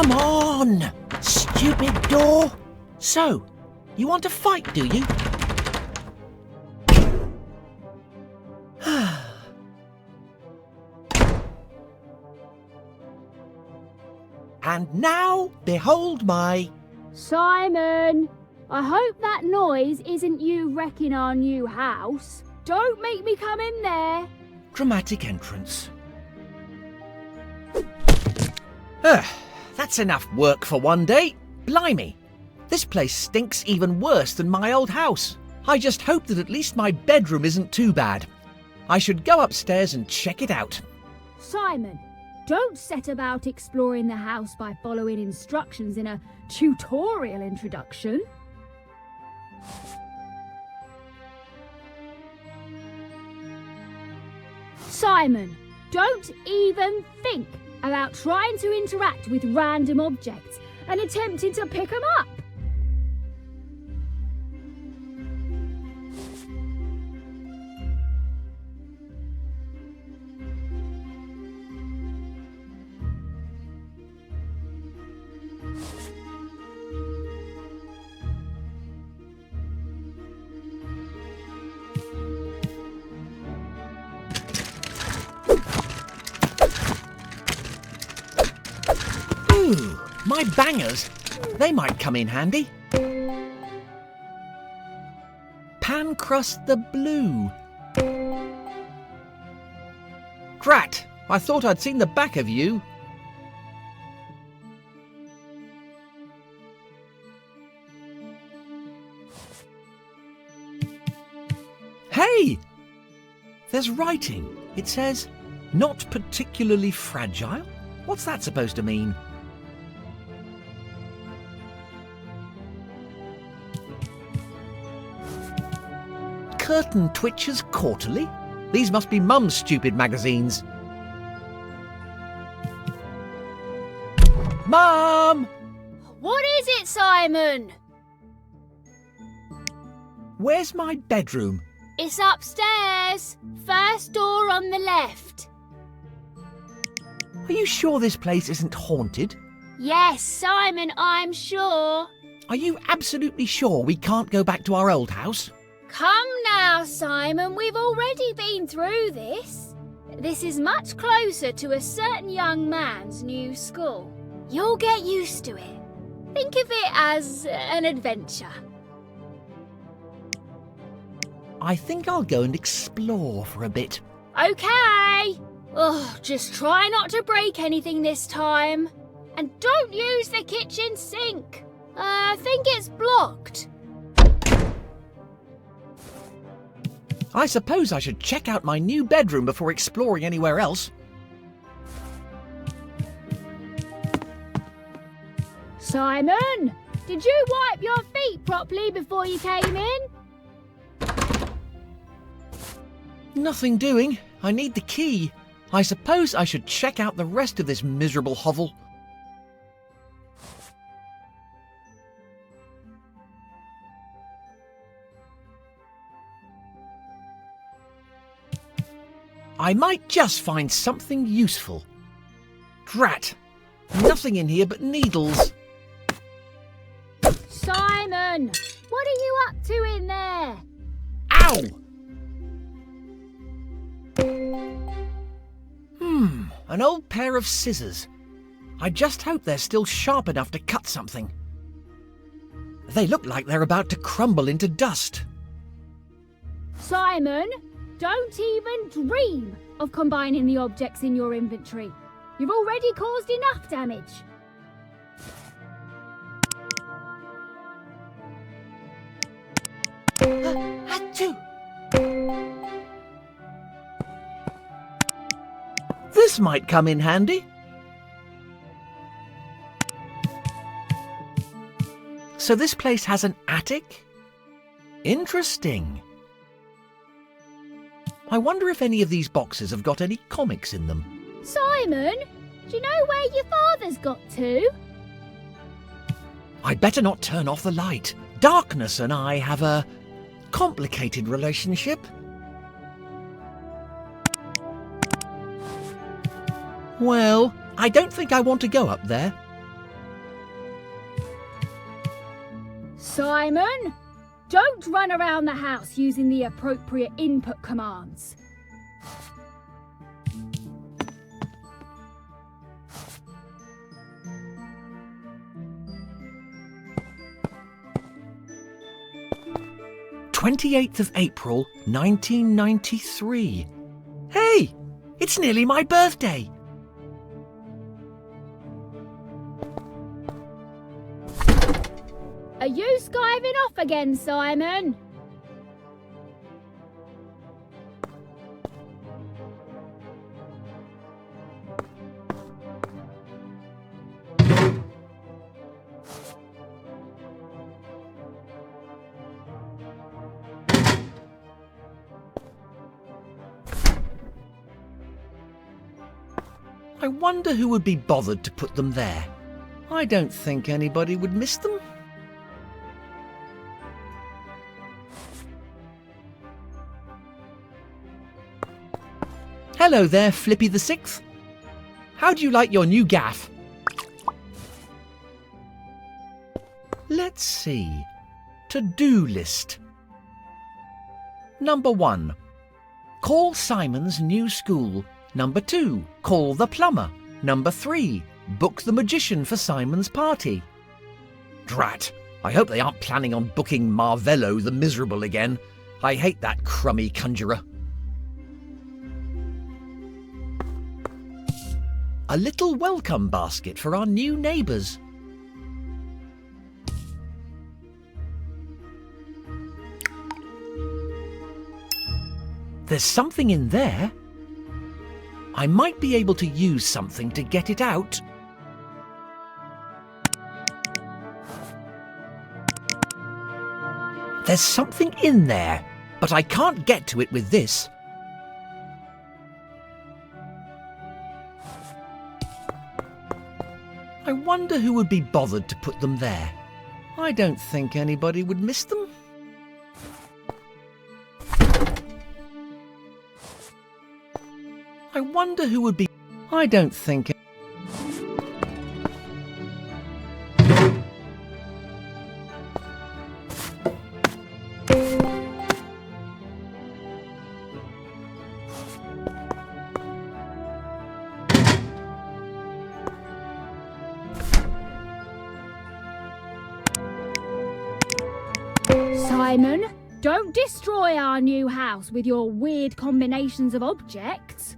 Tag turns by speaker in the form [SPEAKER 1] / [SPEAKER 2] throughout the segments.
[SPEAKER 1] Come on! Stupid door! So, you want to fight, do you? And now, behold my...
[SPEAKER 2] Simon! I hope that noise isn't you wrecking our new house. Don't make me come in there.
[SPEAKER 1] dramatic entrance. That's enough work for one day. Blimey, this place stinks even worse than my old house. I just hope that at least my bedroom isn't too bad. I should go upstairs and check it out.
[SPEAKER 2] Simon, don't set about exploring the house by following instructions in a tutorial introduction. Simon, don't even think about trying to interact with random objects and attempting to pick them up.
[SPEAKER 1] Ooh, my bangers. They might come in handy. Pan crust the blue. Drat, I thought I'd seen the back of you. Hey! There's writing. It says, not particularly fragile. What's that supposed to mean? Curtain Twitchers Quarterly? These must be Mum's stupid magazines. Mum!
[SPEAKER 2] What is it, Simon?
[SPEAKER 1] Where's my bedroom?
[SPEAKER 2] It's upstairs. First door on the left.
[SPEAKER 1] Are you sure this place isn't haunted?
[SPEAKER 2] Yes, Simon, I'm sure.
[SPEAKER 1] Are you absolutely sure we can't go back to our old house?
[SPEAKER 2] Come now, Simon, we've already been through this. This is much closer to a certain young man's new school. You'll get used to it. Think of it as an adventure.
[SPEAKER 1] I think I'll go and explore for a bit.
[SPEAKER 2] Okay. Oh, just try not to break anything this time. And don't use the kitchen sink. I think it's blocked.
[SPEAKER 1] I suppose I should check out my new bedroom before exploring anywhere else.
[SPEAKER 2] Simon, did you wipe your feet properly before you came in?
[SPEAKER 1] Nothing doing. I need the key. I suppose I should check out the rest of this miserable hovel. I might just find something useful. Drat! Nothing in here but needles.
[SPEAKER 2] Simon! What are you up to in there?
[SPEAKER 1] Ow! An old pair of scissors. I just hope they're still sharp enough to cut something. They look like they're about to crumble into dust.
[SPEAKER 2] Simon, don't even dream of combining the objects in your inventory. You've already caused enough damage.
[SPEAKER 1] Achoo! This might come in handy. So this place has an attic? Interesting. I wonder if any of these boxes have got any comics in them.
[SPEAKER 2] Simon, do you know where your father's got to?
[SPEAKER 1] I'd better not turn off the light. Darkness and I have a complicated relationship. Well, I don't think I want to go up there.
[SPEAKER 2] Simon, don't run around the house using the appropriate input commands.
[SPEAKER 1] "28th of April, 1993. Hey, it's nearly my birthday.
[SPEAKER 2] Are you skiving off again, Simon?
[SPEAKER 1] I wonder who would be bothered to put them there. I don't think anybody would miss them. Hello there, Flippy the Sixth. How do you like your new gaff? Let's see. To-do list. Number 1. Call Simon's new school. Number 2. Call the plumber. Number 3. Book the magician for Simon's party. Drat. I hope they aren't planning on booking Marvello the Miserable again. I hate that crummy conjurer. A little welcome basket for our new neighbours. There's something in there. I might be able to use something to get it out. There's something in there, but I can't get to it with this. I wonder who would be bothered to put them there. I don't think anybody would miss them. I wonder who would be... I don't think...
[SPEAKER 2] Simon, don't destroy our new house with your weird combinations of objects.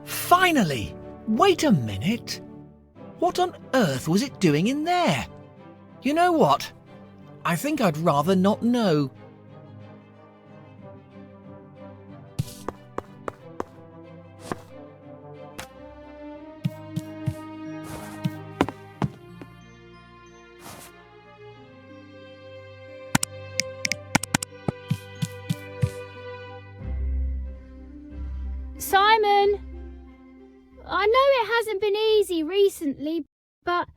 [SPEAKER 1] Finally! Wait a minute. What on earth was it doing in there? You know what? I think I'd rather not know.
[SPEAKER 2] hasn't been easy recently, but...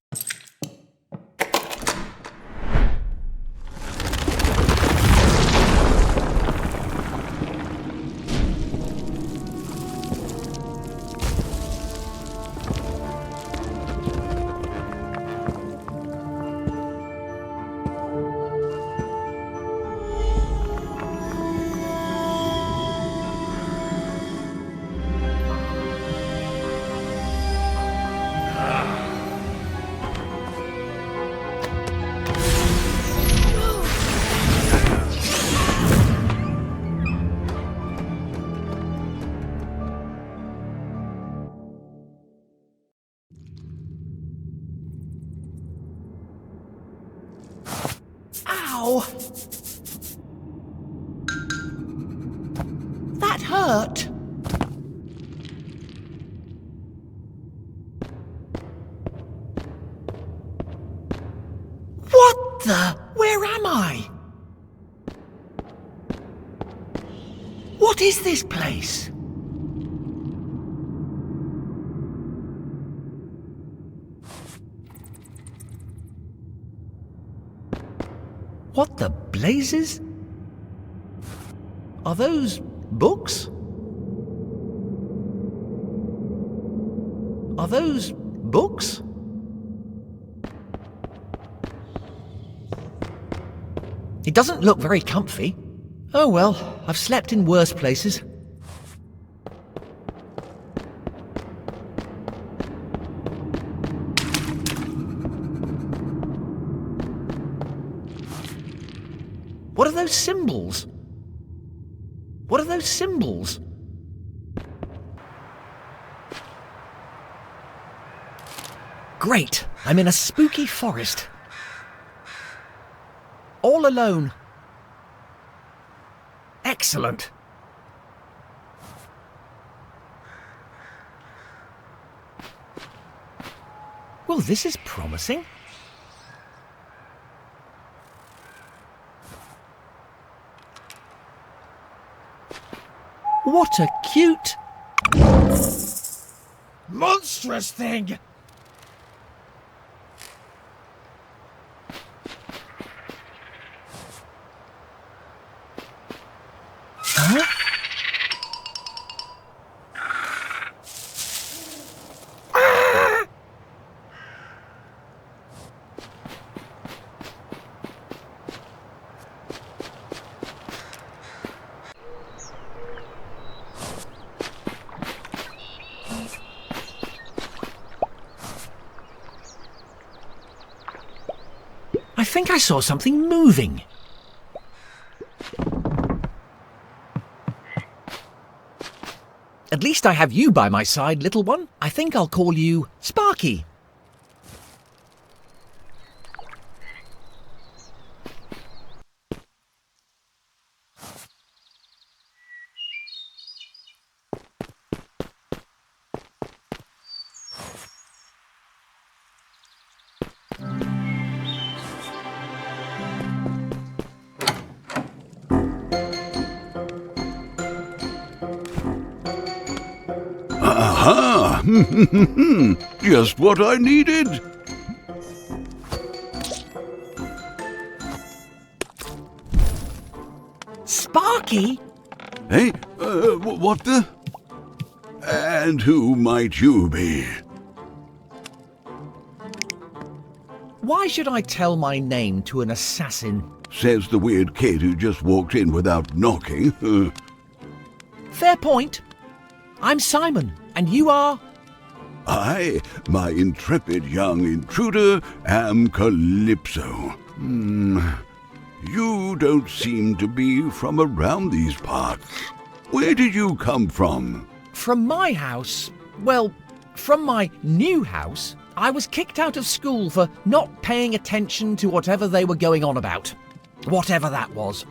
[SPEAKER 1] Ow! That hurt. What the? Where am I? What is this place? What the blazes? Are those books? Are those books? It doesn't look very comfy. Oh well, I've slept in worse places. What are those symbols? What are those symbols? Great, I'm in a spooky forest. All alone. Excellent. Well, this is promising. What a cute... monstrous thing! Huh? Ah! I think I saw something moving. At least I have you by my side, little one. I think I'll call you Sparky.
[SPEAKER 3] Aha! Just what I needed.
[SPEAKER 1] Sparky?
[SPEAKER 3] Hey, what the? And who might you be?
[SPEAKER 1] Why should I tell my name to an assassin?
[SPEAKER 3] Says the weird kid who just walked in without knocking.
[SPEAKER 1] Fair point. I'm Simon, and you are...
[SPEAKER 3] I, my intrepid young intruder, am Calypso. You don't seem to be from around these parts. Where did you come from?
[SPEAKER 1] From my house? Well, from my new house. I was kicked out of school for not paying attention to whatever they were going on about. Whatever that was.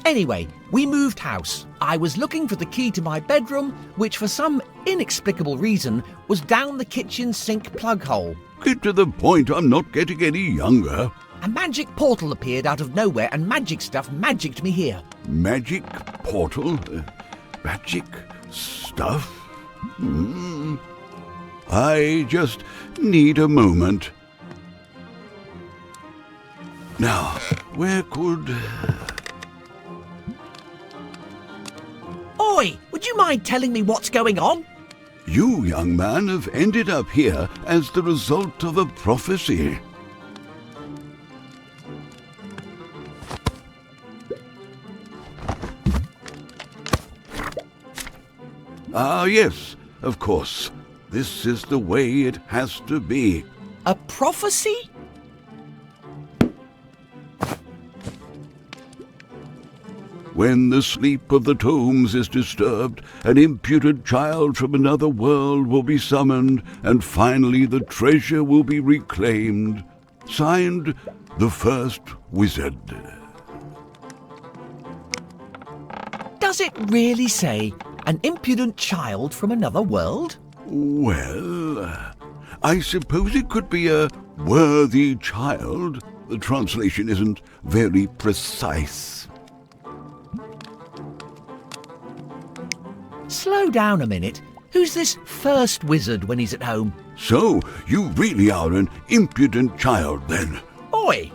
[SPEAKER 1] Anyway, we moved house. I was looking for the key to my bedroom, which for some inexplicable reason was down the kitchen sink plug hole.
[SPEAKER 3] Get to the point, I'm not getting any younger.
[SPEAKER 1] A magic portal appeared out of nowhere and magic stuff magicked me here.
[SPEAKER 3] Magic portal? Magic stuff? I just need a moment. Now, where could...
[SPEAKER 1] Oi, would you mind telling me what's going on?
[SPEAKER 3] You, young man, have ended up here as the result of a prophecy. Ah, yes, of course. This is the way it has to be.
[SPEAKER 1] A prophecy?
[SPEAKER 3] When the sleep of the tomes is disturbed, an impudent child from another world will be summoned, and finally the treasure will be reclaimed. Signed, the First Wizard.
[SPEAKER 1] Does it really say, an impudent child from another world?
[SPEAKER 3] Well, I suppose it could be a worthy child. The translation isn't very precise.
[SPEAKER 1] Slow down a minute. Who's this first wizard when he's at home?
[SPEAKER 3] So, you really are an impudent child, then.
[SPEAKER 1] Oi!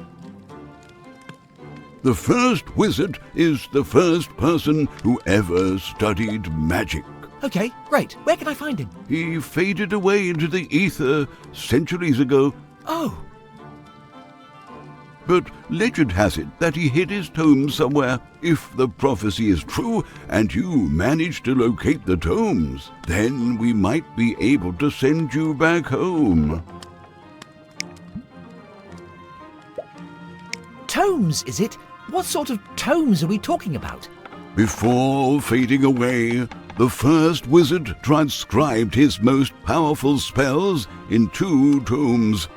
[SPEAKER 3] The first wizard is the first person who ever studied magic.
[SPEAKER 1] Okay, great. Where can I find him?
[SPEAKER 3] He faded away into the ether centuries ago.
[SPEAKER 1] Oh,
[SPEAKER 3] But legend has it that he hid his tomes somewhere. If the prophecy is true, and you manage to locate the tomes, then we might be able to send you back home.
[SPEAKER 1] tomes, is it? What sort of tomes are we talking about?
[SPEAKER 3] Before fading away, the first wizard transcribed his most powerful spells in 2 tomes.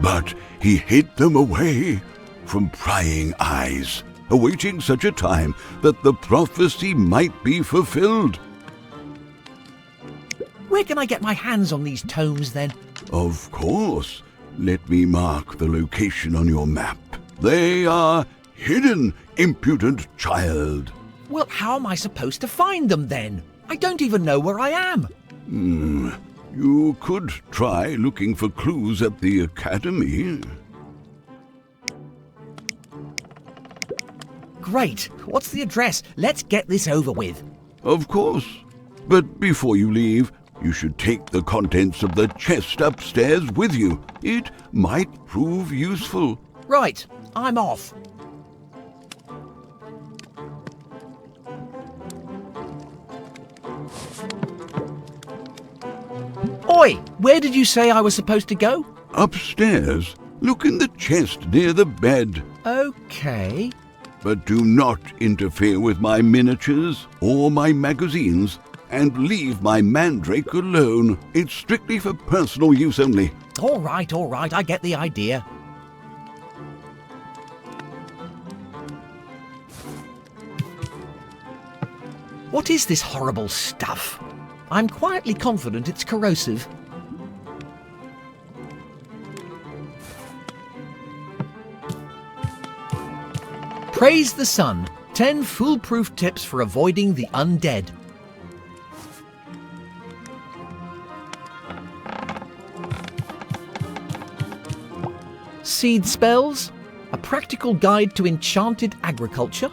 [SPEAKER 3] But he hid them away from prying eyes, awaiting such a time that the prophecy might be fulfilled.
[SPEAKER 1] Where can I get my hands on these tomes, then?
[SPEAKER 3] Of course. Let me mark the location on your map. They are hidden, impudent child.
[SPEAKER 1] Well, how am I supposed to find them, then? I don't even know where I am.
[SPEAKER 3] You could try looking for clues at the academy.
[SPEAKER 1] Great. What's the address? Let's get this over with.
[SPEAKER 3] Of course. But before you leave, you should take the contents of the chest upstairs with you. It might prove useful.
[SPEAKER 1] Right. I'm off. Oi! Where did you say I was supposed to go?
[SPEAKER 3] Upstairs. Look in the chest near the bed.
[SPEAKER 1] Okay.
[SPEAKER 3] But do not interfere with my miniatures or my magazines, and leave my mandrake alone. It's strictly for personal use only.
[SPEAKER 1] All right, I get the idea. What is this horrible stuff? I'm quietly confident it's corrosive. Praise the sun. 10 foolproof tips for avoiding the undead. Seed spells. A practical guide to enchanted agriculture.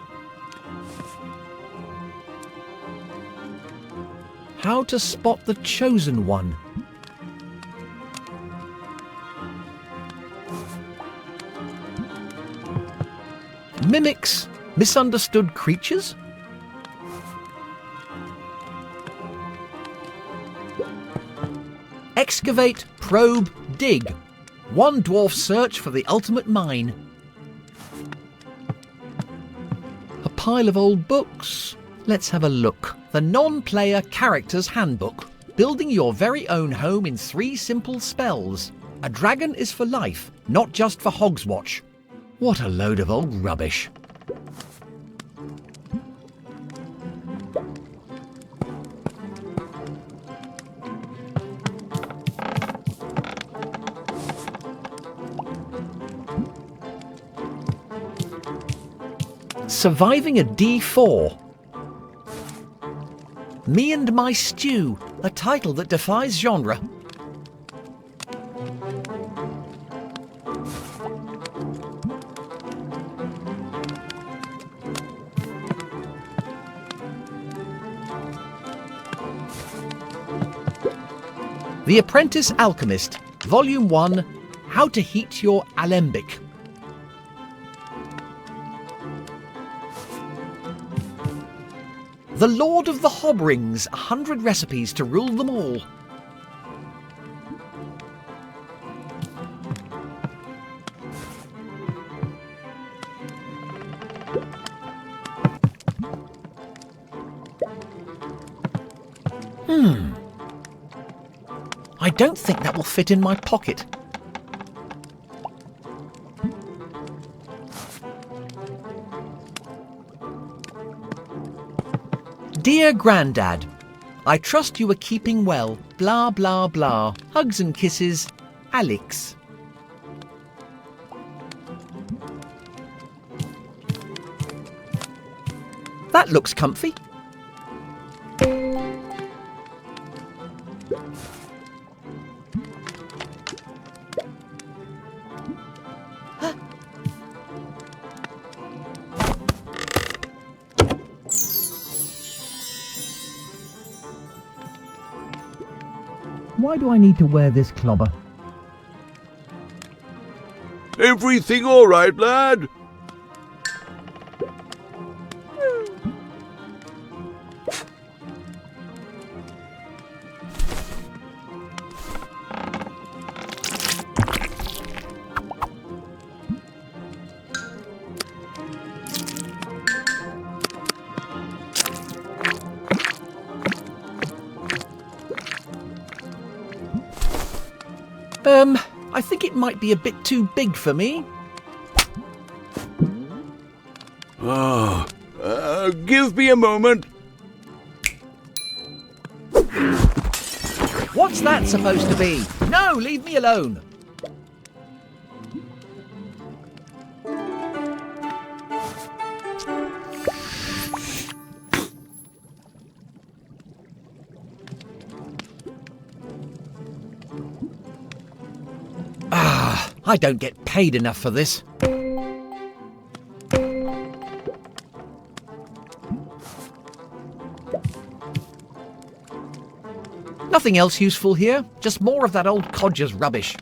[SPEAKER 1] How to spot the chosen one. Mimics, misunderstood creatures. Excavate, probe, dig. One dwarf search for the ultimate mine. A pile of old books. Let's have a look. The Non-Player Character's Handbook. Building your very own home in 3 simple spells. A dragon is for life, not just for Hogswatch. What a load of old rubbish. Surviving a D4. Me and My Stew, a title that defies genre. The Apprentice Alchemist, Volume 1, How to Heat Your Alembic. The Lord of the Hobrings, 100 recipes to rule them all. I don't think that will fit in my pocket. Dear Grandad, I trust you are keeping well. Blah, blah, blah. Hugs and kisses, Alex. That looks comfy. Why do I need to wear this clobber?
[SPEAKER 3] Everything all right, lad?
[SPEAKER 1] I think it might be a bit too big for me.
[SPEAKER 3] Give me a moment.
[SPEAKER 1] What's that supposed to be? No, leave me alone. I don't get paid enough for this. Nothing else useful here, just more of that old codger's rubbish.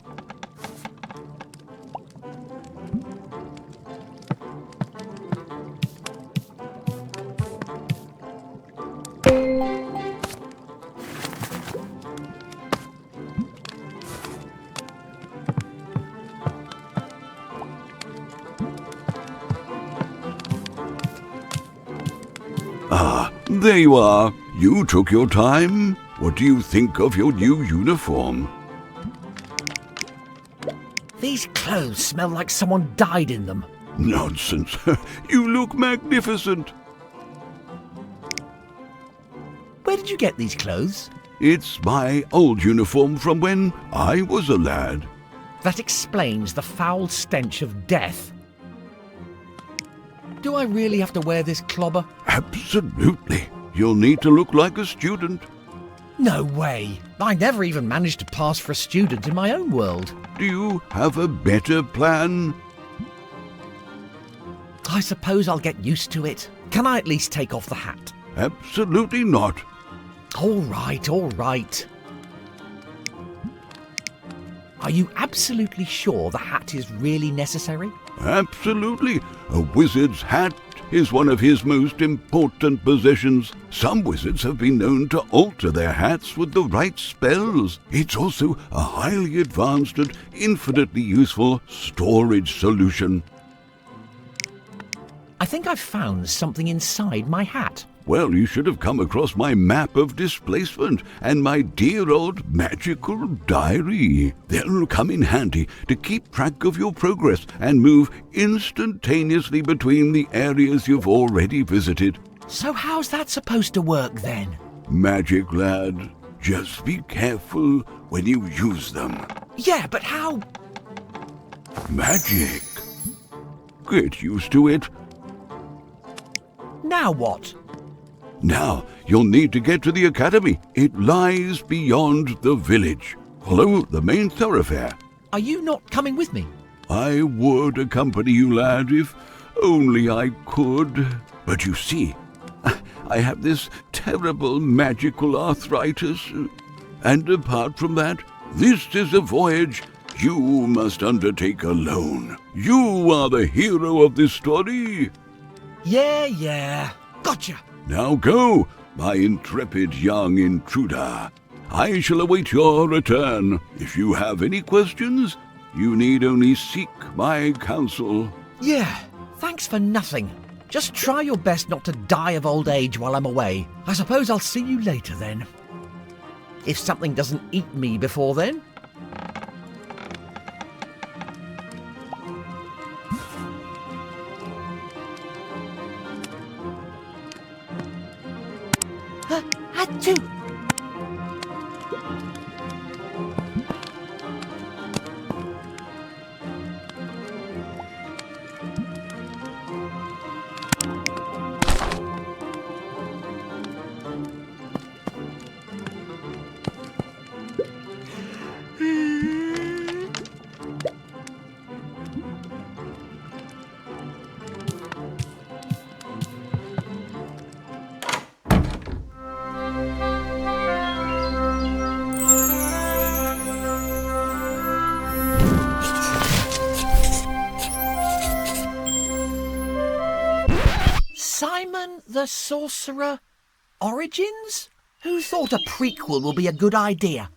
[SPEAKER 3] There you are. You took your time. What do you think of your new uniform?
[SPEAKER 1] These clothes smell like someone died in them.
[SPEAKER 3] Nonsense. You look magnificent.
[SPEAKER 1] Where did you get these clothes?
[SPEAKER 3] It's my old uniform from when I was a lad.
[SPEAKER 1] That explains the foul stench of death. Do I really have to wear this clobber?
[SPEAKER 3] Absolutely. You'll need to look like a student.
[SPEAKER 1] No way. I never even managed to pass for a student in my own world.
[SPEAKER 3] Do you have a better plan?
[SPEAKER 1] I suppose I'll get used to it. Can I at least take off the hat?
[SPEAKER 3] Absolutely not.
[SPEAKER 1] All right, all right. Are you absolutely sure the hat is really necessary?
[SPEAKER 3] Absolutely. A wizard's hat is one of his most important possessions. Some wizards have been known to alter their hats with the right spells. It's also a highly advanced and infinitely useful storage solution.
[SPEAKER 1] I think I've found something inside my hat.
[SPEAKER 3] Well, you should have come across my map of displacement and my dear old magical diary. They'll come in handy to keep track of your progress and move instantaneously between the areas you've already visited.
[SPEAKER 1] So how's that supposed to work then?
[SPEAKER 3] Magic, lad. Just be careful when you use them.
[SPEAKER 1] Yeah, but how?
[SPEAKER 3] Magic. Get used to it.
[SPEAKER 1] Now what?
[SPEAKER 3] Now, you'll need to get to the academy. It lies beyond the village. Follow the main thoroughfare.
[SPEAKER 1] Are you not coming with me?
[SPEAKER 3] I would accompany you, lad, if only I could. But you see, I have this terrible magical arthritis. And apart from that, this is a voyage you must undertake alone. You are the hero of this story.
[SPEAKER 1] Yeah. Gotcha.
[SPEAKER 3] Now go, my intrepid young intruder. I shall await your return. If you have any questions, you need only seek my counsel.
[SPEAKER 1] Yeah, thanks for nothing. Just try your best not to die of old age while I'm away. I suppose I'll see you later then. If something doesn't eat me before then. Achoo! Simon the Sorcerer Origins? Who thought a prequel will be a good idea?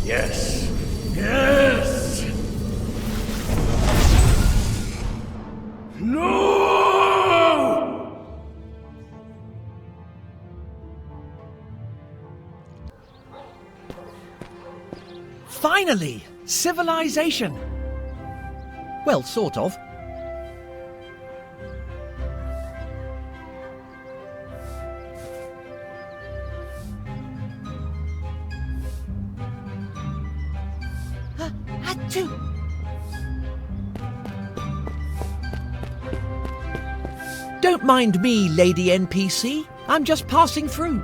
[SPEAKER 4] Yes. Yes. No!
[SPEAKER 1] Finally! Civilization! Well, sort of. Achoo! Don't mind me, Lady NPC. I'm just passing through.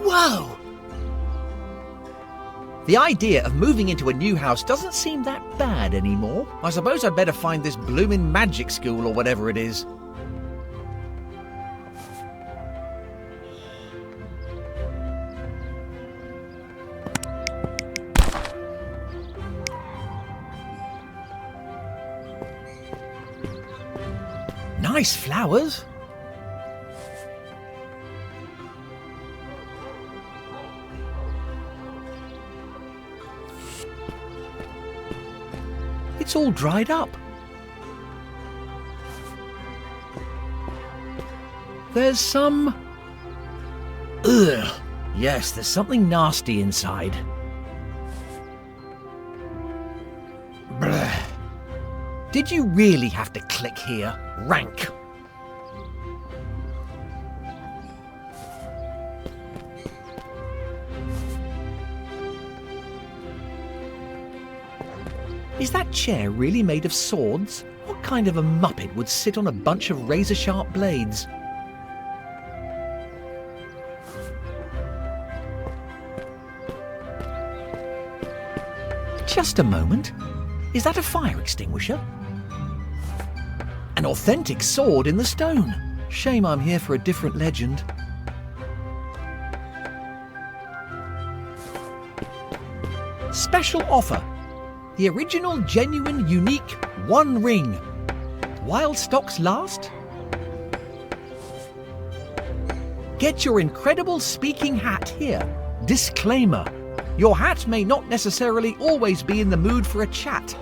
[SPEAKER 1] Whoa! The idea of moving into a new house doesn't seem that bad anymore. I suppose I'd better find this bloomin' magic school or whatever it is. Nice flowers. It's all dried up. There's some... Ugh. Yes, there's something nasty inside. Blech. Did you really have to click here? Rank. Is that chair really made of swords? What kind of a muppet would sit on a bunch of razor-sharp blades? Just a moment. Is that a fire extinguisher? An authentic sword in the stone. Shame I'm here for a different legend. Special offer. The original, genuine, unique, one ring. While stocks last? Get your incredible speaking hat here. Disclaimer. Your hat may not necessarily always be in the mood for a chat.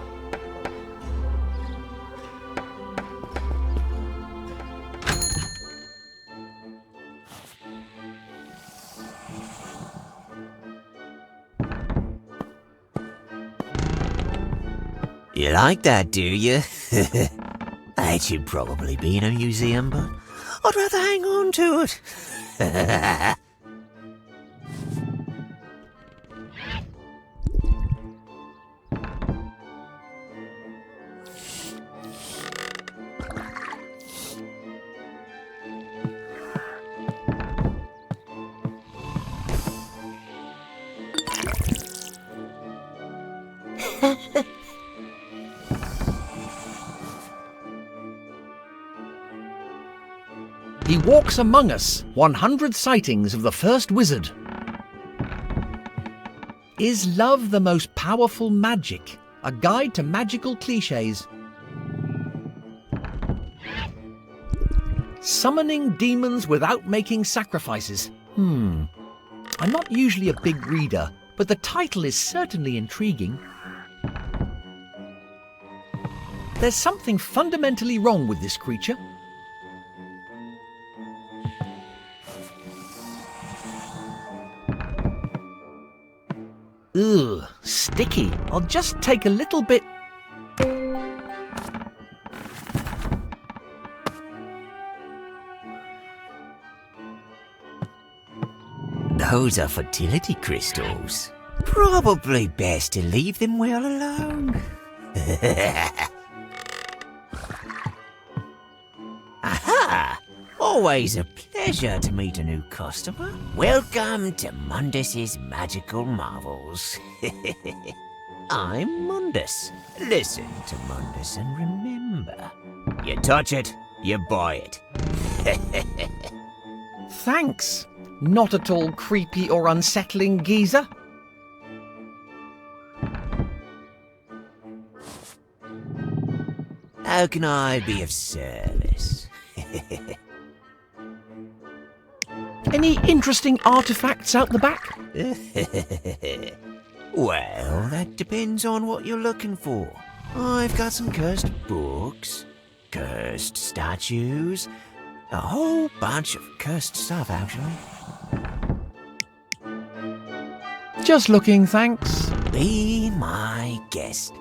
[SPEAKER 5] You like that, do you? That should probably be in a museum, but I'd rather hang on to it.
[SPEAKER 1] He walks among us, 100 sightings of the first wizard. Is love the most powerful magic? A guide to magical cliches. Summoning demons without making sacrifices. I'm not usually a big reader, but the title is certainly intriguing. There's something fundamentally wrong with this creature. Ugh, sticky. I'll just take a little bit.
[SPEAKER 5] Those are fertility crystals. Probably best to leave them well alone. Aha! Always a pleasure to meet a new customer. Welcome to Mundus's Magical Marvels. I'm Mundus. Listen to Mundus and remember, you touch it, you buy it.
[SPEAKER 1] Thanks. Not at all creepy or unsettling, geezer.
[SPEAKER 5] How can I be of service?
[SPEAKER 1] Any interesting artifacts out the back?
[SPEAKER 5] Well, that depends on what you're looking for. I've got some cursed books, cursed statues, a whole bunch of cursed stuff, actually.
[SPEAKER 1] Just looking, thanks.
[SPEAKER 5] Be my guest.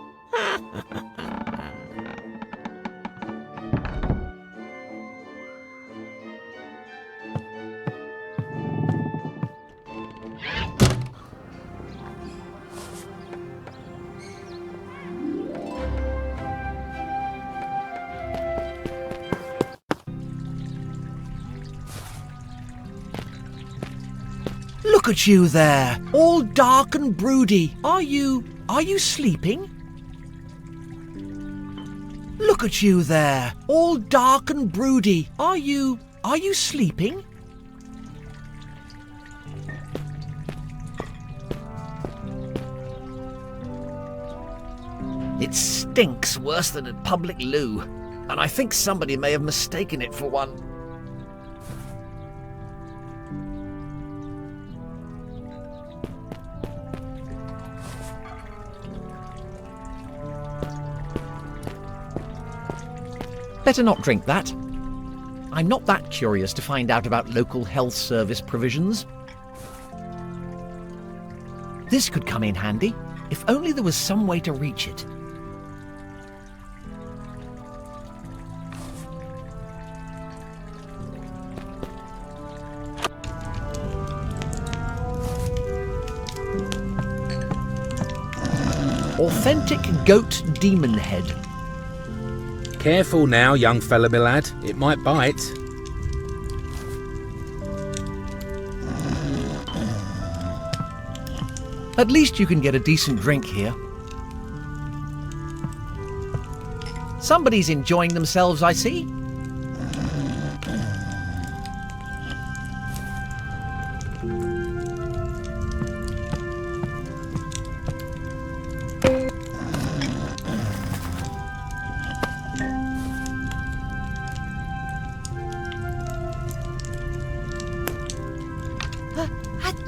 [SPEAKER 1] Look at you there, all dark and broody. Are you sleeping? Look at you there, all dark and broody. Are you sleeping? It stinks worse than a public loo, and I think somebody may have mistaken it for one. Better not drink that. I'm not that curious to find out about local health service provisions. This could come in handy, if only there was some way to reach it. Authentic goat demon head.
[SPEAKER 6] Careful now, young fella, my lad. It might bite.
[SPEAKER 1] At least you can get a decent drink here. Somebody's enjoying themselves, I see.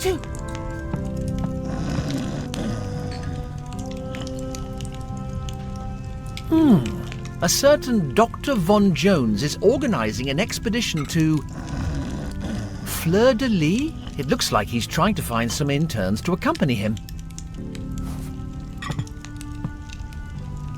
[SPEAKER 1] Achoo! A certain Dr. Von Jones is organising an expedition to Fleur-de-Lis? It looks like he's trying to find some interns to accompany him.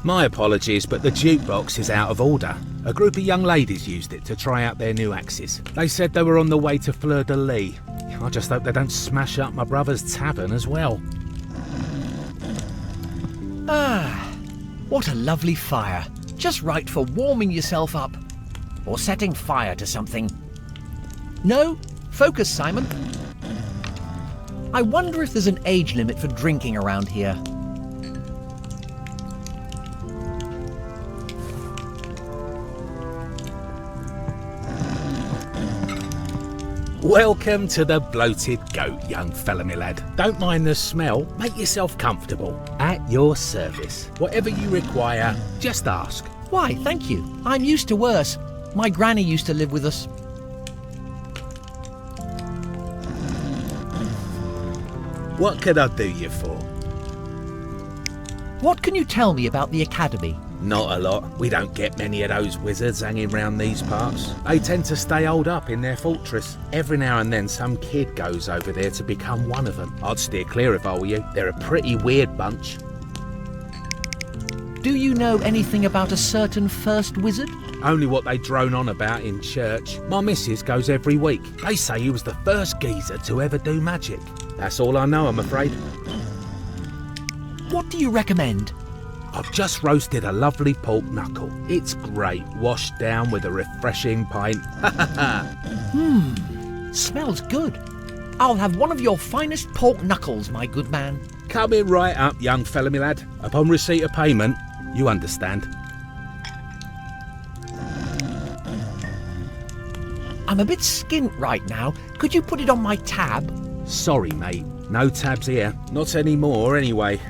[SPEAKER 6] My apologies, but the jukebox is out of order. A group of young ladies used it to try out their new axes. They said they were on the way to Fleur-de-Lis. I just hope they don't smash up my brother's tavern as well.
[SPEAKER 1] Ah, what a lovely fire. Just right for warming yourself up. Or setting fire to something. No? Focus, Simon. I wonder if there's an age limit for drinking around here.
[SPEAKER 6] Welcome to the Bloated Goat, young fella, my lad. Don't mind the smell. Make yourself comfortable. At your service. Whatever you require, just ask.
[SPEAKER 1] Why, thank you. I'm used to worse. My granny used to live with us.
[SPEAKER 6] What can I do you for?
[SPEAKER 1] What can you tell me about the academy?
[SPEAKER 6] Not a lot. We don't get many of those wizards hanging round these parts. They tend to stay holed up in their fortress. Every now and then some kid goes over there to become one of them. I'd steer clear if I were you. They're a pretty weird bunch.
[SPEAKER 1] Do you know anything about a certain first wizard?
[SPEAKER 6] Only what they drone on about in church. My missus goes every week. They say he was the first geezer to ever do magic. That's all I know, I'm afraid.
[SPEAKER 1] What do you recommend?
[SPEAKER 6] I've just roasted a lovely pork knuckle. It's great, washed down with a refreshing pint.
[SPEAKER 1] Smells good. I'll have one of your finest pork knuckles, my good man.
[SPEAKER 6] Coming right up, young fella, my lad. Upon receipt of payment, you understand.
[SPEAKER 1] I'm a bit skint right now. Could you put it on my tab?
[SPEAKER 6] Sorry, mate. No tabs here. Not anymore, anyway.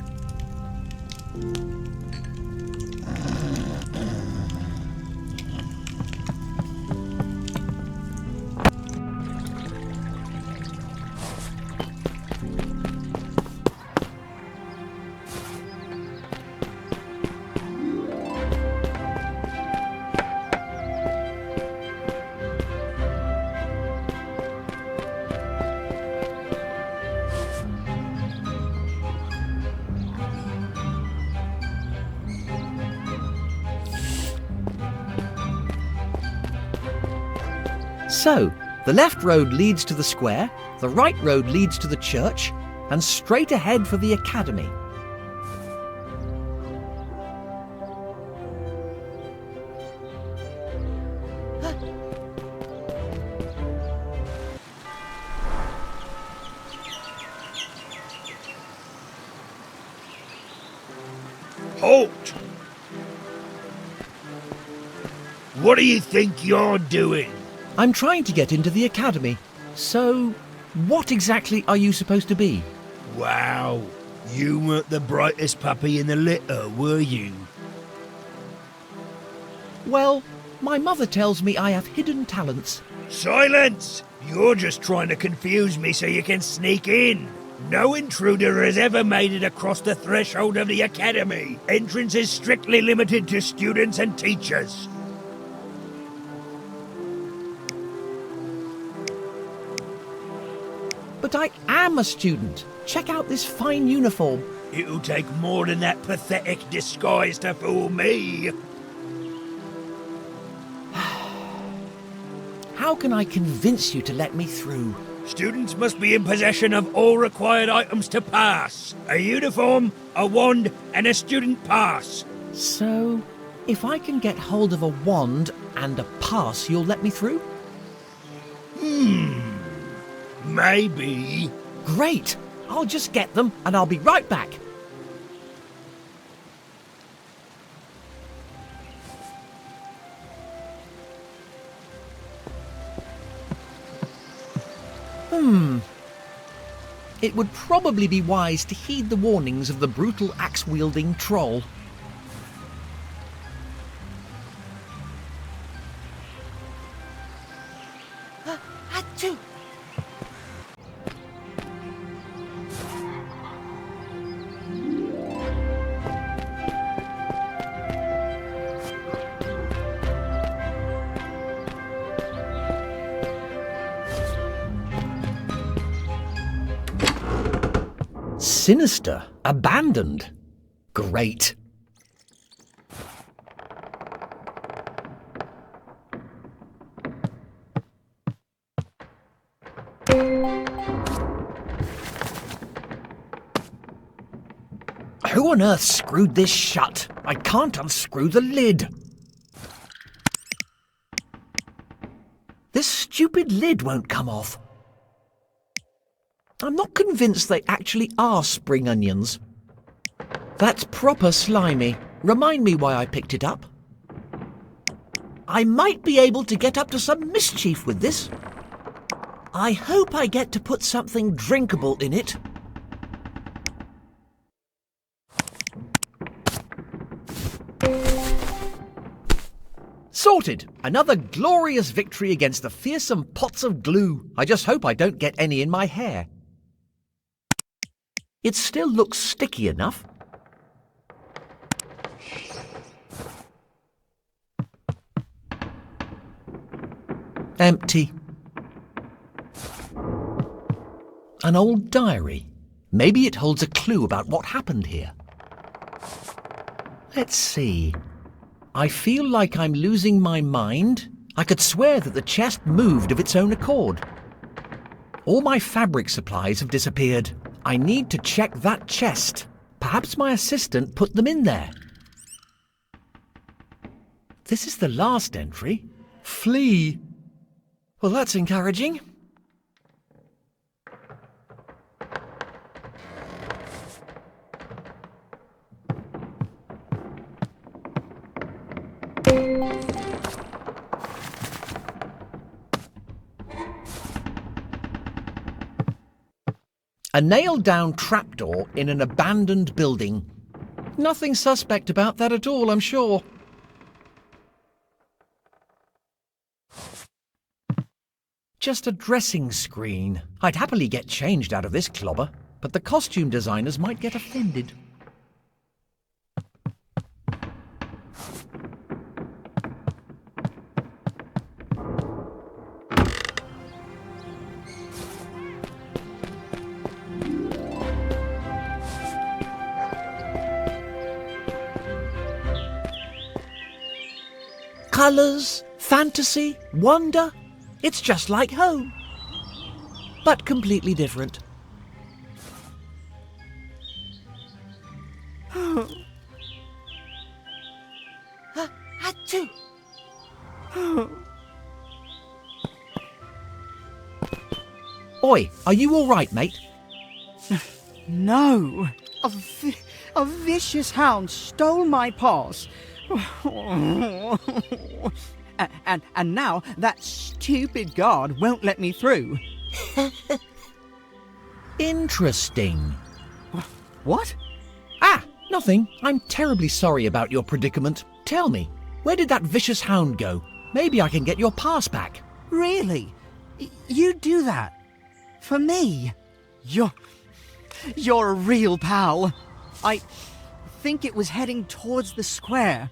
[SPEAKER 1] So, the left road leads to the square, the right road leads to the church, and straight ahead for the academy.
[SPEAKER 4] Halt! What do you think you're doing?
[SPEAKER 1] I'm trying to get into the academy. So, what exactly are you supposed to be?
[SPEAKER 4] Wow, you weren't the brightest puppy in the litter, were you?
[SPEAKER 1] Well, my mother tells me I have hidden talents.
[SPEAKER 4] Silence! You're just trying to confuse me so you can sneak in. No intruder has ever made it across the threshold of the academy. Entrance is strictly limited to students and teachers.
[SPEAKER 1] But I am a student. Check out this fine uniform.
[SPEAKER 4] It'll take more than that pathetic disguise to fool me.
[SPEAKER 1] How can I convince you to let me through?
[SPEAKER 4] Students must be in possession of all required items to pass. A uniform, a wand, and a student pass.
[SPEAKER 1] So, if I can get hold of a wand and a pass, you'll let me through?
[SPEAKER 4] Maybe.
[SPEAKER 1] Great! I'll just get them and I'll be right back. It would probably be wise to heed the warnings of the brutal axe-wielding troll. Sinister. Abandoned. Great. Who on earth screwed this shut? I can't unscrew the lid. This stupid lid won't come off. I'm not convinced they actually are spring onions. That's proper slimy. Remind me why I picked it up. I might be able to get up to some mischief with this. I hope I get to put something drinkable in it. Sorted! Another glorious victory against the fearsome pots of glue. I just hope I don't get any in my hair. It still looks sticky enough. Empty. An old diary. Maybe it holds a clue about what happened here. Let's see. I feel like I'm losing my mind. I could swear that the chest moved of its own accord. All my fabric supplies have disappeared. I need to check that chest. Perhaps my assistant put them in there. This is the last entry. Flee. Well, that's encouraging. A nailed-down trapdoor in an abandoned building. Nothing suspect about that at all, I'm sure. Just a dressing screen. I'd happily get changed out of this clobber, but the costume designers might get offended. Colours, fantasy, wonder. It's just like home, but completely different. Achoo! Oi, are you all right, mate?
[SPEAKER 7] No, a vicious hound stole my pass. And now that stupid guard won't let me through.
[SPEAKER 1] Interesting.
[SPEAKER 7] What?
[SPEAKER 1] Ah, nothing. I'm terribly sorry about your predicament. Tell me, where did that vicious hound go? Maybe I can get your pass back.
[SPEAKER 7] Really? You do that? For me? You're a real pal. I think it was heading towards the square.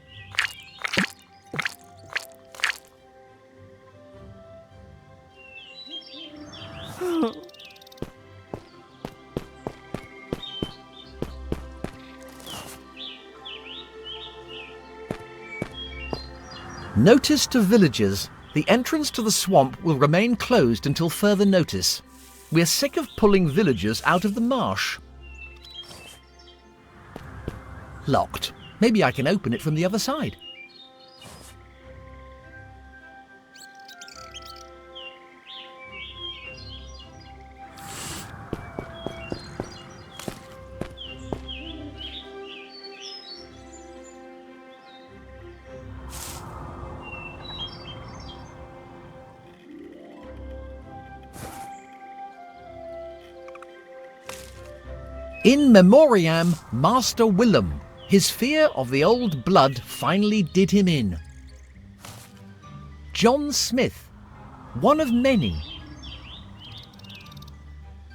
[SPEAKER 1] Notice to villagers. The entrance to the swamp will remain closed until further notice. We're sick of pulling villagers out of the marsh. Locked. Maybe I can open it from the other side. In memoriam, Master Willem. His fear of the old blood finally did him in. John Smith, one of many.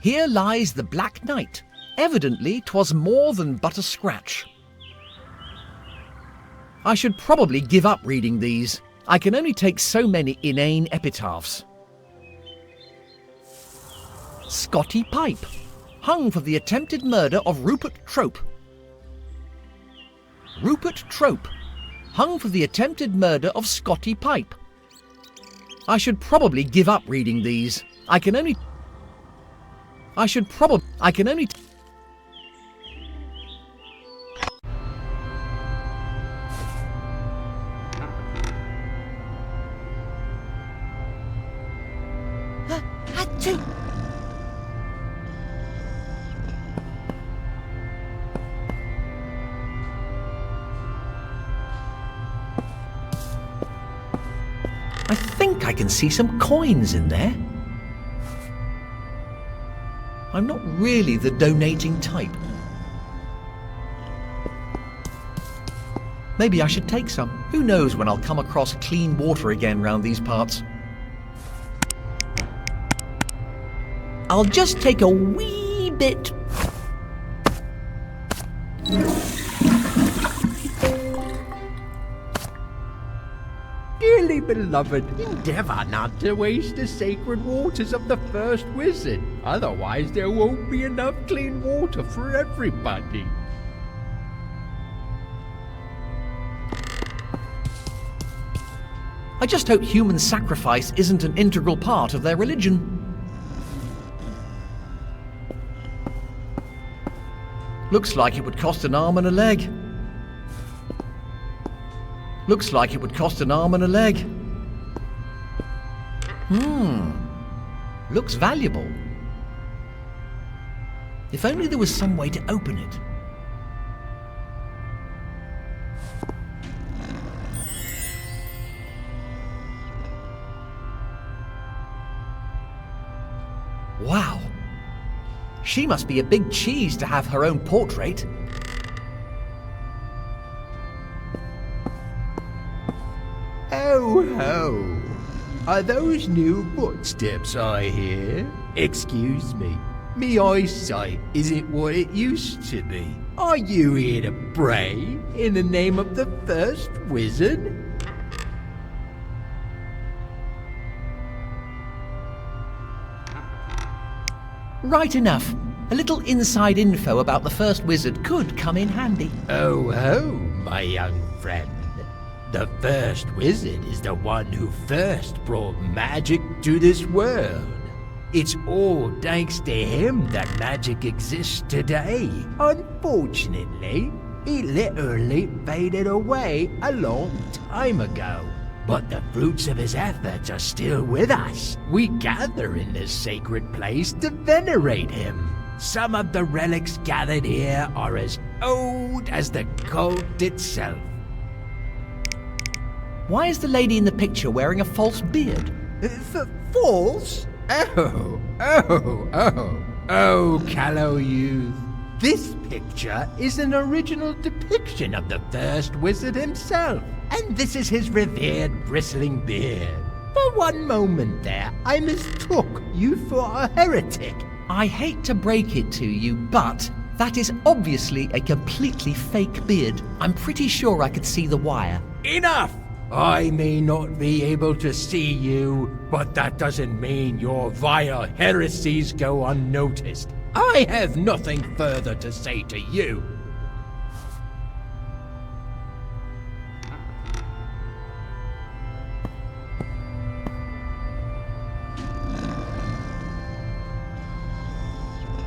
[SPEAKER 1] Here lies the Black Knight. Evidently 'twas more than but a scratch. I should probably give up reading these. I can only take so many inane epitaphs. Scotty Pipe. hung for the attempted murder of Rupert Trope. Rupert Trope, hung for the attempted murder of Scotty Pipe. I should probably give up reading these. I can only...
[SPEAKER 5] Achoo!
[SPEAKER 1] I think I can see some coins in there. I'm not really the donating type. Maybe I should take some. Who knows when I'll come across clean water again round these parts. I'll just take a wee bit.
[SPEAKER 8] Dearly beloved, endeavour not to waste the sacred waters of the first wizard. Otherwise there won't be enough clean water for everybody.
[SPEAKER 1] I just hope human sacrifice isn't an integral part of their religion. Looks like it would cost an arm and a leg. Looks like it would cost an arm and a leg. Looks valuable. If only there was some way to open it. Wow. She must be a big cheese to have her own portrait.
[SPEAKER 8] Oh ho! Are those new footsteps I hear? Excuse me, me eyesight isn't what it used to be. Are you here to pray in the name of the first wizard?
[SPEAKER 1] Right enough. A little inside info about the first wizard could come in handy.
[SPEAKER 8] Oh ho, my young friend. The first wizard is the one who first brought magic to this world. It's all thanks to him that magic exists today. Unfortunately, he literally faded away a long time ago. But the fruits of his efforts are still with us. We gather in this sacred place to venerate him. Some of the relics gathered here are as old as the cult itself.
[SPEAKER 1] Why is the lady in the picture wearing a false beard?
[SPEAKER 8] False? Oh, callow youth. This picture is an original depiction of the first wizard himself. And this is his revered bristling beard. For one moment there, I mistook you for a heretic.
[SPEAKER 1] I hate to break it to you, but that is obviously a completely fake beard. I'm pretty sure I could see the wire.
[SPEAKER 8] Enough! I may not be able to see you, but that doesn't mean your vile heresies go unnoticed. I have nothing further to say to you.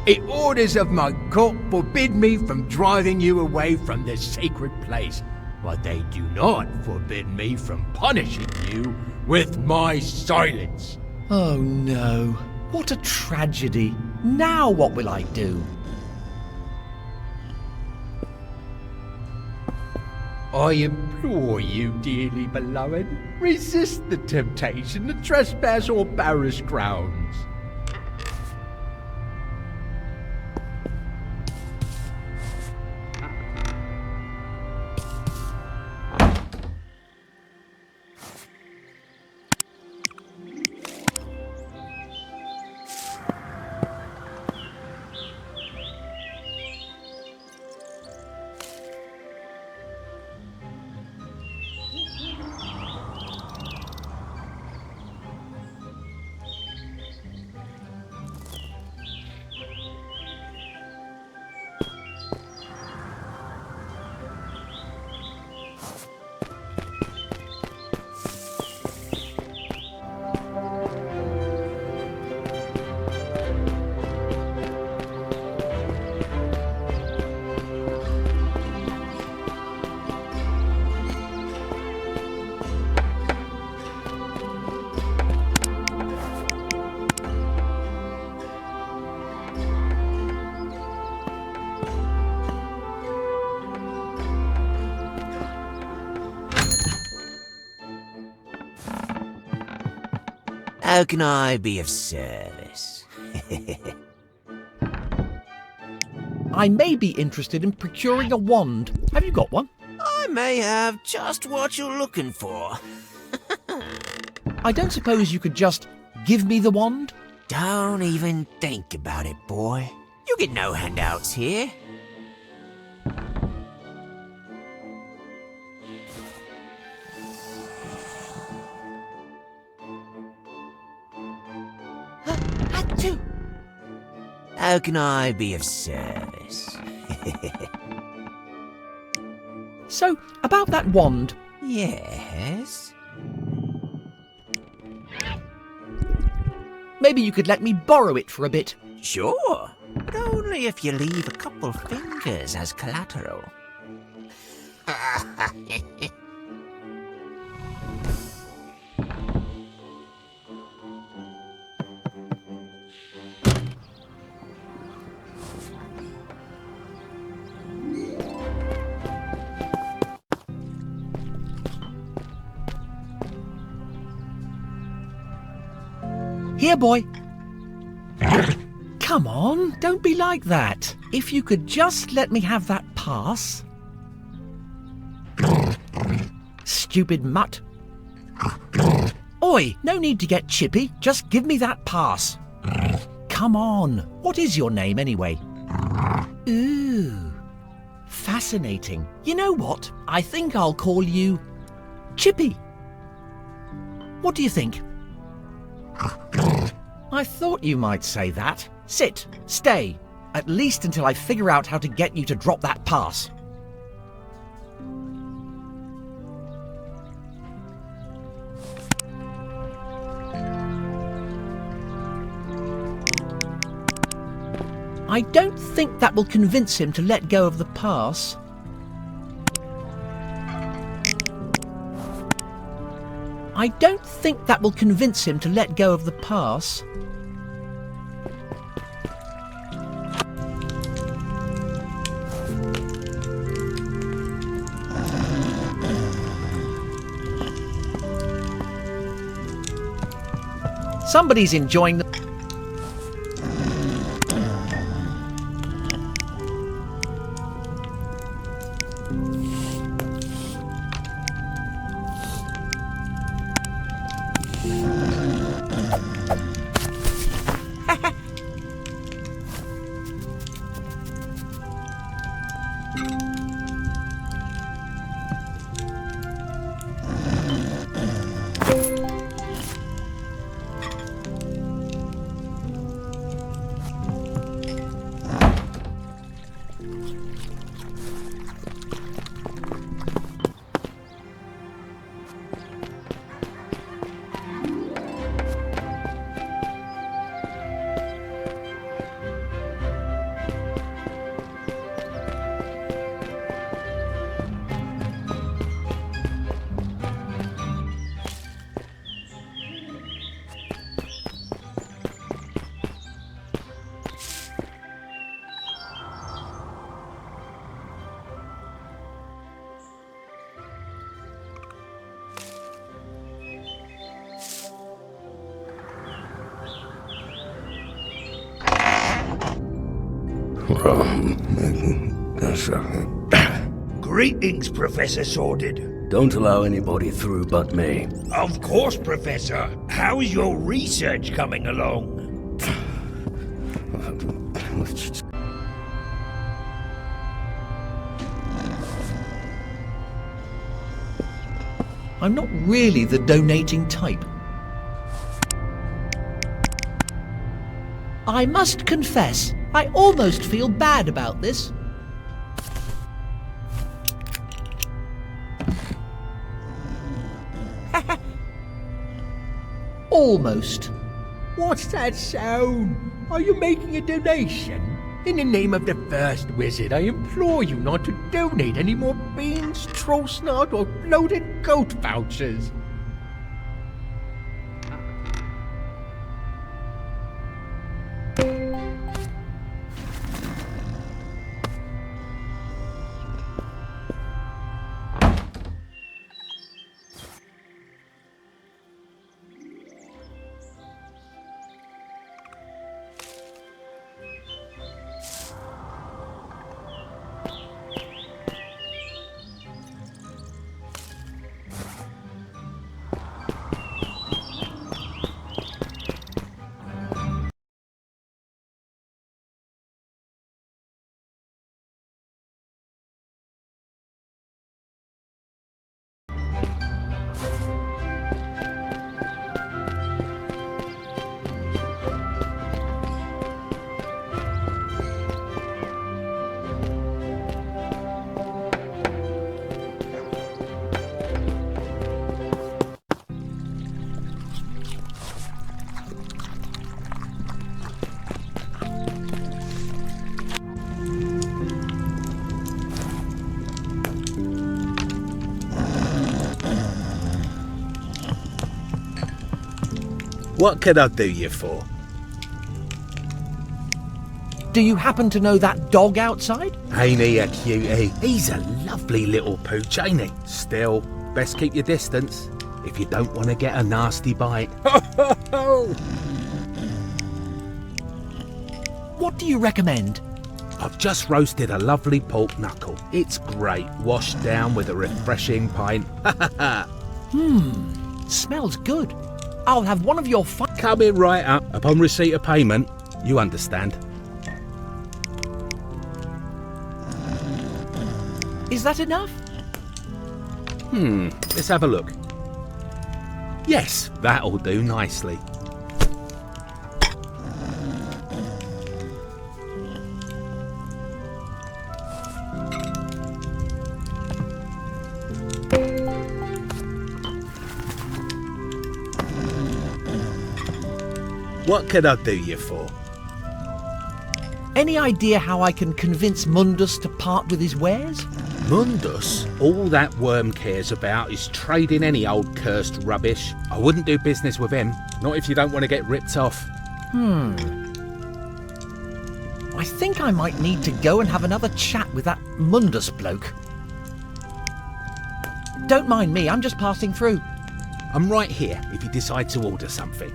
[SPEAKER 8] The orders of my cult forbid me from driving you away from this sacred place, but they do not forbid me from punishing you with my silence.
[SPEAKER 1] Oh no, what a tragedy. Now what will I do?
[SPEAKER 8] I implore you, dearly beloved, resist the temptation to trespass on parish grounds.
[SPEAKER 5] How can I be of service?
[SPEAKER 1] I may be interested in procuring a wand. Have you got one?
[SPEAKER 5] I may have just what you're looking for.
[SPEAKER 1] I don't suppose you could just give me the wand?
[SPEAKER 5] Don't even think about it, boy. You get no handouts here.
[SPEAKER 1] Achoo!
[SPEAKER 5] How can I be of service?
[SPEAKER 1] So, about that wand,
[SPEAKER 5] Yes?
[SPEAKER 1] maybe you could let me borrow it for a bit.
[SPEAKER 5] Sure, but only if you leave a couple fingers as collateral.
[SPEAKER 1] Here, boy. Come on, don't be like that. If you could just let me have that pass. Stupid mutt. Oi, no need to get chippy. Just give me that pass. Come on. What is your name anyway? Ooh. Fascinating. You know what? I think I'll call you Chippy. What do you think? I thought you might say that. Sit. Stay. At least until I figure out how to get you to drop that pass. I don't think that will convince him to let go of the pass. I don't think that will convince him to let go of the pass. Somebody's enjoying the...
[SPEAKER 4] Greetings, Professor Sordid.
[SPEAKER 9] Don't allow anybody through but me.
[SPEAKER 4] Of course, Professor. How's your research coming along?
[SPEAKER 1] I'm not really the donating type. I must confess, I almost feel bad about this. Almost.
[SPEAKER 8] What's that sound? Are you making a donation? In the name of the first wizard, I implore you not to donate any more beans, trollsnot, or bloated goat vouchers.
[SPEAKER 6] What can I do you for?
[SPEAKER 1] Do you happen to know that dog outside?
[SPEAKER 6] Ain't he a cutie? He's a lovely little pooch, ain't he? Still, best keep your distance if you don't want to get a nasty bite.
[SPEAKER 1] What do you recommend?
[SPEAKER 6] I've just roasted a lovely pork knuckle. It's great, washed down with a refreshing pint.
[SPEAKER 1] Smells good. I'll have one of your
[SPEAKER 6] Coming right up. Upon receipt of payment, you understand.
[SPEAKER 1] Is that enough?
[SPEAKER 6] Let's have a look. Yes, that'll do nicely. What can I do you for?
[SPEAKER 1] Any idea how I can convince Mundus to part with his wares?
[SPEAKER 6] Mundus? All that worm cares about is trading any old cursed rubbish. I wouldn't do business with him, not if you don't want to get ripped off.
[SPEAKER 1] I think I might need to go and have another chat with that Mundus bloke. Don't mind me, I'm just passing through.
[SPEAKER 6] I'm right here if you decide to order something.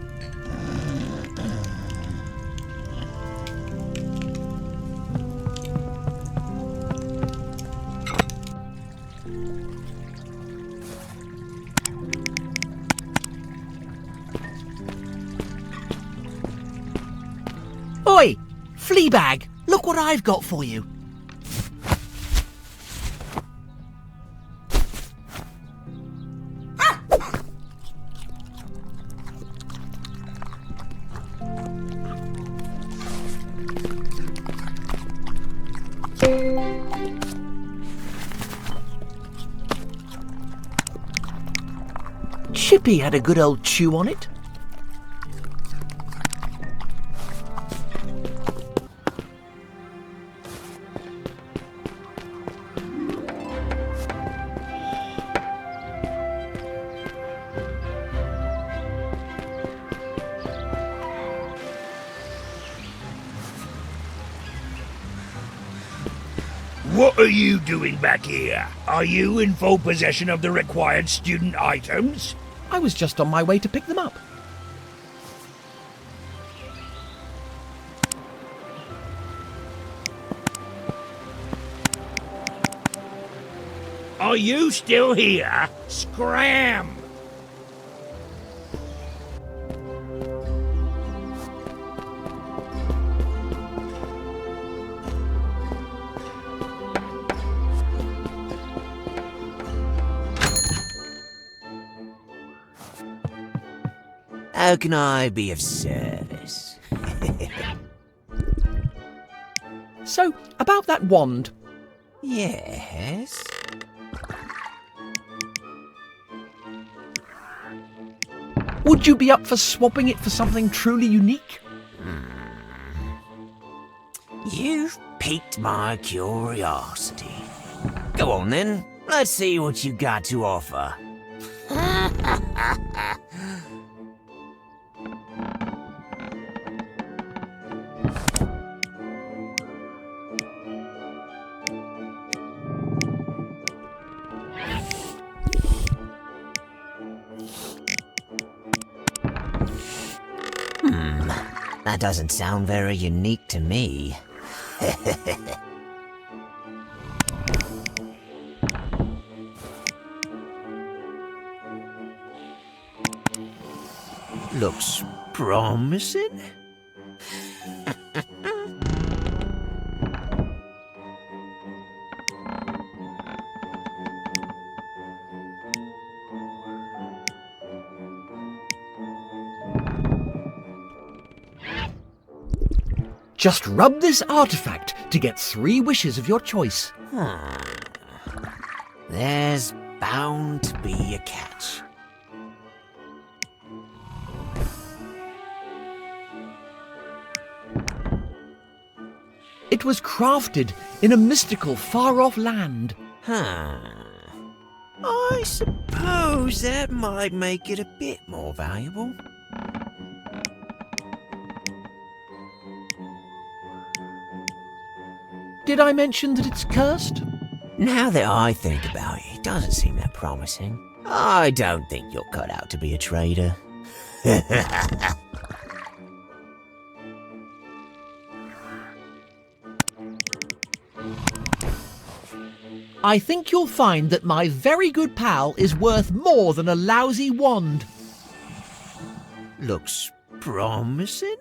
[SPEAKER 1] Oi! Fleabag! Look what I've got for you. Chippy had a good old chew on it.
[SPEAKER 4] What are you doing back here? Are you in full possession of the required student items?
[SPEAKER 1] I was just on my way to pick them up.
[SPEAKER 4] Are you still here? Scram!
[SPEAKER 5] How can I be of service?
[SPEAKER 1] So, about that wand.
[SPEAKER 5] Yes?
[SPEAKER 1] Would you be up for swapping it for something truly unique?
[SPEAKER 5] You've piqued my curiosity. Go on then, let's see what you got to offer. That doesn't sound very unique to me. Looks promising.
[SPEAKER 1] Just rub this artifact to get 3 wishes of your choice.
[SPEAKER 5] There's bound to be a catch.
[SPEAKER 1] It was crafted in a mystical, far-off land.
[SPEAKER 5] I suppose that might make it a bit more valuable.
[SPEAKER 1] Did I mention that it's cursed?
[SPEAKER 5] Now that I think about it, it doesn't seem that promising. I don't think you're cut out to be a trader.
[SPEAKER 1] I think you'll find that my very good pal is worth more than a lousy wand.
[SPEAKER 5] Looks promising.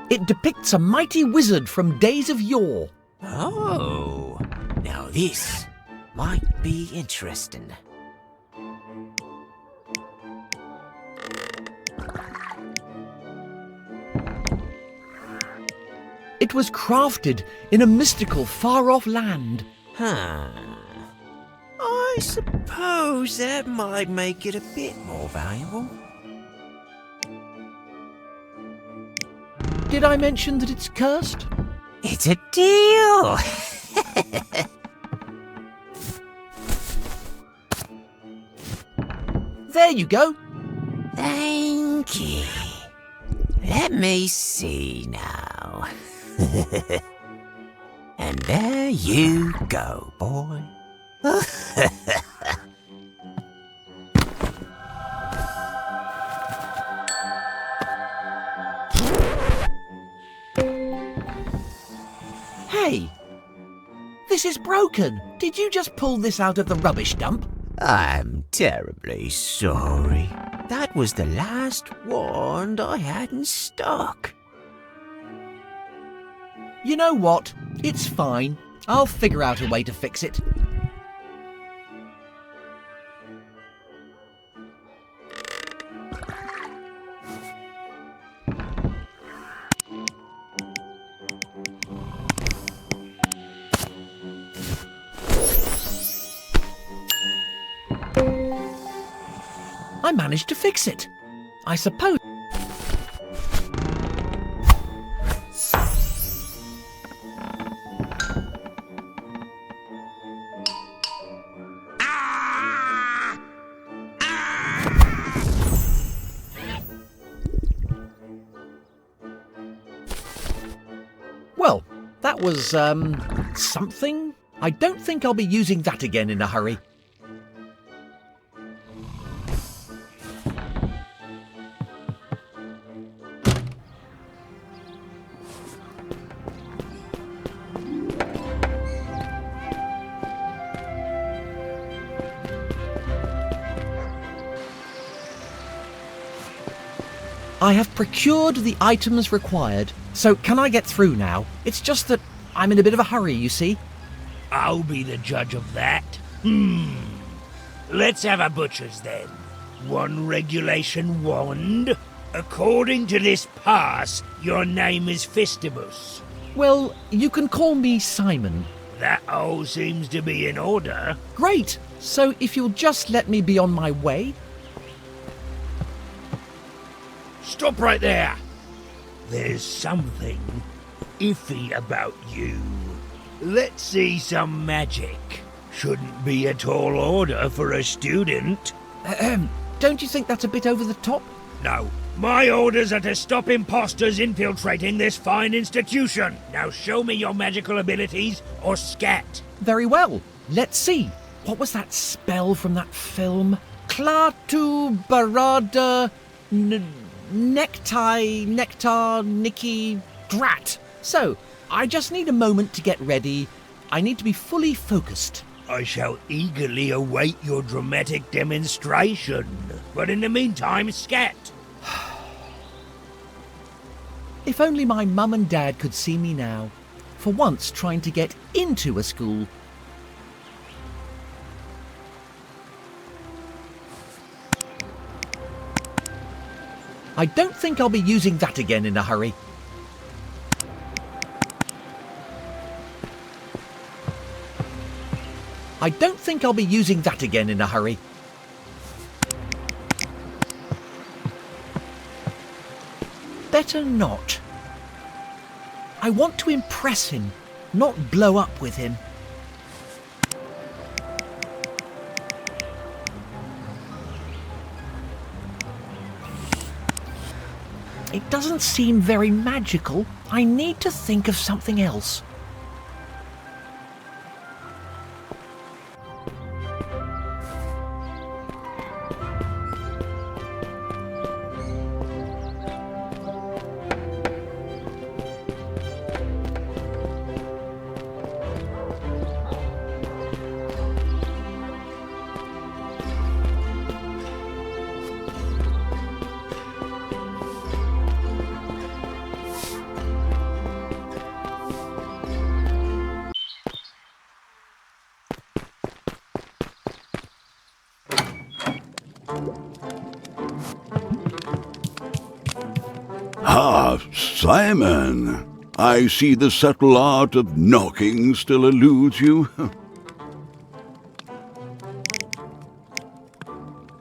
[SPEAKER 1] It depicts a mighty wizard from days of yore.
[SPEAKER 5] Oh, now this might be interesting.
[SPEAKER 1] It was crafted in a mystical, far-off land.
[SPEAKER 5] Huh. I suppose that might make it a bit more valuable.
[SPEAKER 1] Did I mention that it's cursed?
[SPEAKER 5] It's a deal!
[SPEAKER 1] There you go.
[SPEAKER 5] Thank you. Let me see now. And there you go, boy.
[SPEAKER 1] Hey, this is broken. Did you just pull this out of the rubbish dump?
[SPEAKER 5] I'm terribly sorry. That was the last wand I had in stock.
[SPEAKER 1] You know what? It's fine. I'll figure out a way to fix it. I managed to fix it. I suppose... Well, that was, something. I don't think I'll be using that again in a hurry. I have procured the items required, so can I get through now? It's just that I'm in a bit of a hurry, you see.
[SPEAKER 4] I'll be the judge of that. Let's have a butcher's then. One regulation wand. According to this pass, your name is Fistibus.
[SPEAKER 1] Well, you can call me Simon.
[SPEAKER 4] That all seems to be in order.
[SPEAKER 1] Great! So if you'll just let me be on my way...
[SPEAKER 4] Stop right there! There's something iffy about you. Let's see some magic. Shouldn't be a tall order for a student.
[SPEAKER 1] Don't you think that's a bit over the top?
[SPEAKER 4] No. My orders are to stop imposters infiltrating this fine institution. Now show me your magical abilities or scat.
[SPEAKER 1] Very well. Let's see. What was that spell from that film? Klaatu Barada... Nectar, Nicky, Drat. So, I just need a moment to get ready. I need to be fully focused.
[SPEAKER 4] I shall eagerly await your dramatic demonstration. But in the meantime, scat.
[SPEAKER 1] If only my mum and dad could see me now. For once trying to get into a school. I don't think I'll be using that again in a hurry. I don't think I'll be using that again in a hurry. Better not. I want to impress him, not blow up with him. It doesn't seem very magical. I need to think of something else.
[SPEAKER 3] Ah, Simon! I see the subtle art of knocking still eludes you.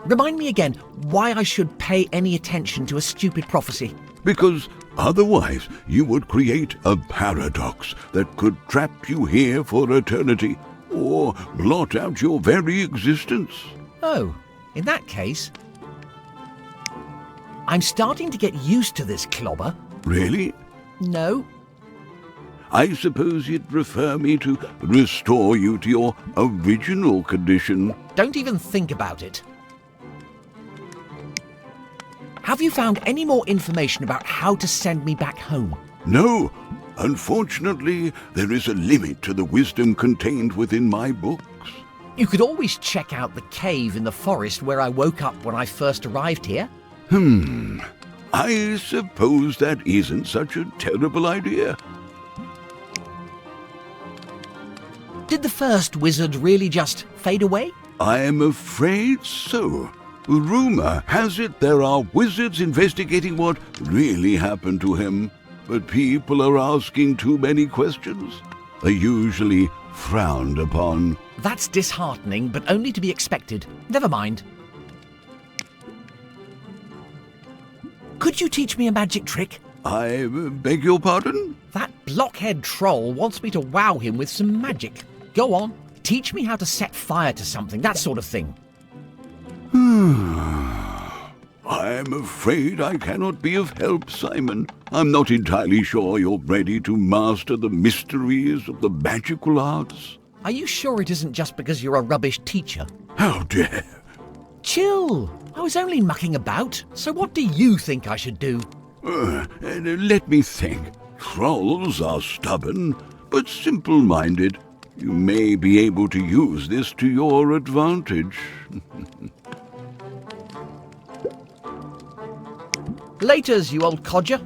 [SPEAKER 1] Remind me again why I should pay any attention to a stupid prophecy.
[SPEAKER 3] Because otherwise you would create a paradox that could trap you here for eternity, or blot out your very existence.
[SPEAKER 1] Oh, in that case... I'm starting to get used to this clobber.
[SPEAKER 3] Really?
[SPEAKER 1] No.
[SPEAKER 3] I suppose you'd prefer me to restore you to your original condition.
[SPEAKER 1] Don't even think about it. Have you found any more information about how to send me back home?
[SPEAKER 3] No. Unfortunately, there is a limit to the wisdom contained within my books.
[SPEAKER 1] You could always check out the cave in the forest where I woke up when I first arrived here.
[SPEAKER 3] I suppose that isn't such a terrible idea.
[SPEAKER 1] Did the first wizard really just fade away?
[SPEAKER 3] I am afraid so. Rumor has it there are wizards investigating what really happened to him, but people are asking too many questions. They're usually frowned upon.
[SPEAKER 1] That's disheartening, but only to be expected. Never mind. Could you teach me a magic trick?
[SPEAKER 3] I beg your pardon?
[SPEAKER 1] That blockhead troll wants me to wow him with some magic. Go on, teach me how to set fire to something, that sort of thing.
[SPEAKER 3] I'm afraid I cannot be of help, Simon. I'm not entirely sure you're ready to master the mysteries of the magical arts.
[SPEAKER 1] Are you sure it isn't just because you're a rubbish teacher?
[SPEAKER 3] How dare!
[SPEAKER 1] Chill! I was only mucking about, so what do you think I should do?
[SPEAKER 3] Let me think. Trolls are stubborn, but simple-minded. You may be able to use this to your advantage.
[SPEAKER 1] Laters, you old codger.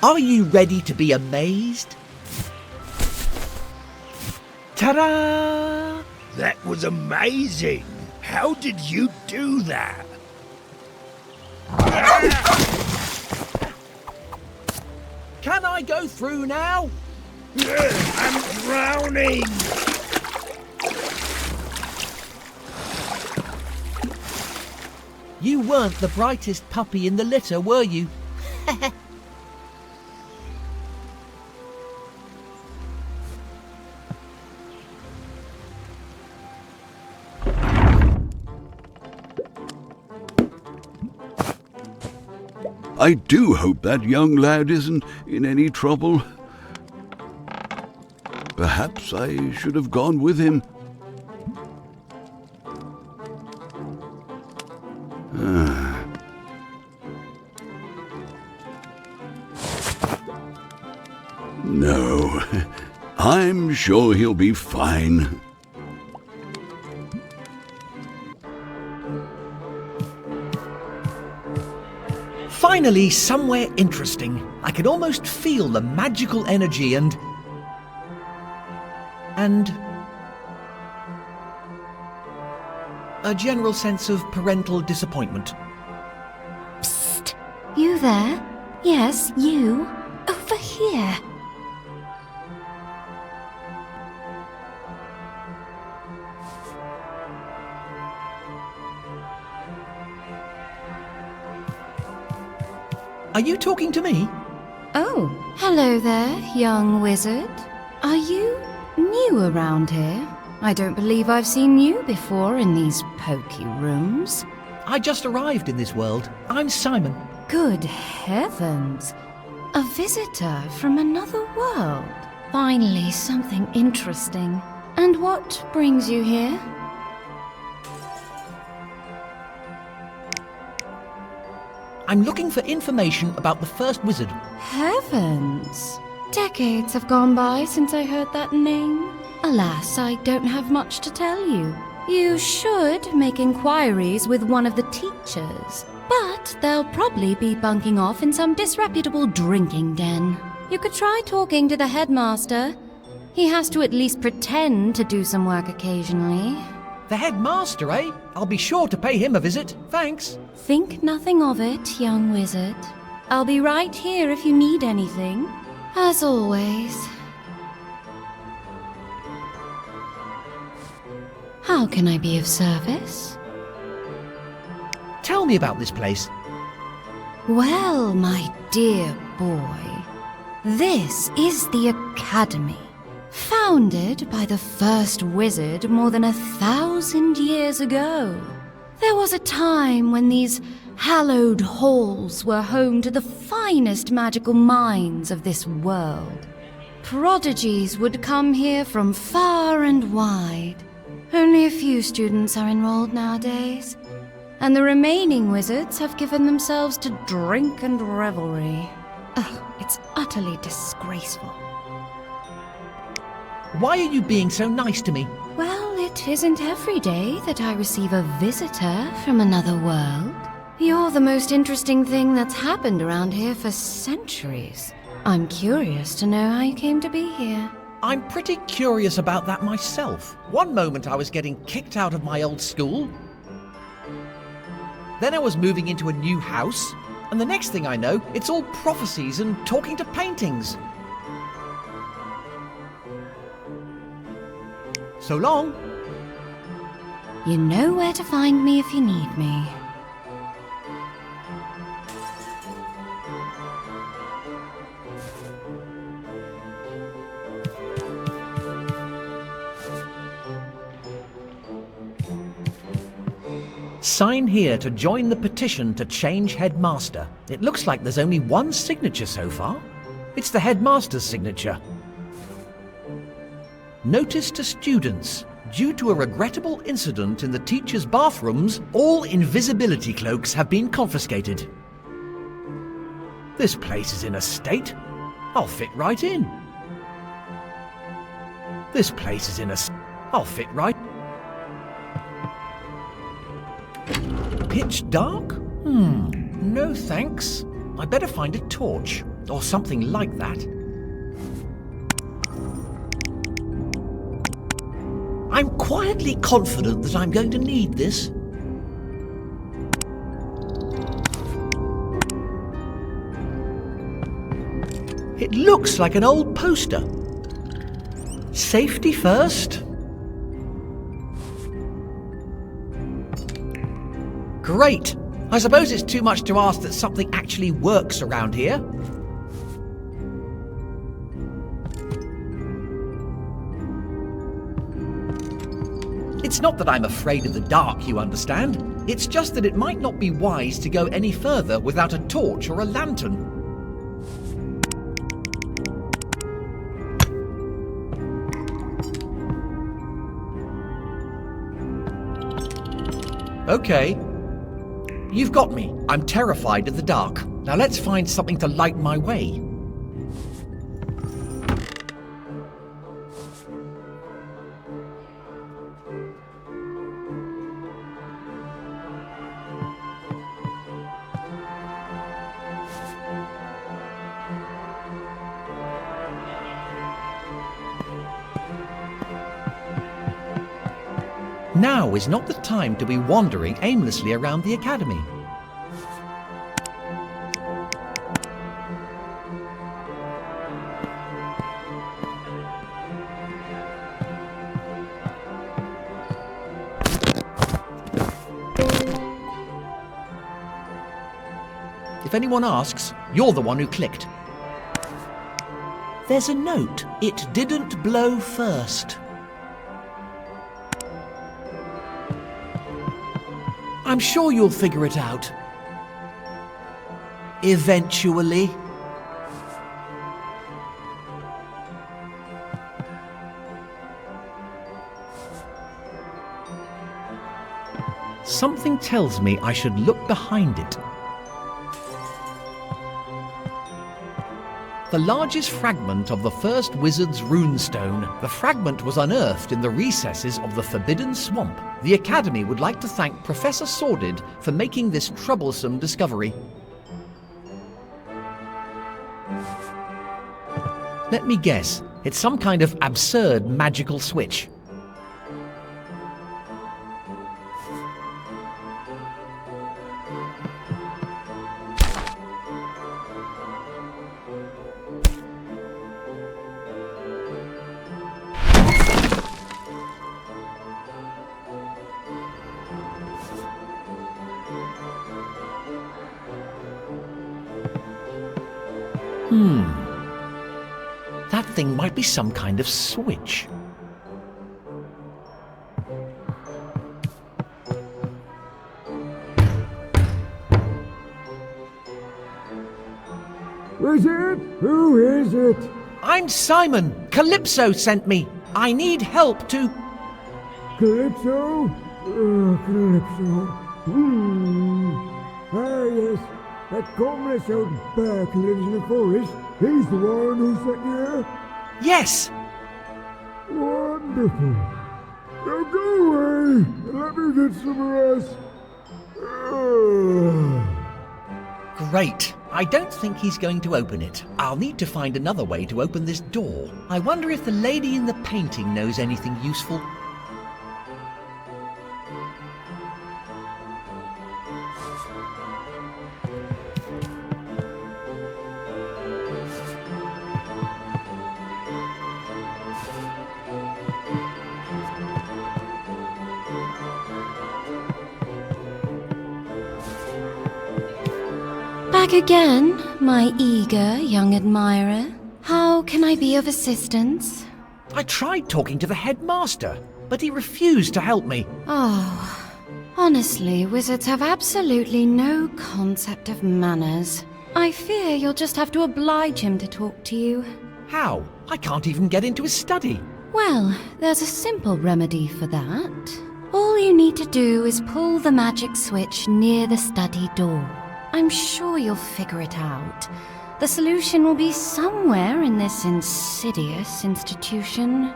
[SPEAKER 1] Are you ready to be amazed? Ta-da!
[SPEAKER 4] That was amazing. How did you do that?
[SPEAKER 1] Can I go through now?
[SPEAKER 4] I'm drowning.
[SPEAKER 1] You weren't the brightest puppy in the litter, were you?
[SPEAKER 3] I do hope that young lad isn't in any trouble. Perhaps I should have gone with him. No, I'm sure he'll be fine.
[SPEAKER 1] Finally, somewhere interesting. I can almost feel the magical energy and a general sense of parental disappointment.
[SPEAKER 10] Psst! You there? Yes, you. Over here.
[SPEAKER 1] Are you talking to me?
[SPEAKER 10] Oh, hello there, young wizard. Are you new around here? I don't believe I've seen you before in these pokey rooms.
[SPEAKER 1] I just arrived in this world. I'm Simon.
[SPEAKER 10] Good heavens! A visitor from another world. Finally, something interesting. And what brings you here?
[SPEAKER 1] I'm looking for information about the first wizard.
[SPEAKER 10] Heavens! Decades have gone by since I heard that name. Alas, I don't have much to tell you. You should make inquiries with one of the teachers, but they'll probably be bunking off in some disreputable drinking den. You could try talking to the headmaster. He has to at least pretend to do some work occasionally.
[SPEAKER 1] The headmaster, eh? I'll be sure to pay him a visit. Thanks.
[SPEAKER 10] Think nothing of it, young wizard. I'll be right here if you need anything. As always. How can I be of service?
[SPEAKER 1] Tell me about this place.
[SPEAKER 10] Well, my dear boy, this is the Academy. Founded by the first wizard more than 1,000 years ago. There was a time when these hallowed halls were home to the finest magical minds of this world. Prodigies would come here from far and wide. Only a few students are enrolled nowadays, and the remaining wizards have given themselves to drink and revelry. Ugh, it's utterly disgraceful.
[SPEAKER 1] Why are you being so nice to me?
[SPEAKER 10] Well, it isn't every day that I receive a visitor from another world. You're the most interesting thing that's happened around here for centuries. I'm curious to know how you came to be here.
[SPEAKER 1] I'm pretty curious about that myself. One moment I was getting kicked out of my old school. Then I was moving into a new house. And the next thing I know, it's all prophecies and talking to paintings. So long.
[SPEAKER 10] You know where to find me if you need me.
[SPEAKER 1] Sign here to join the petition to change headmaster. It looks like there's only one signature so far. It's the headmaster's signature. Notice to students. Due to a regrettable incident in the teachers' bathrooms, all invisibility cloaks have been confiscated. This place is in a state. I'll fit right in. This place is in a... I'll fit right... Pitch dark? No thanks. I better find a torch, or something like that. I'm quietly confident that I'm going to need this. It looks like an old poster. Safety first. Great. I suppose it's too much to ask that something actually works around here. It's not that I'm afraid of the dark, you understand. It's just that it might not be wise to go any further without a torch or a lantern. Okay. You've got me. I'm terrified of the dark. Now let's find something to light my way. Now is not the time to be wandering aimlessly around the academy. If anyone asks, you're the one who clicked. There's a note. It didn't blow first. I'm sure you'll figure it out. Eventually. Something tells me I should look behind it. The largest fragment of the first wizard's runestone. The fragment was unearthed in the recesses of the Forbidden Swamp. The Academy would like to thank Professor Sordid for making this troublesome discovery. Let me guess, it's some kind of absurd magical switch. That thing might be some kind of switch.
[SPEAKER 11] Wizard, who is it?
[SPEAKER 1] I'm Simon. Calypso sent me. I need help to...
[SPEAKER 11] Calypso? Calypso. Ah, yes. That commonest old back who lives in the forest. He's the one who sent you here?
[SPEAKER 1] Yes!
[SPEAKER 11] Wonderful. Now go away and let me get some rest.
[SPEAKER 1] Great. I don't think he's going to open it. I'll need to find another way to open this door. I wonder if the lady in the painting knows anything useful.
[SPEAKER 10] Back again, my eager young admirer. How can I be of assistance?
[SPEAKER 1] I tried talking to the headmaster, but he refused to help me.
[SPEAKER 10] Oh, honestly, wizards have absolutely no concept of manners. I fear you'll just have to oblige him to talk to you.
[SPEAKER 1] How? I can't even get into his study.
[SPEAKER 10] Well, there's a simple remedy for that. All you need to do is pull the magic switch near the study door. I'm sure you'll figure it out. The solution will be somewhere in this insidious institution.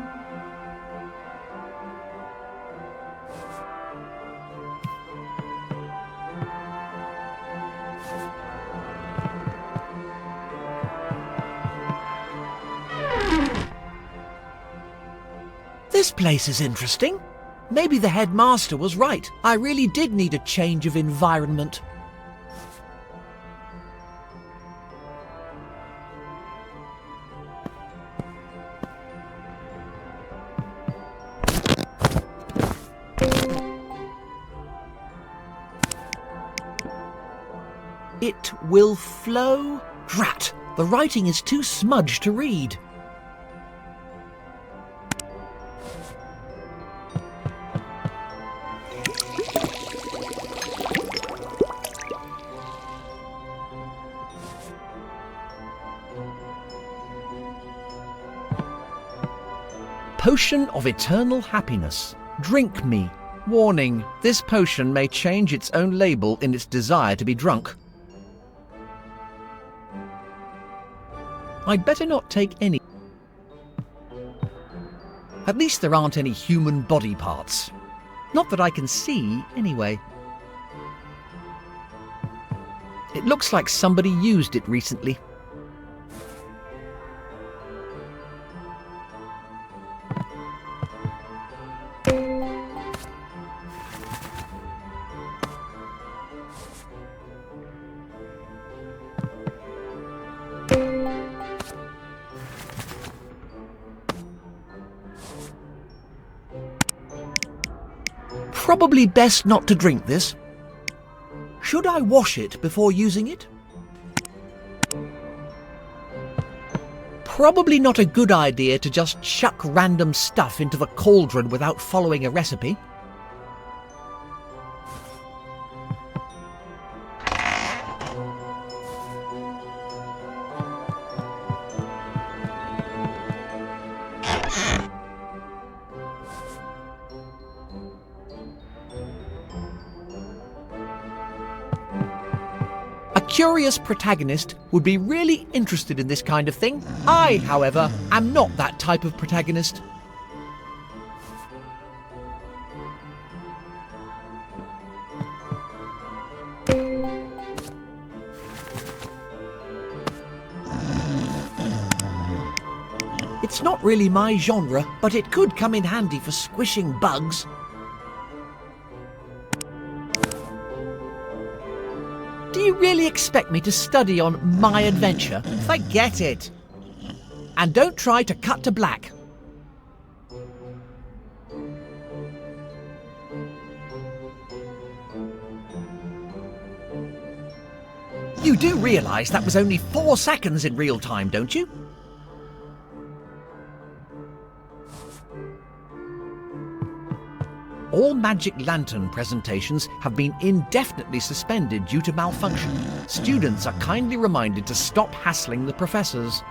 [SPEAKER 1] This place is interesting. Maybe the headmaster was right. I really did need a change of environment. It will flow. Drat! The writing is too smudged to read. Potion of eternal happiness. Drink me. Warning, this potion may change its own label in its desire to be drunk. I'd better not take any. At least there aren't any human body parts. Not that I can see, anyway. It looks like somebody used it recently. Probably best not to drink this. Should I wash it before using it? Probably not a good idea to just chuck random stuff into the cauldron without following a recipe. Curious protagonist would be really interested in this kind of thing. I, however, am not that type of protagonist. It's not really my genre, but it could come in handy for squishing bugs. Do you really expect me to study on my adventure? Forget it. And don't try to cut to black. You do realise that was only 4 seconds in real time, don't you? All magic lantern presentations have been indefinitely suspended due to malfunction. Students are kindly reminded to stop hassling the professors.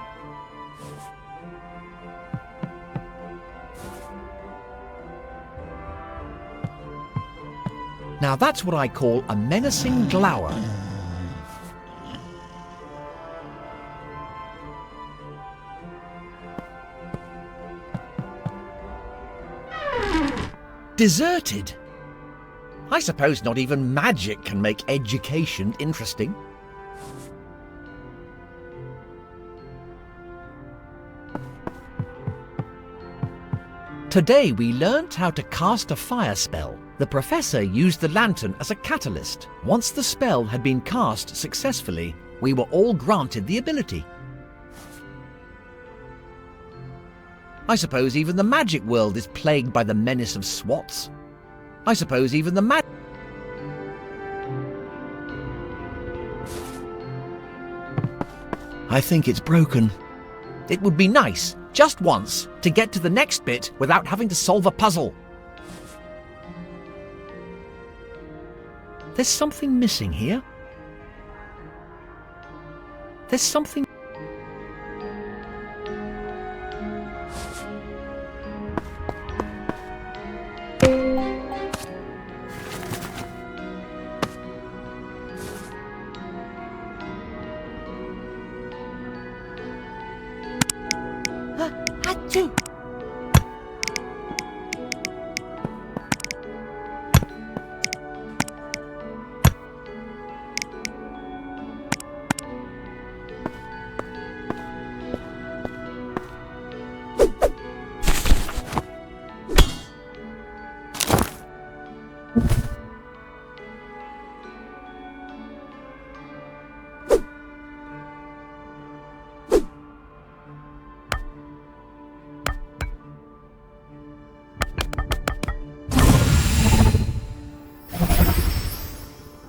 [SPEAKER 1] Now that's what I call a menacing glower. Deserted? I suppose not even magic can make education interesting. Today we learnt how to cast a fire spell. The professor used the lantern as a catalyst. Once the spell had been cast successfully, we were all granted the ability. I suppose even the magic world is plagued by the menace of swats. I suppose even the I think it's broken. It would be nice, just once, to get to the next bit without having to solve a puzzle. There's something missing here. There's something... Achoo!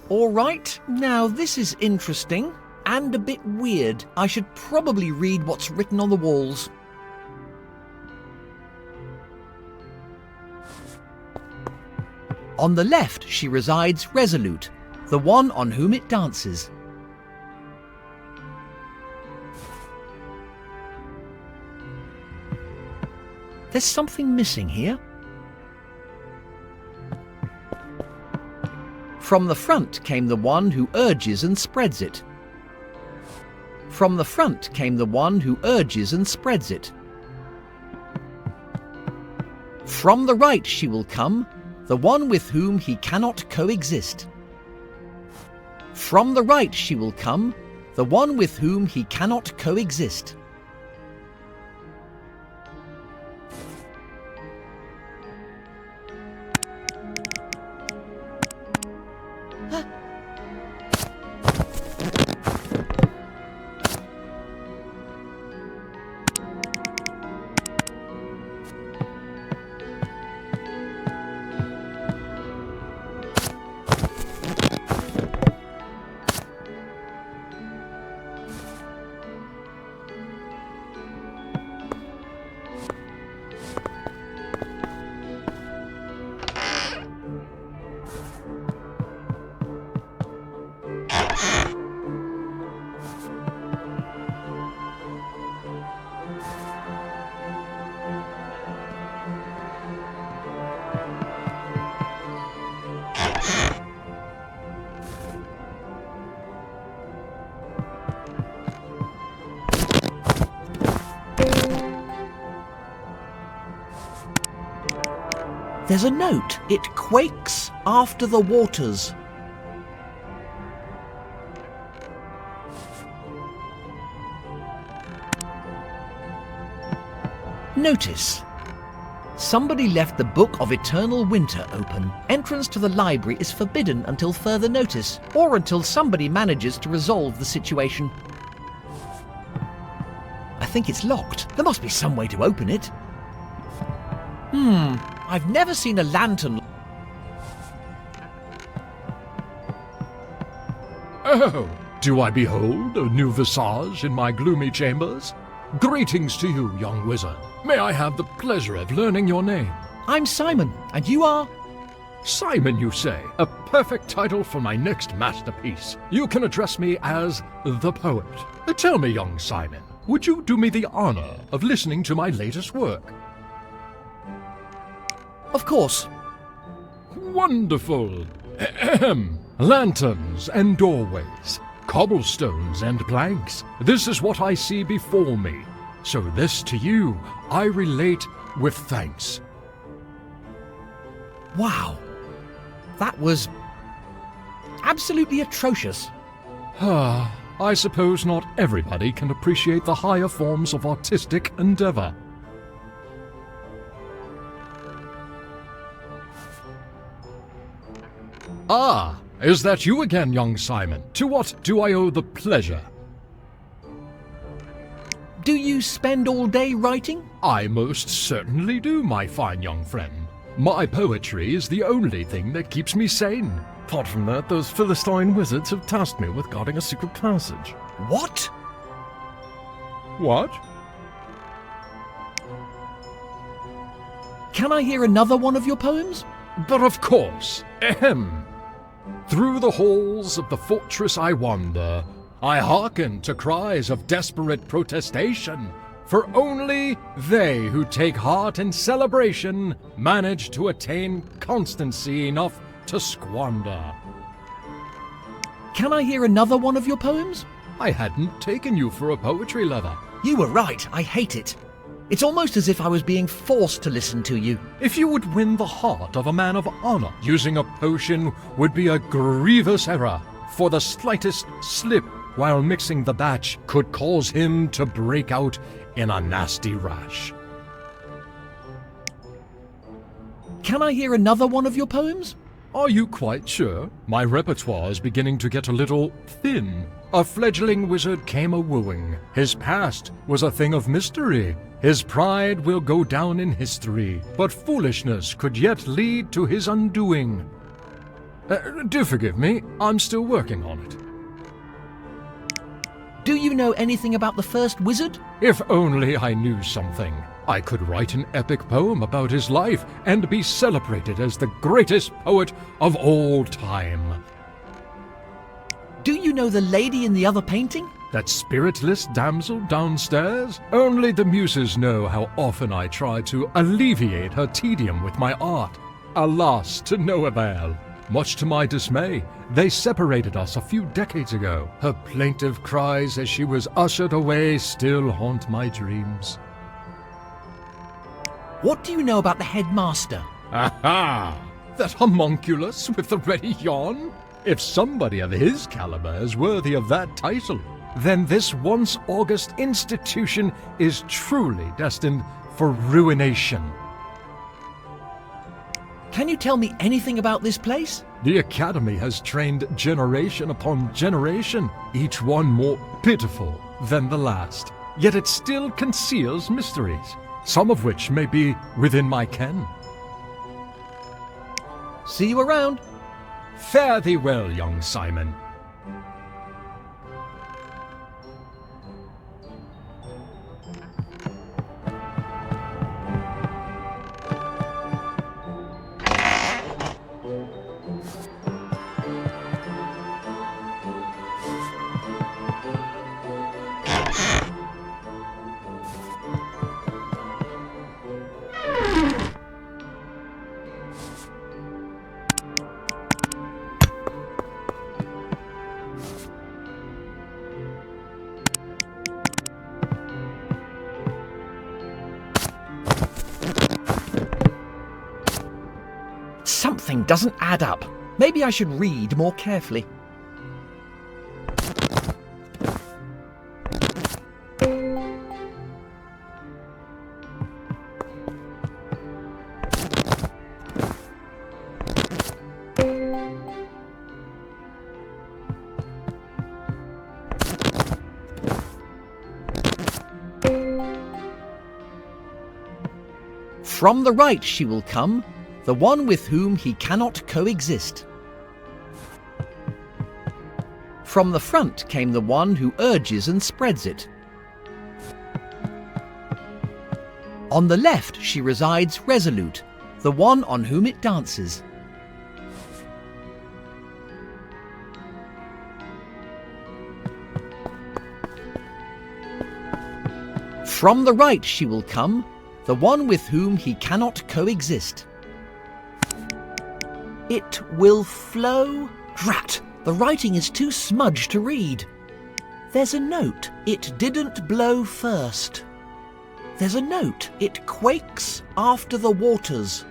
[SPEAKER 1] Alright, now this is interesting and a bit weird. I should probably read what's written on the walls. On the left she resides resolute, the one on whom it dances. There's something missing here. From the front came the one who urges and spreads it. From the front came the one who urges and spreads it. From the right she will come, the one with whom he cannot coexist. From the right she will come, the one with whom he cannot coexist. There's a note. It quakes after the waters. Notice. Somebody left the Book of Eternal Winter open. Entrance to the library is forbidden until further notice, or until somebody manages to resolve the situation. I think it's locked. There must be some way to open it. I've never seen a lantern.
[SPEAKER 12] Oh, do I behold a new visage in my gloomy chambers? Greetings to you, young wizard. May I have the pleasure of learning your name?
[SPEAKER 1] I'm Simon, and you are?
[SPEAKER 12] Simon, you say? A perfect title for my next masterpiece. You can address me as the poet. Tell me, young Simon, would you do me the honor of listening to my latest work?
[SPEAKER 1] Of course.
[SPEAKER 12] Wonderful. Ahem. Lanterns and doorways, cobblestones and planks. This is what I see before me. So this to you I relate with thanks.
[SPEAKER 1] Wow. That was absolutely atrocious.
[SPEAKER 12] I suppose not everybody can appreciate the higher forms of artistic endeavor. Ah, is that you again, young Simon? To what do I owe the pleasure?
[SPEAKER 1] Do you spend all day writing?
[SPEAKER 12] I most certainly do, my fine young friend. My poetry is the only thing that keeps me sane. Apart from that, those Philistine wizards have tasked me with guarding a secret passage.
[SPEAKER 1] What?
[SPEAKER 12] What?
[SPEAKER 1] Can I hear another one of your poems?
[SPEAKER 12] But of course. Ahem. Through the halls of the fortress I wander. I hearken to cries of desperate protestation. For only they who take heart in celebration manage to attain constancy enough to squander.
[SPEAKER 1] Can I hear another one of your poems?
[SPEAKER 12] I hadn't taken you for a poetry lover.
[SPEAKER 1] You were right. I hate it. It's almost as if I was being forced to listen to you.
[SPEAKER 12] If you would win the heart of a man of honor, using a potion would be a grievous error, for the slightest slip while mixing the batch could cause him to break out in a nasty rash.
[SPEAKER 1] Can I hear another one of your poems?
[SPEAKER 12] Are you quite sure? My repertoire is beginning to get a little thin. A fledgling wizard came a-wooing. His past was a thing of mystery. His pride will go down in history, but foolishness could yet lead to his undoing. Do forgive me, I'm still working on it.
[SPEAKER 1] Do you know anything about the first wizard?
[SPEAKER 12] If only I knew something. I could write an epic poem about his life and be celebrated as the greatest poet of all time.
[SPEAKER 1] Do you know the lady in the other painting?
[SPEAKER 12] That spiritless damsel downstairs? Only the muses know how often I try to alleviate her tedium with my art. Alas, to no avail. Much to my dismay, they separated us a few decades ago. Her plaintive cries as she was ushered away still haunt my dreams.
[SPEAKER 1] What do you know about the headmaster?
[SPEAKER 12] Aha! That homunculus with the ready yawn? If somebody of his caliber is worthy of that title, then this once august institution is truly destined for ruination.
[SPEAKER 1] Can you tell me anything about this place?
[SPEAKER 12] The Academy has trained generation upon generation, each one more pitiful than the last. Yet it still conceals mysteries, some of which may be within my ken.
[SPEAKER 1] See you around.
[SPEAKER 12] Fare thee well, young Simon.
[SPEAKER 1] Something doesn't add up. Maybe I should read more carefully. From the right she will come, the one with whom he cannot coexist. From the front came the one who urges and spreads it. On the left she resides resolute, the one on whom it dances. From the right she will come, the one with whom he cannot coexist. It will flow. Drat, the writing is too smudged to read. There's a note. It didn't blow first. There's a note. It quakes after the waters.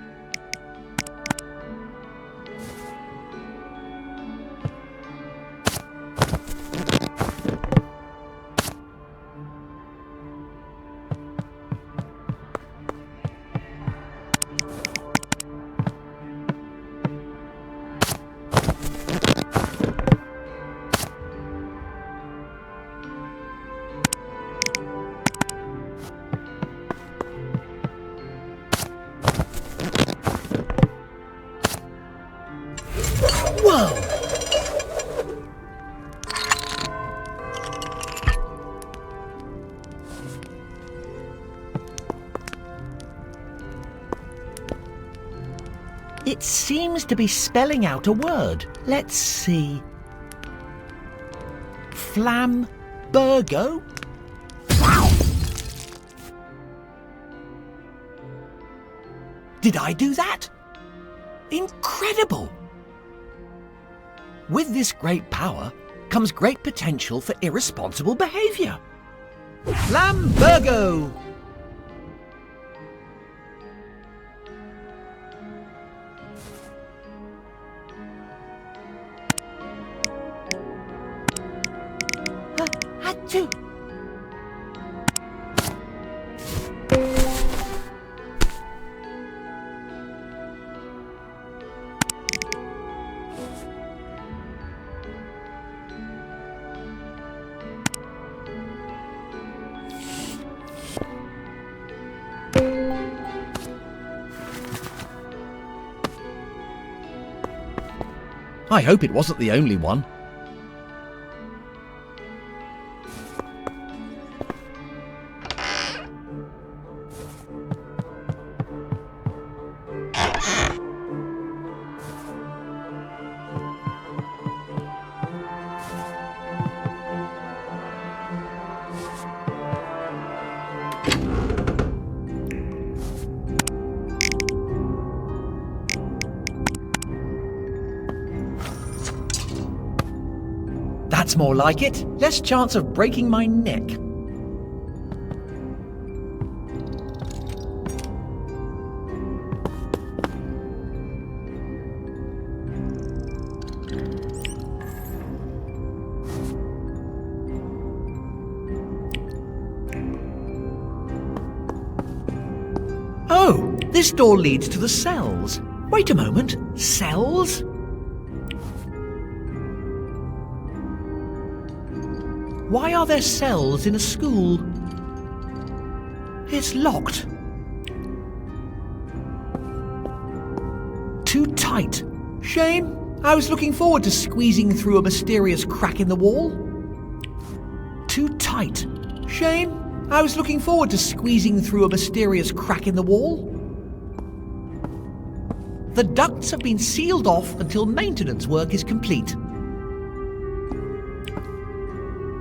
[SPEAKER 1] Whoa! It seems to be spelling out a word. Let's see. Flambergo? Wow! Did I do that? Incredible! With this great power comes great potential for irresponsible behaviour. Flambergo! Achoo! I hope it wasn't the only one. That's more like it. Less chance of breaking my neck. Oh, this door leads to the cells. Wait a moment. Cells? Why are there cells in a school? It's locked. Too tight. Shame. I was looking forward to squeezing through a mysterious crack in the wall. Too tight. Shame. I was looking forward to squeezing through a mysterious crack in the wall. The ducts have been sealed off until maintenance work is complete.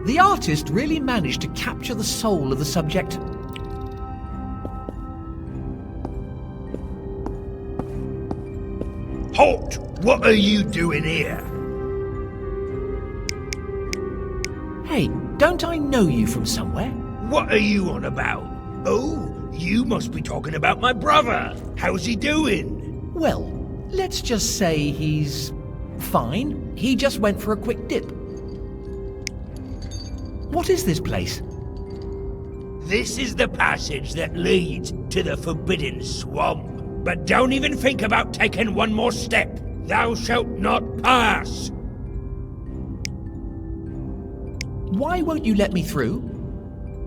[SPEAKER 1] The artist really managed to capture the soul of the subject.
[SPEAKER 4] Halt! What are you doing here?
[SPEAKER 1] Hey, don't I know you from somewhere?
[SPEAKER 4] What are you on about? Oh, you must be talking about my brother. How's he doing?
[SPEAKER 1] Well, let's just say he's fine. He just went for a quick dip. What is this place?
[SPEAKER 4] This is the passage that leads to the Forbidden Swamp. But don't even think about taking one more step. Thou shalt not pass.
[SPEAKER 1] Why won't you let me through?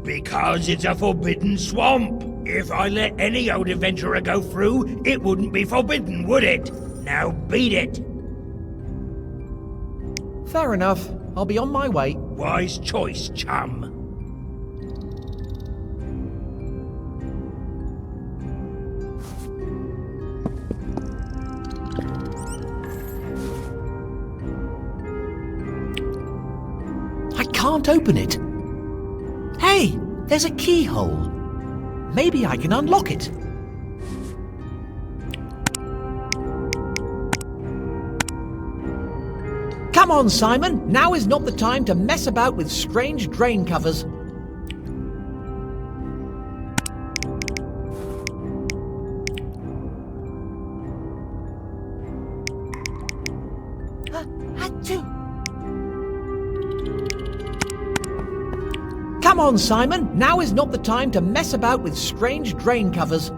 [SPEAKER 4] Because it's a forbidden swamp. If I let any old adventurer go through, it wouldn't be forbidden, would it? Now beat it.
[SPEAKER 1] Fair enough. I'll be on my way.
[SPEAKER 4] Wise choice, chum.
[SPEAKER 1] I can't open it. Hey, there's a keyhole. Maybe I can unlock it. Come on, Simon. Now is not the time to mess about with strange drain covers. Come on, Simon. Now is not the time to mess about with strange drain covers.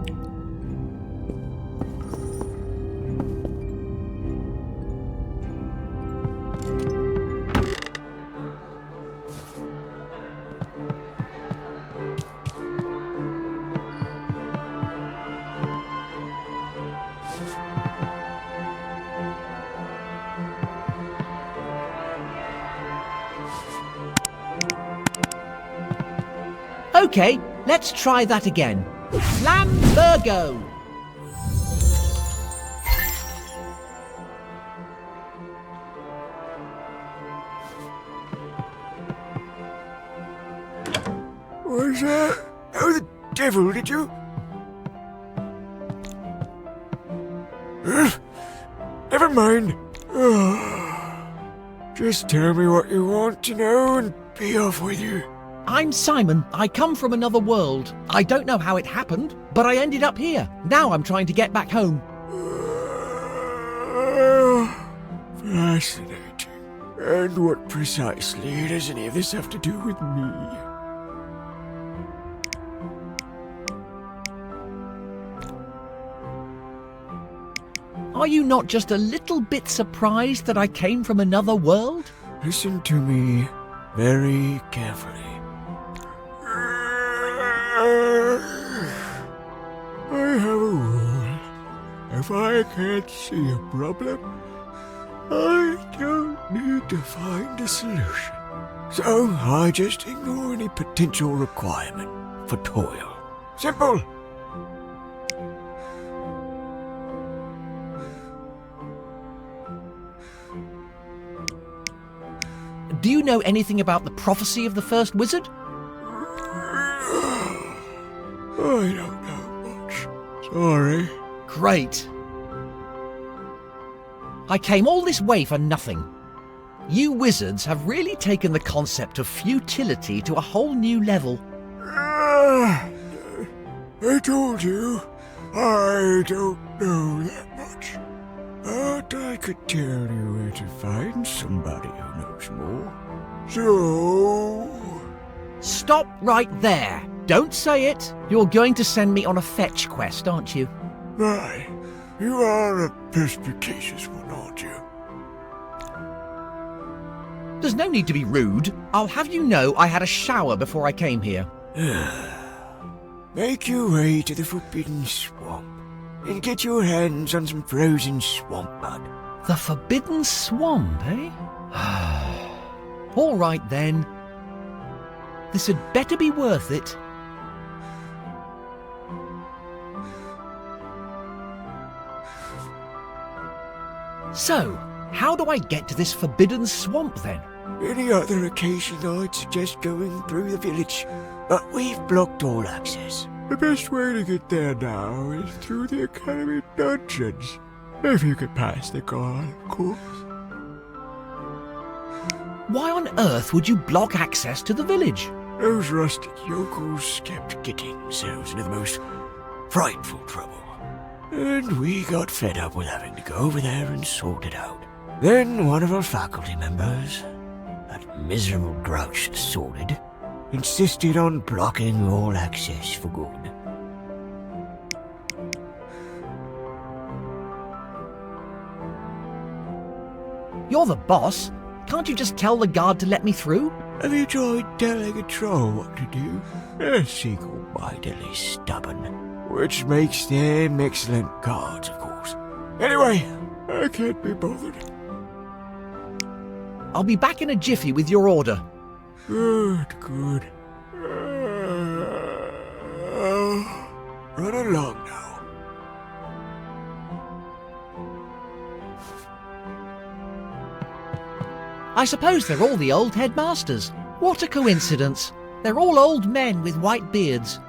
[SPEAKER 1] Okay, let's try that again. Flambergo!
[SPEAKER 11] Was that? How the devil did you? Never mind. Just tell me what you want to know and be off with you.
[SPEAKER 1] I'm Simon. I come from another world. I don't know how it happened, but I ended up here. Now I'm trying to get back home.
[SPEAKER 11] Fascinating. And what precisely does any of this have to do with me?
[SPEAKER 1] Are you not just a little bit surprised that I came from another world?
[SPEAKER 11] Listen to me very carefully. I have a rule. If I can't see a problem, I don't need to find a solution. So I just ignore any potential requirement for toil. Simple.
[SPEAKER 1] Do you know anything about the prophecy of the first wizard?
[SPEAKER 11] I don't know much. Sorry.
[SPEAKER 1] Great. I came all this way for nothing. You wizards have really taken the concept of futility to a whole new level.
[SPEAKER 11] I told you, I don't know that much. But I could tell you where to find somebody who knows more. So...
[SPEAKER 1] Stop right there. Don't say it. You're going to send me on a fetch quest, aren't you?
[SPEAKER 11] My, you are a perspicacious one, aren't you?
[SPEAKER 1] There's no need to be rude. I'll have you know I had a shower before I came here.
[SPEAKER 11] Make your way to the Forbidden Swamp and get your hands on some frozen swamp mud.
[SPEAKER 1] The Forbidden Swamp, eh? All right then. This had better be worth it. So, how do I get to this Forbidden Swamp then?
[SPEAKER 11] Any other occasion I'd suggest going through the village, but we've blocked all access. The best way to get there now is through the Academy dungeons. If you could pass the guard, of course.
[SPEAKER 1] Why on earth would you block access to the village?
[SPEAKER 11] Those rustic yokels kept getting themselves into the most frightful trouble. And we got fed up with having to go over there and sort it out. Then one of our faculty members, that miserable grouch Solid, insisted on blocking all access for good.
[SPEAKER 1] You're the boss. Can't you just tell the guard to let me through?
[SPEAKER 11] Have you tried telling a troll what to do? A seagull mightily stubborn, which makes them excellent guards, of course. Anyway, I can't be bothered.
[SPEAKER 1] I'll be back in a jiffy with your order.
[SPEAKER 11] Good, good. Run along now.
[SPEAKER 1] I suppose they're all the old headmasters. What a coincidence. They're all old men with white beards.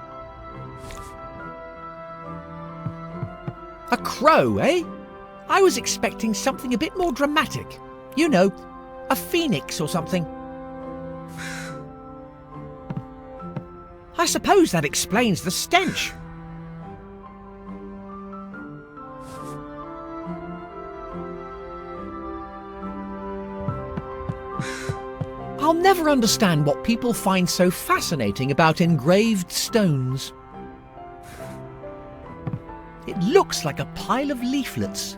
[SPEAKER 1] A crow, eh? I was expecting something a bit more dramatic. You know, a phoenix or something. I suppose that explains the stench. I'll never understand what people find so fascinating about engraved stones. It looks like a pile of leaflets.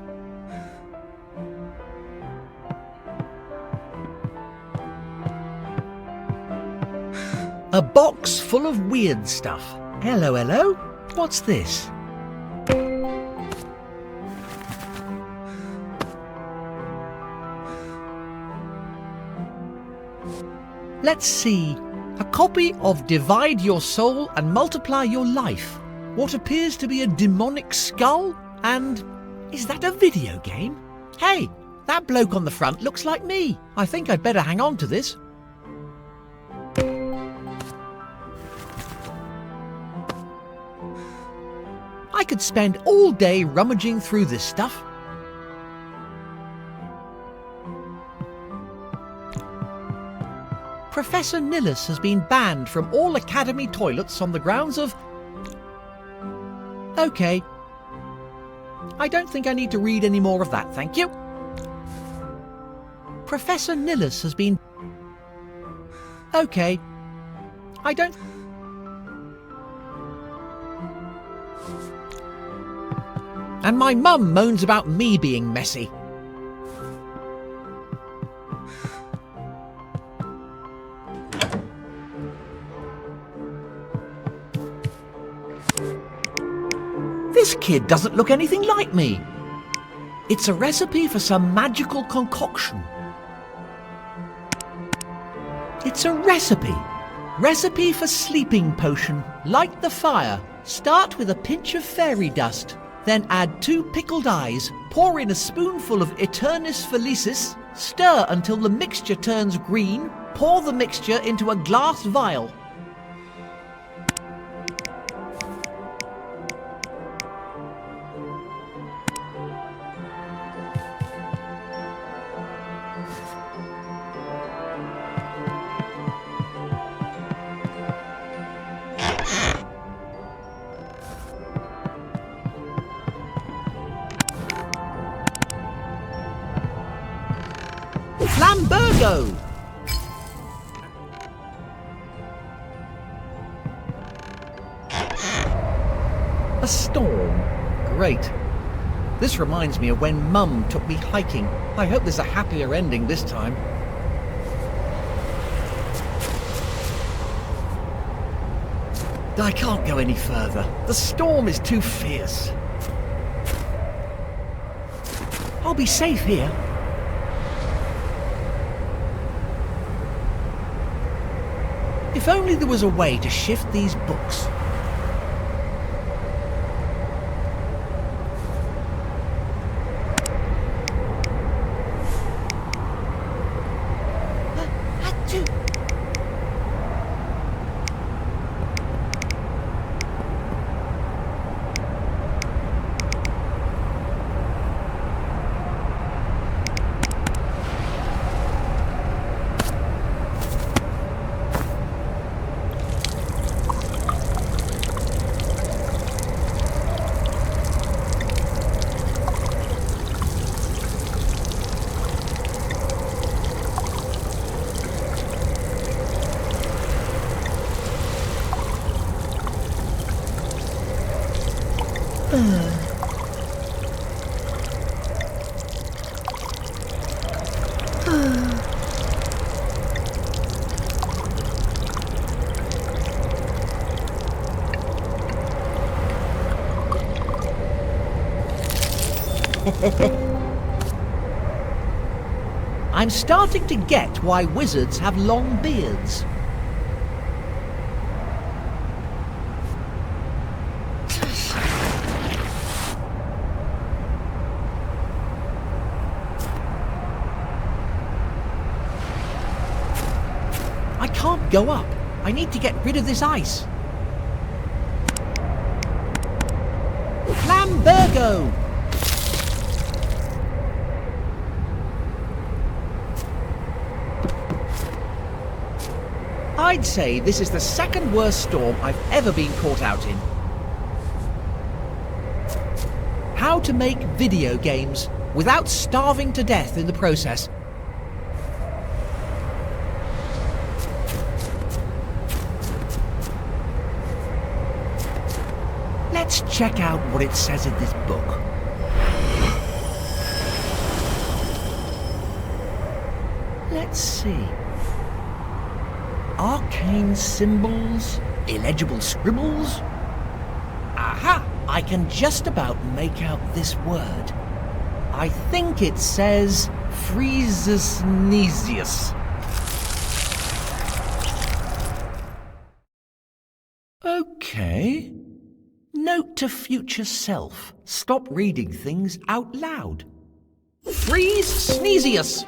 [SPEAKER 1] A box full of weird stuff. Hello, hello. What's this? Let's see. A copy of Divide Your Soul and Multiply Your Life. What appears to be a demonic skull? And is that a video game? Hey, that bloke on the front looks like me. I think I'd better hang on to this. I could spend all day rummaging through this stuff. Professor Nillis has been banned from all academy toilets on the grounds of... OK. I don't think I need to read any more of that, thank you. Professor Nillis has been... OK. I don't... And my mum moans about me being messy. This kid doesn't look anything like me. It's a recipe for some magical concoction. It's a recipe. Recipe for sleeping potion. Light the fire. Start with a pinch of fairy dust. Then add 2 pickled eyes. Pour in a spoonful of Eternis Felicis. Stir until the mixture turns green. Pour the mixture into a glass vial. Flambergo! A storm. Great. This reminds me of when Mum took me hiking. I hope there's a happier ending this time. I can't go any further. The storm is too fierce. I'll be safe here. If only there was a way to shift these books. I'm starting to get why wizards have long beards. I can't go up. I need to get rid of this ice. Flambergo! I'd say this is the second worst storm I've ever been caught out in. How to make video games without starving to death in the process. Let's check out what it says in this book. Let's see. Arcane symbols, illegible scribbles. Aha! I can just about make out this word. I think it says Freezesnesius. Okay. Note to future self. Stop reading things out loud. Freeze-Snesius!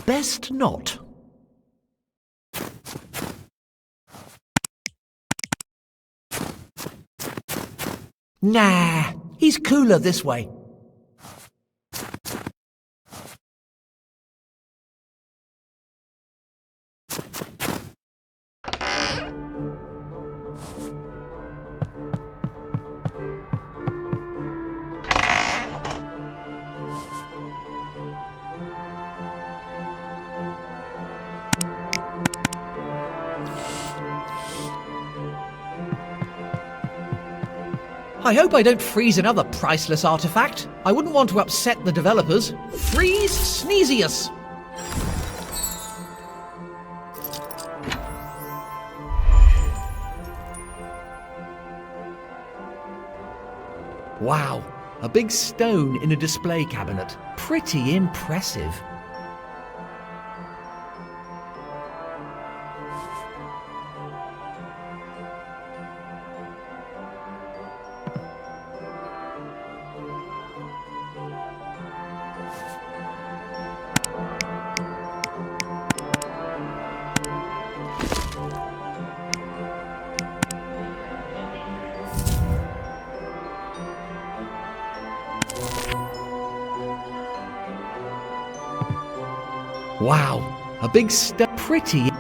[SPEAKER 1] Best not. Nah, he's cooler this way. I hope I don't freeze another priceless artifact. I wouldn't want to upset the developers. Freeze-Snesius! Wow, a big stone in a display cabinet. Pretty impressive. Wow, a big stone. Pretty.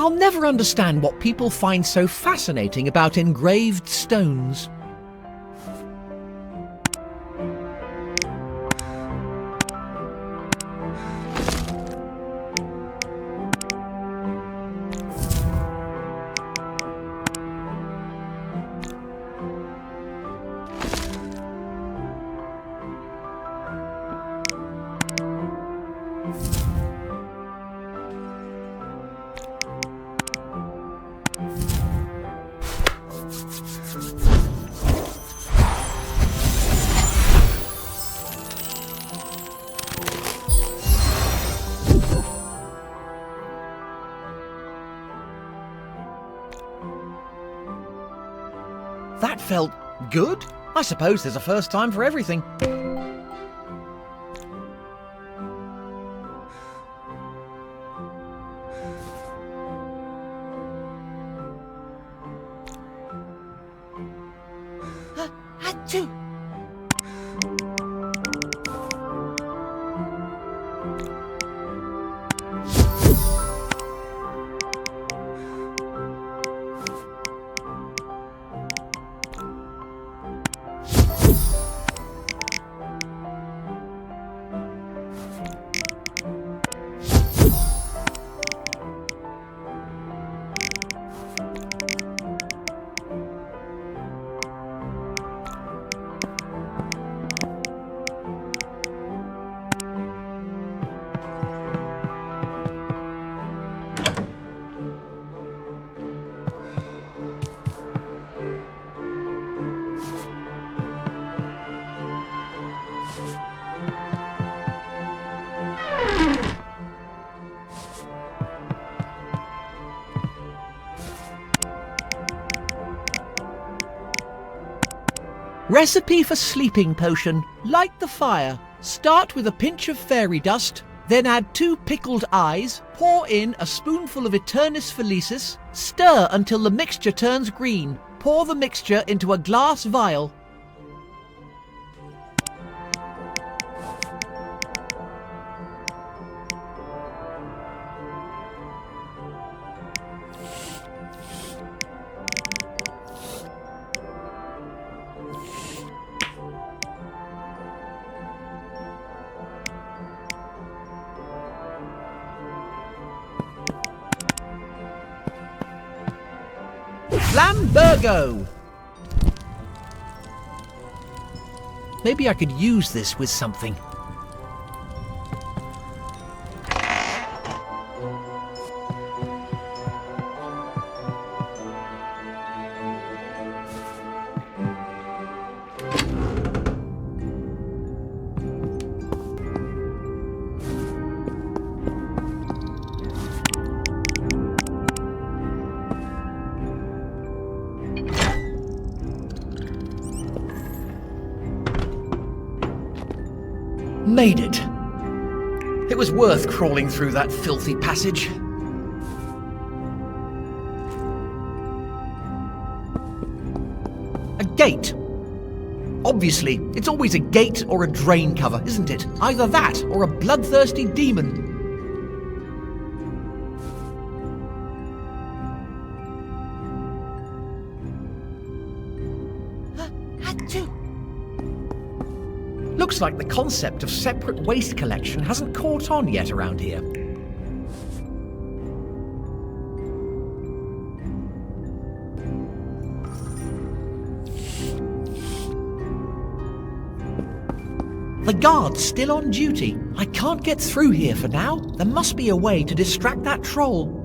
[SPEAKER 1] I'll never understand what people find so fascinating about engraved stones. That felt good. I suppose there's a first time for everything. Achoo! Recipe for sleeping potion. Light the fire. Start with a pinch of fairy dust, then add 2 pickled eyes, pour in a spoonful of Eternis Felicis, stir until the mixture turns green. Pour the mixture into a glass vial. Flambergo! Maybe I could use this with something. Made it. It was worth crawling through that filthy passage. A gate. Obviously, it's always a gate or a drain cover, isn't it? Either that or a bloodthirsty demon. Looks like the concept of separate waste collection hasn't caught on yet around here. The guard's still on duty. I can't get through here for now. There must be a way to distract that troll.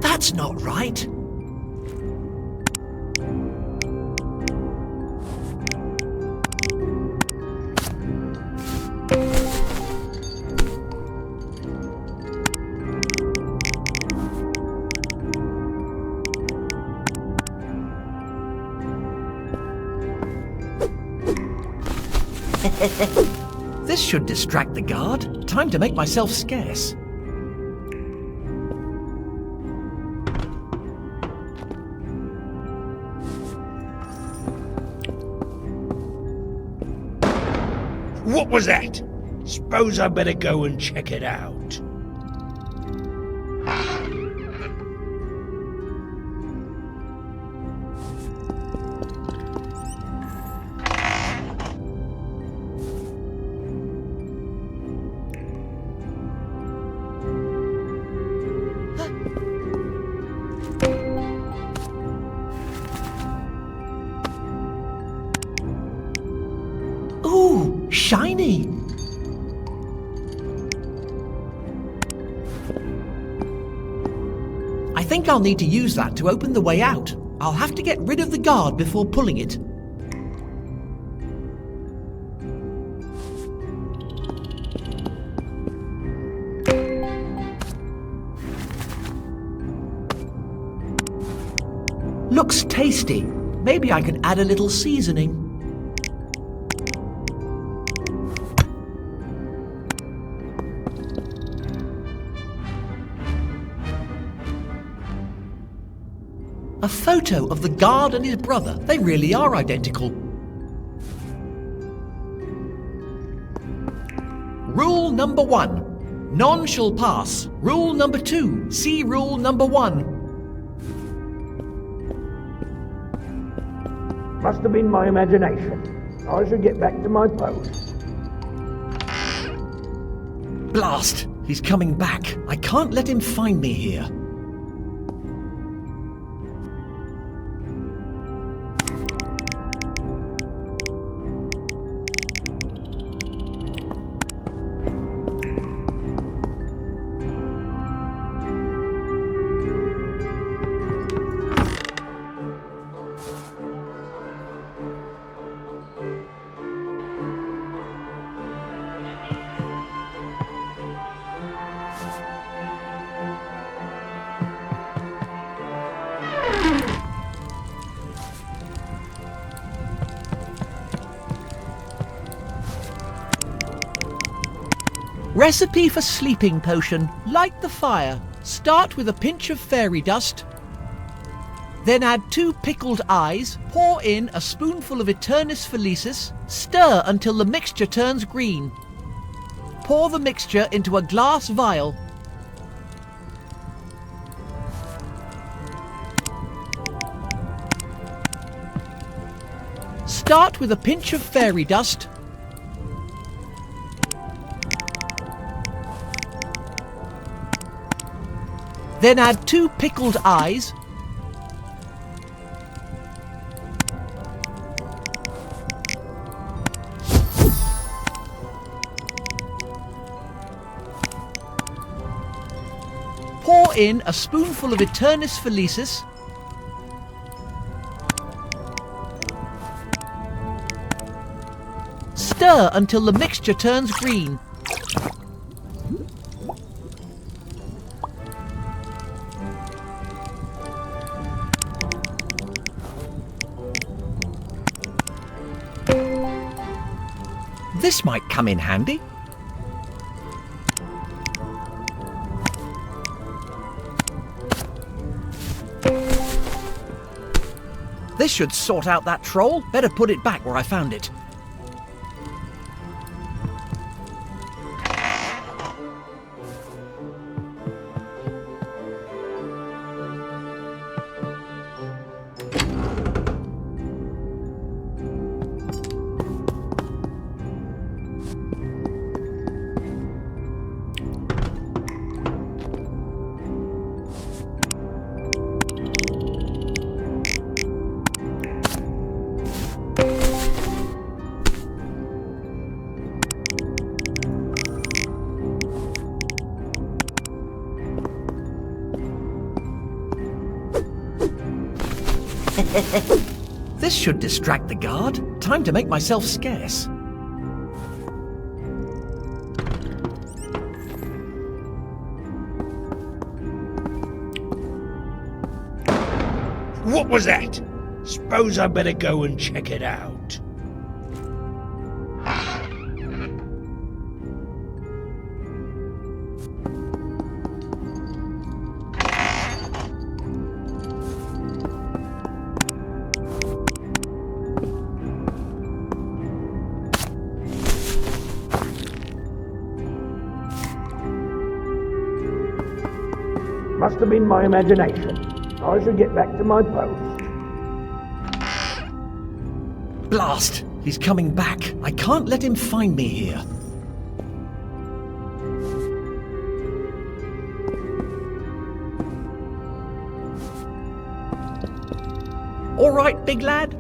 [SPEAKER 1] That's not right. This should distract the guard. Time to make myself scarce.
[SPEAKER 4] What was that? Suppose I better go and check it out.
[SPEAKER 1] Ooh, shiny! I think I'll need to use that to open the way out. I'll have to get rid of the guard before pulling it. Looks tasty. Maybe I can add a little seasoning. A photo of the guard and his brother. They really are identical. Rule number 1. None shall pass. Rule number 2. See rule number 1.
[SPEAKER 4] Must have been my imagination. I should get back to my post.
[SPEAKER 1] Blast! He's coming back. I can't let him find me here. Recipe for sleeping potion. Light the fire. Start with a pinch of fairy dust. Then add 2 pickled eyes. Pour in a spoonful of Aeternis Felicis. Stir until the mixture turns green. Pour the mixture into a glass vial. Start with a pinch of fairy dust. Then add 2 pickled eyes. Pour in a spoonful of Aeternis Felicis. Stir until the mixture turns green. This might come in handy. This should sort out that troll. Better put it back where I found it. This should distract the guard. Time to make myself scarce.
[SPEAKER 4] What was that? Suppose I better go and check it out. Must have been my imagination. I shall get back to my post.
[SPEAKER 1] Blast! He's coming back. I can't let him find me here. All right, big lad?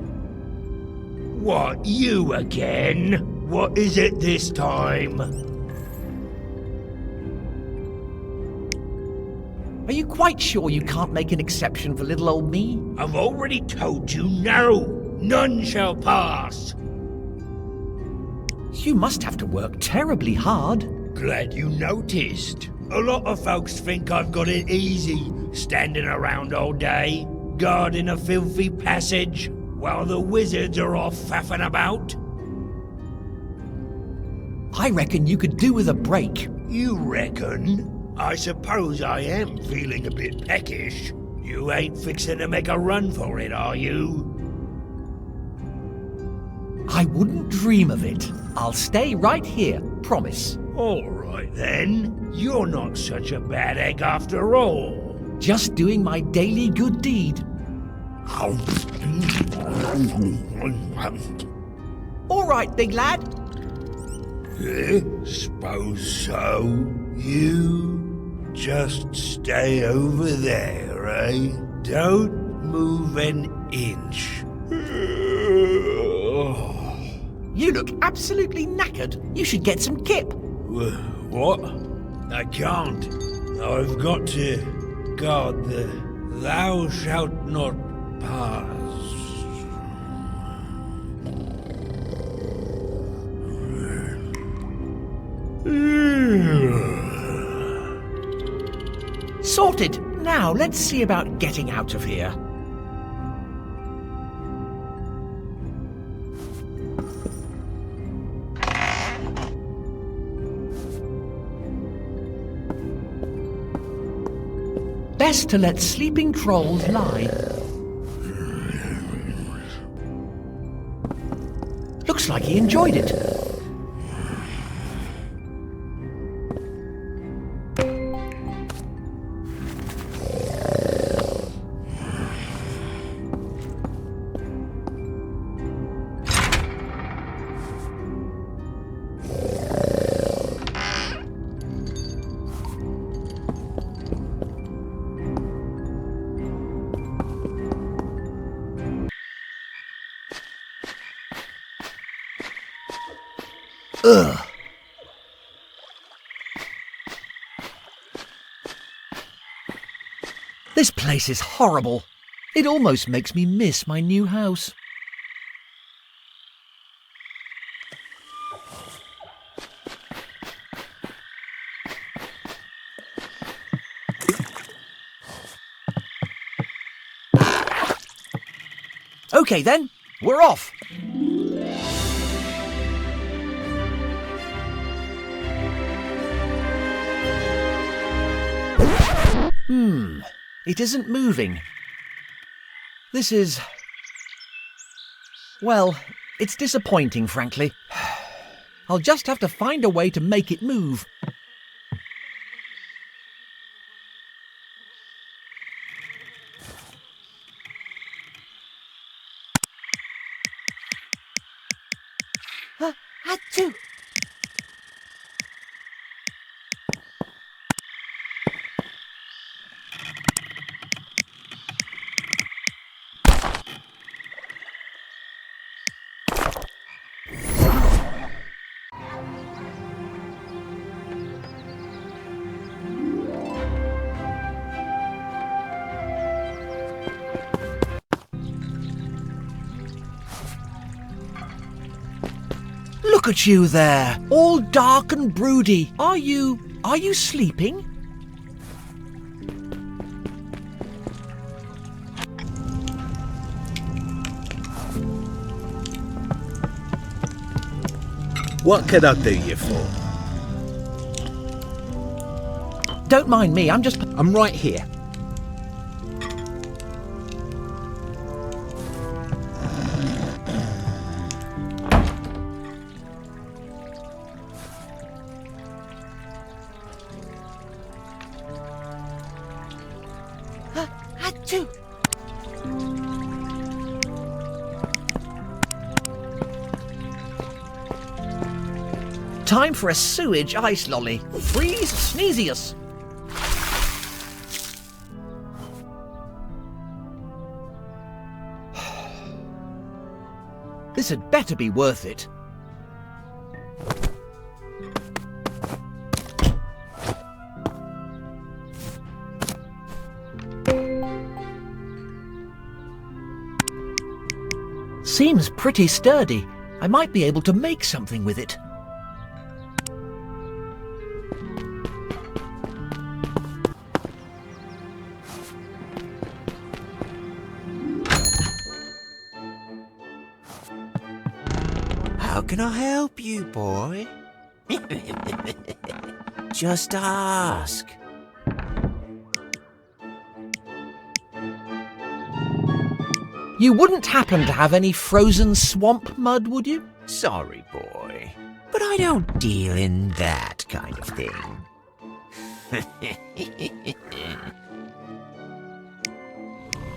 [SPEAKER 4] What, you again? What is it this time?
[SPEAKER 1] Are you quite sure you can't make an exception for little old me?
[SPEAKER 4] I've already told you no. None shall pass.
[SPEAKER 1] You must have to work terribly hard.
[SPEAKER 4] Glad you noticed. A lot of folks think I've got it easy, standing around all day, guarding a filthy passage, while the wizards are off faffing about.
[SPEAKER 1] I reckon you could do with a break.
[SPEAKER 4] You reckon? I suppose I am feeling a bit peckish. You ain't fixing to make a run for it, are you?
[SPEAKER 1] I wouldn't dream of it. I'll stay right here, promise.
[SPEAKER 4] All right then. You're not such a bad egg after all.
[SPEAKER 1] Just doing my daily good deed. All right, big lad.
[SPEAKER 4] Suppose so. You just stay over there, eh? Don't move an inch.
[SPEAKER 1] You look absolutely knackered. You should get some kip.
[SPEAKER 4] What? I can't. I've got to guard the thou shalt not pass.
[SPEAKER 1] Sorted. Now let's see about getting out of here. Best to let sleeping trolls lie. Looks like he enjoyed it. Ugh. This place is horrible. It almost makes me miss my new house. Okay then, we're off. It isn't moving. This is... well, it's disappointing, frankly. I'll just have to find a way to make it move. Achoo! Look at you there, all dark and broody. Are you sleeping?
[SPEAKER 6] What can I do you for?
[SPEAKER 1] Don't mind me,
[SPEAKER 6] I'm right here.
[SPEAKER 5] Achoo!
[SPEAKER 1] Time for a sewage ice lolly. Freeze, Sneezius. This had better be worth it. Seems pretty sturdy. I might be able to make something with it.
[SPEAKER 5] How can I help you, boy? Just ask.
[SPEAKER 1] You wouldn't happen to have any frozen swamp mud, would you?
[SPEAKER 5] Sorry, boy, but I don't deal in that kind of thing.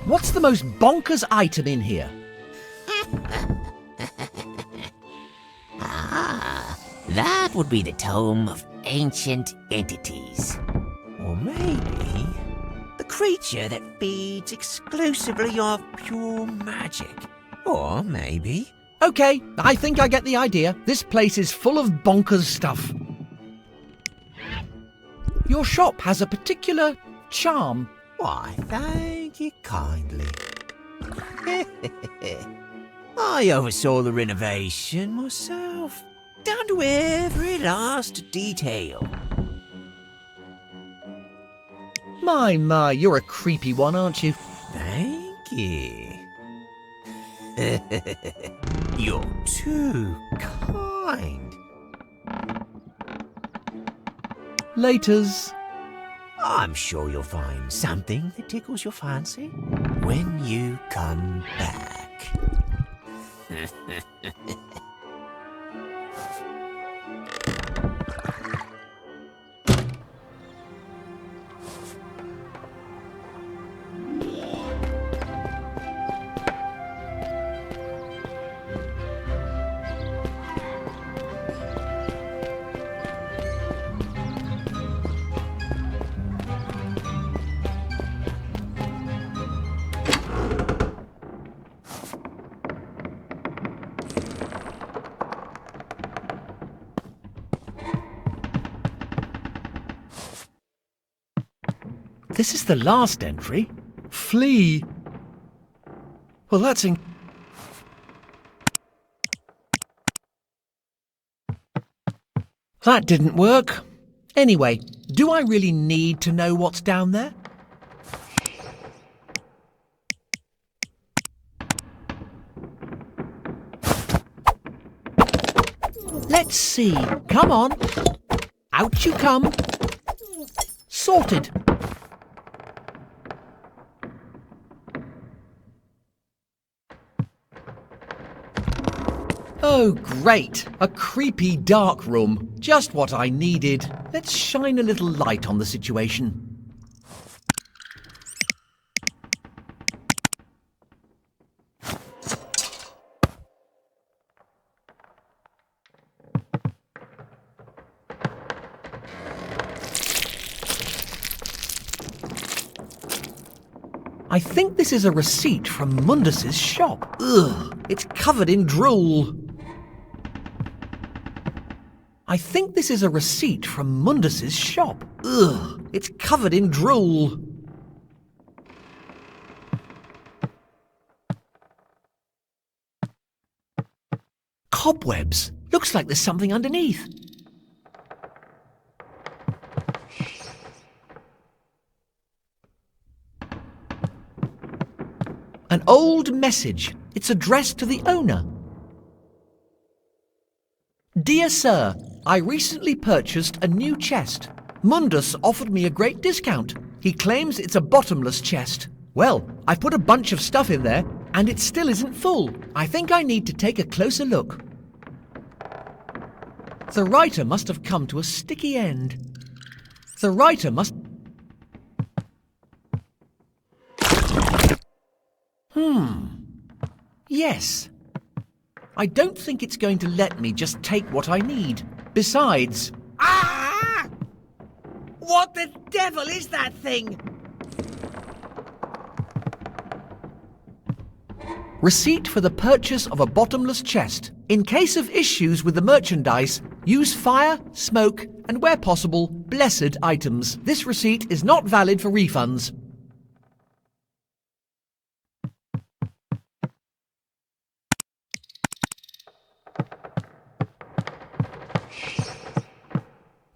[SPEAKER 1] What's the most bonkers item in here?
[SPEAKER 5] That would be the Tome of Ancient Entities. Or maybe the creature that feeds exclusively off pure magic. Or maybe...
[SPEAKER 1] Okay, I think I get the idea. This place is full of bonkers stuff. Your shop has a particular charm.
[SPEAKER 5] Why, thank you kindly. I oversaw the renovation myself, down to every last detail.
[SPEAKER 1] My, you're a creepy one, aren't you?
[SPEAKER 5] Thank you. You're too kind.
[SPEAKER 1] Laters.
[SPEAKER 5] I'm sure you'll find something that tickles your fancy when you come back.
[SPEAKER 1] This is the last entry. Flee. Well, that's That didn't work. Anyway, do I really need to know what's down there? Let's see. Come on. Out you come. Sorted. Oh, great! A creepy dark room. Just what I needed. Let's shine a little light on the situation. I think this is a receipt from Mundus's shop. Ugh, it's covered in drool. I think this is a receipt from Mundus's shop. Ugh, it's covered in drool. Cobwebs. Looks like there's something underneath. An old message. It's addressed to the owner. Dear Sir, I recently purchased a new chest. Mundus offered me a great discount. He claims it's a bottomless chest. Well, I've put a bunch of stuff in there, and it still isn't full. I think I need to take a closer look. The writer must have come to a sticky end. The writer must... Yes. I don't think it's going to let me just take what I need. Besides...
[SPEAKER 13] Ah! What the devil is that thing?
[SPEAKER 1] Receipt for the purchase of a bottomless chest. In case of issues with the merchandise, use fire, smoke, and where possible, blessed items. This receipt is not valid for refunds.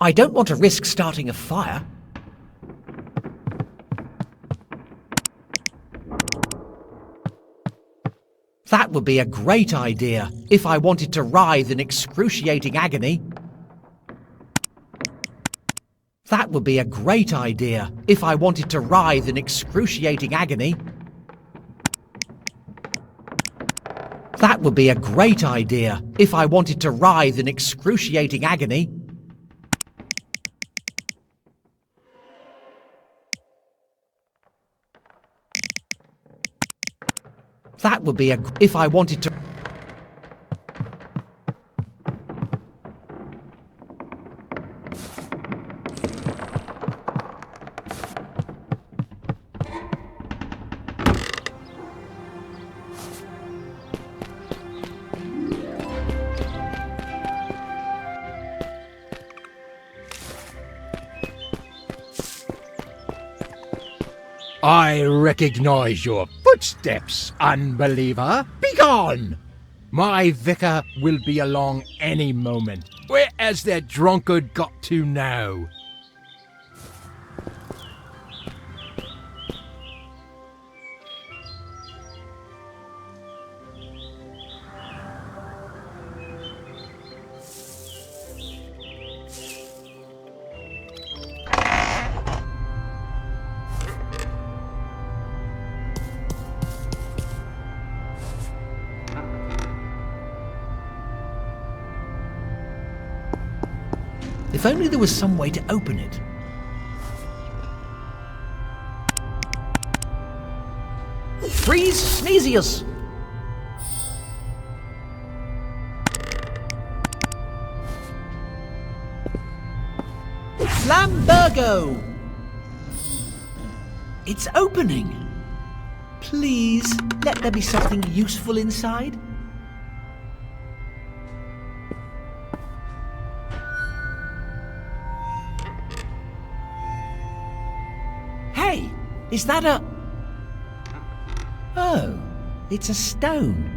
[SPEAKER 1] I don't want to risk starting a fire. That would be a great idea if I wanted to writhe in excruciating agony. That would be a great idea if I wanted to writhe in excruciating agony. That would be a great idea if I wanted to writhe in excruciating agony. That would be if I wanted to...
[SPEAKER 8] I recognize your footsteps, unbeliever. Begone! My vicar will be along any moment. Where has that drunkard got to now?
[SPEAKER 1] If only there was some way to open it. Freeze Sneezius! Flambergo! It's opening! Please, let there be something useful inside. Hey, is that a... Oh, it's a stone.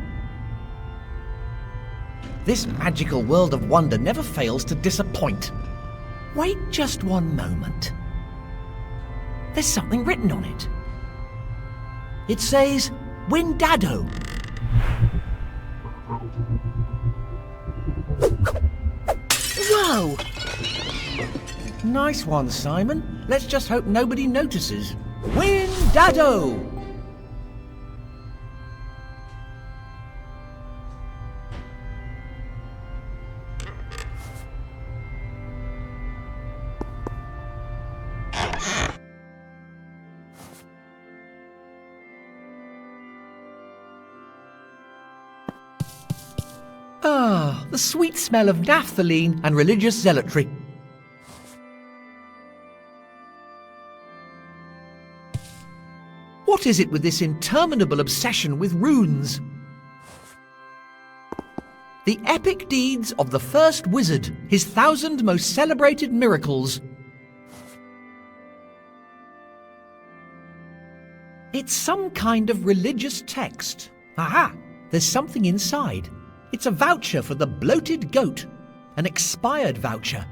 [SPEAKER 1] This magical world of wonder never fails to disappoint. Wait just one moment. There's something written on it. It says, Windado. Whoa! Nice one, Simon. Let's just hope nobody notices. Windado! Ah, the sweet smell of naphthalene and religious zealotry. What is it with this interminable obsession with runes? The epic deeds of the first wizard, his 1,000 most celebrated miracles. It's some kind of religious text. Aha! There's something inside. It's a voucher for the bloated goat. An expired voucher.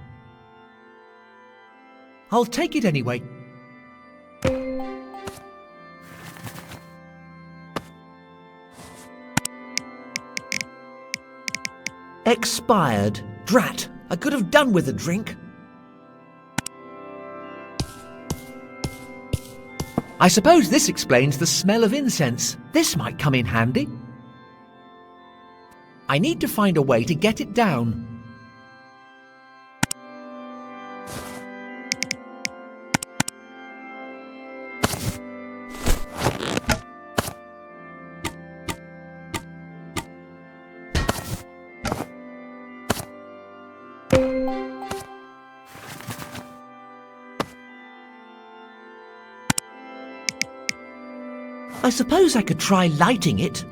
[SPEAKER 1] I'll take it anyway. Expired. Drat, I could have done with a drink. I suppose this explains the smell of incense. This might come in handy. I need to find a way to get it down. I suppose I could try lighting it.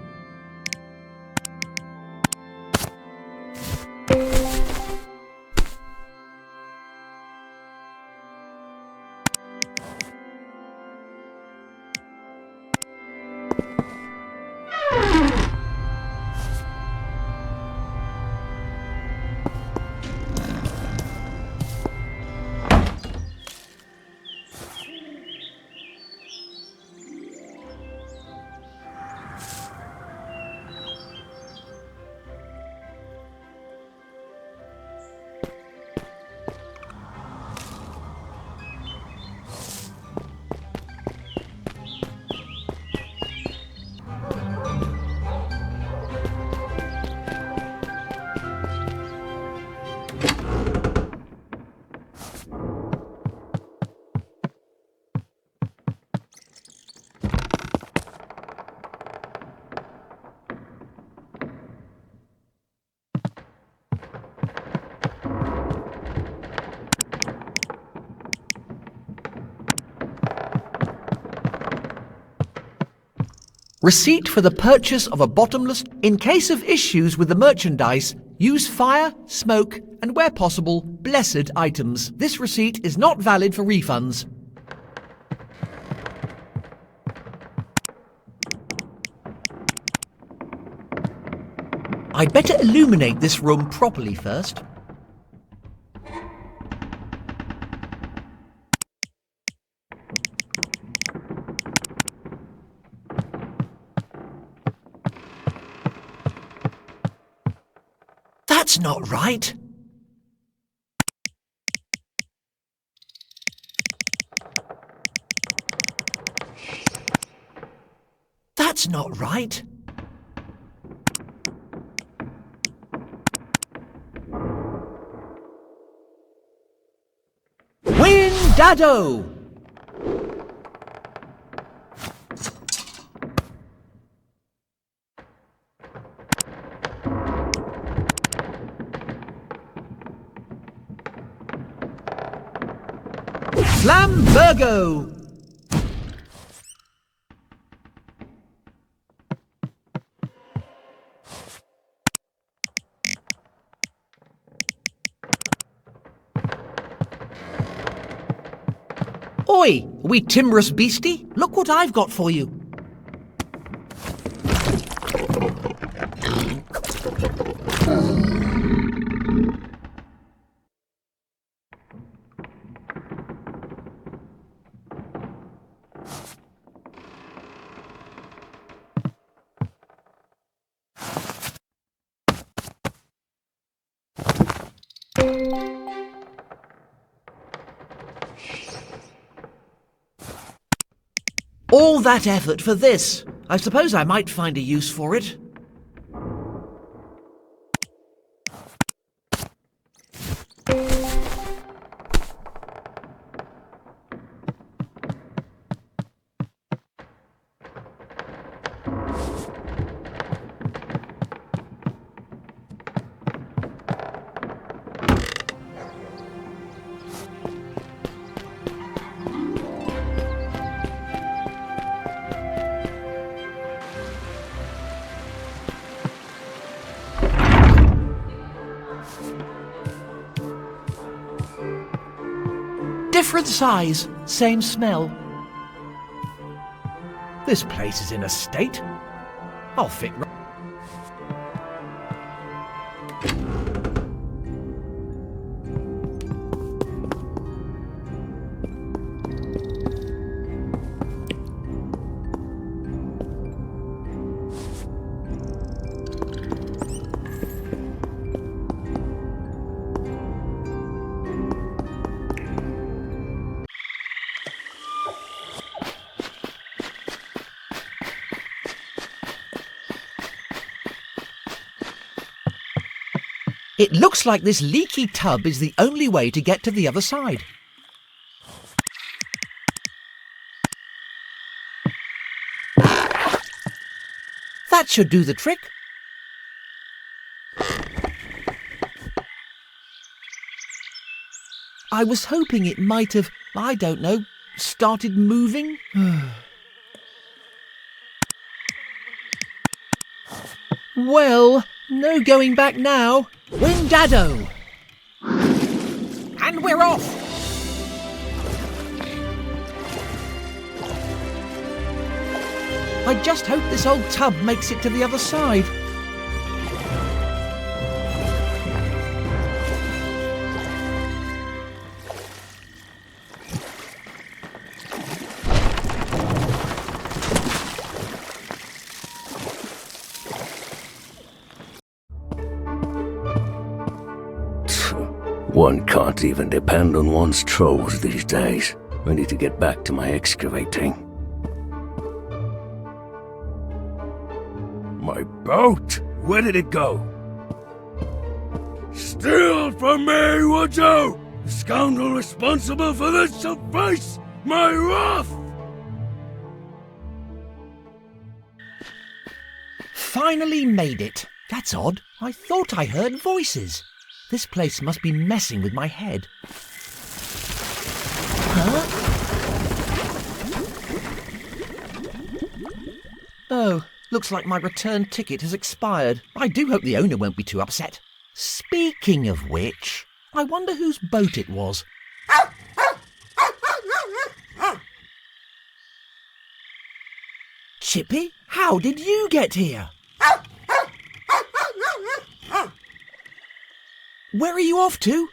[SPEAKER 1] Receipt for the purchase of a bottomless. In case of issues with the merchandise, use fire, smoke, and where possible, blessed items. This receipt is not valid for refunds. I'd better illuminate this room properly first. That's not right. That's not right. Windado! Flambergo! Oi, wee timorous beastie, look what I've got for you. All that effort for this. I suppose I might find a use for it. Different size, same smell. This place is in a state. I'll fit right. It looks like this leaky tub is the only way to get to the other side. That should do the trick. I was hoping it might have, I don't know, started moving. Well, no going back now. Windado!
[SPEAKER 13] And we're off!
[SPEAKER 1] I just hope this old tub makes it to the other side.
[SPEAKER 9] One can't even depend on one's trolls these days. I need to get back to my excavating.
[SPEAKER 11] My boat? Where did it go? Steal from me, watch out! The scoundrel responsible for this shall face my wrath!
[SPEAKER 1] Finally made it. That's odd. I thought I heard voices. This place must be messing with my head. Huh? Oh, looks like my return ticket has expired. I do hope the owner won't be too upset. Speaking of which, I wonder whose boat it was. Chippy, how did you get here? Where are you off to?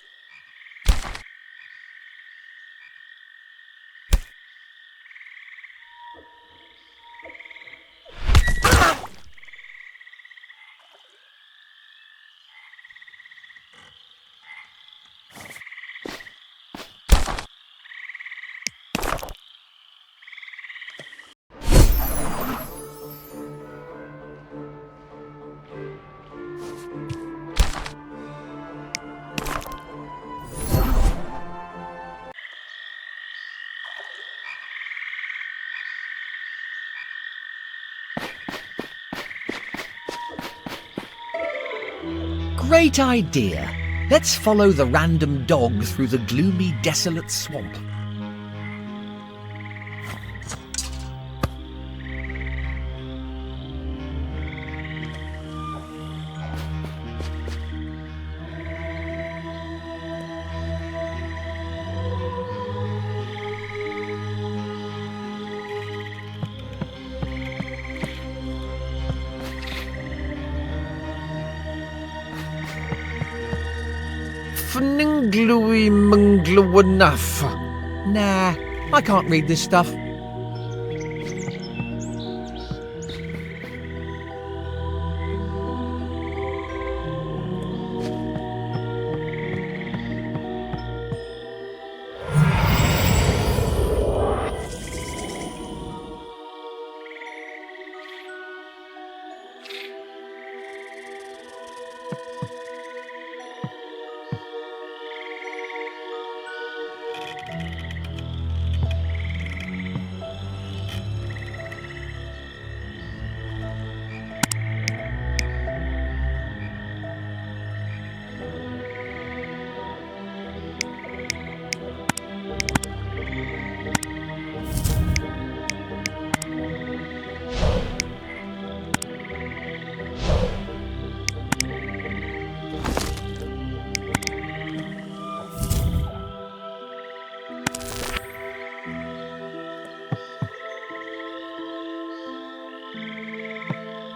[SPEAKER 1] Great idea. Let's follow the random dog through the gloomy, desolate swamp. Fningluey enough. Nah, I can't read this stuff.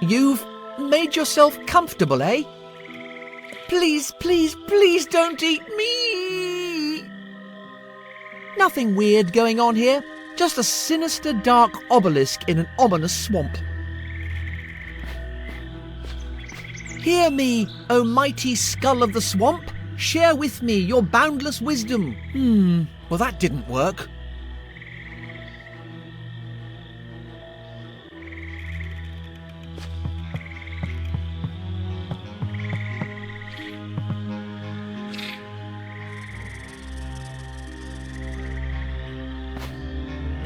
[SPEAKER 1] You've made yourself comfortable, eh? Please, please, please don't eat me! Nothing weird going on here. Just a sinister, dark obelisk in an ominous swamp. Hear me, O mighty skull of the swamp. Share with me your boundless wisdom. Well, that didn't work.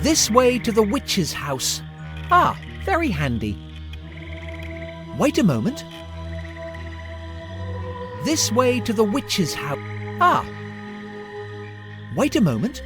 [SPEAKER 1] This way to the witch's house. Ah, very handy. Wait a moment. This way to the witch's house. Ah. Wait a moment.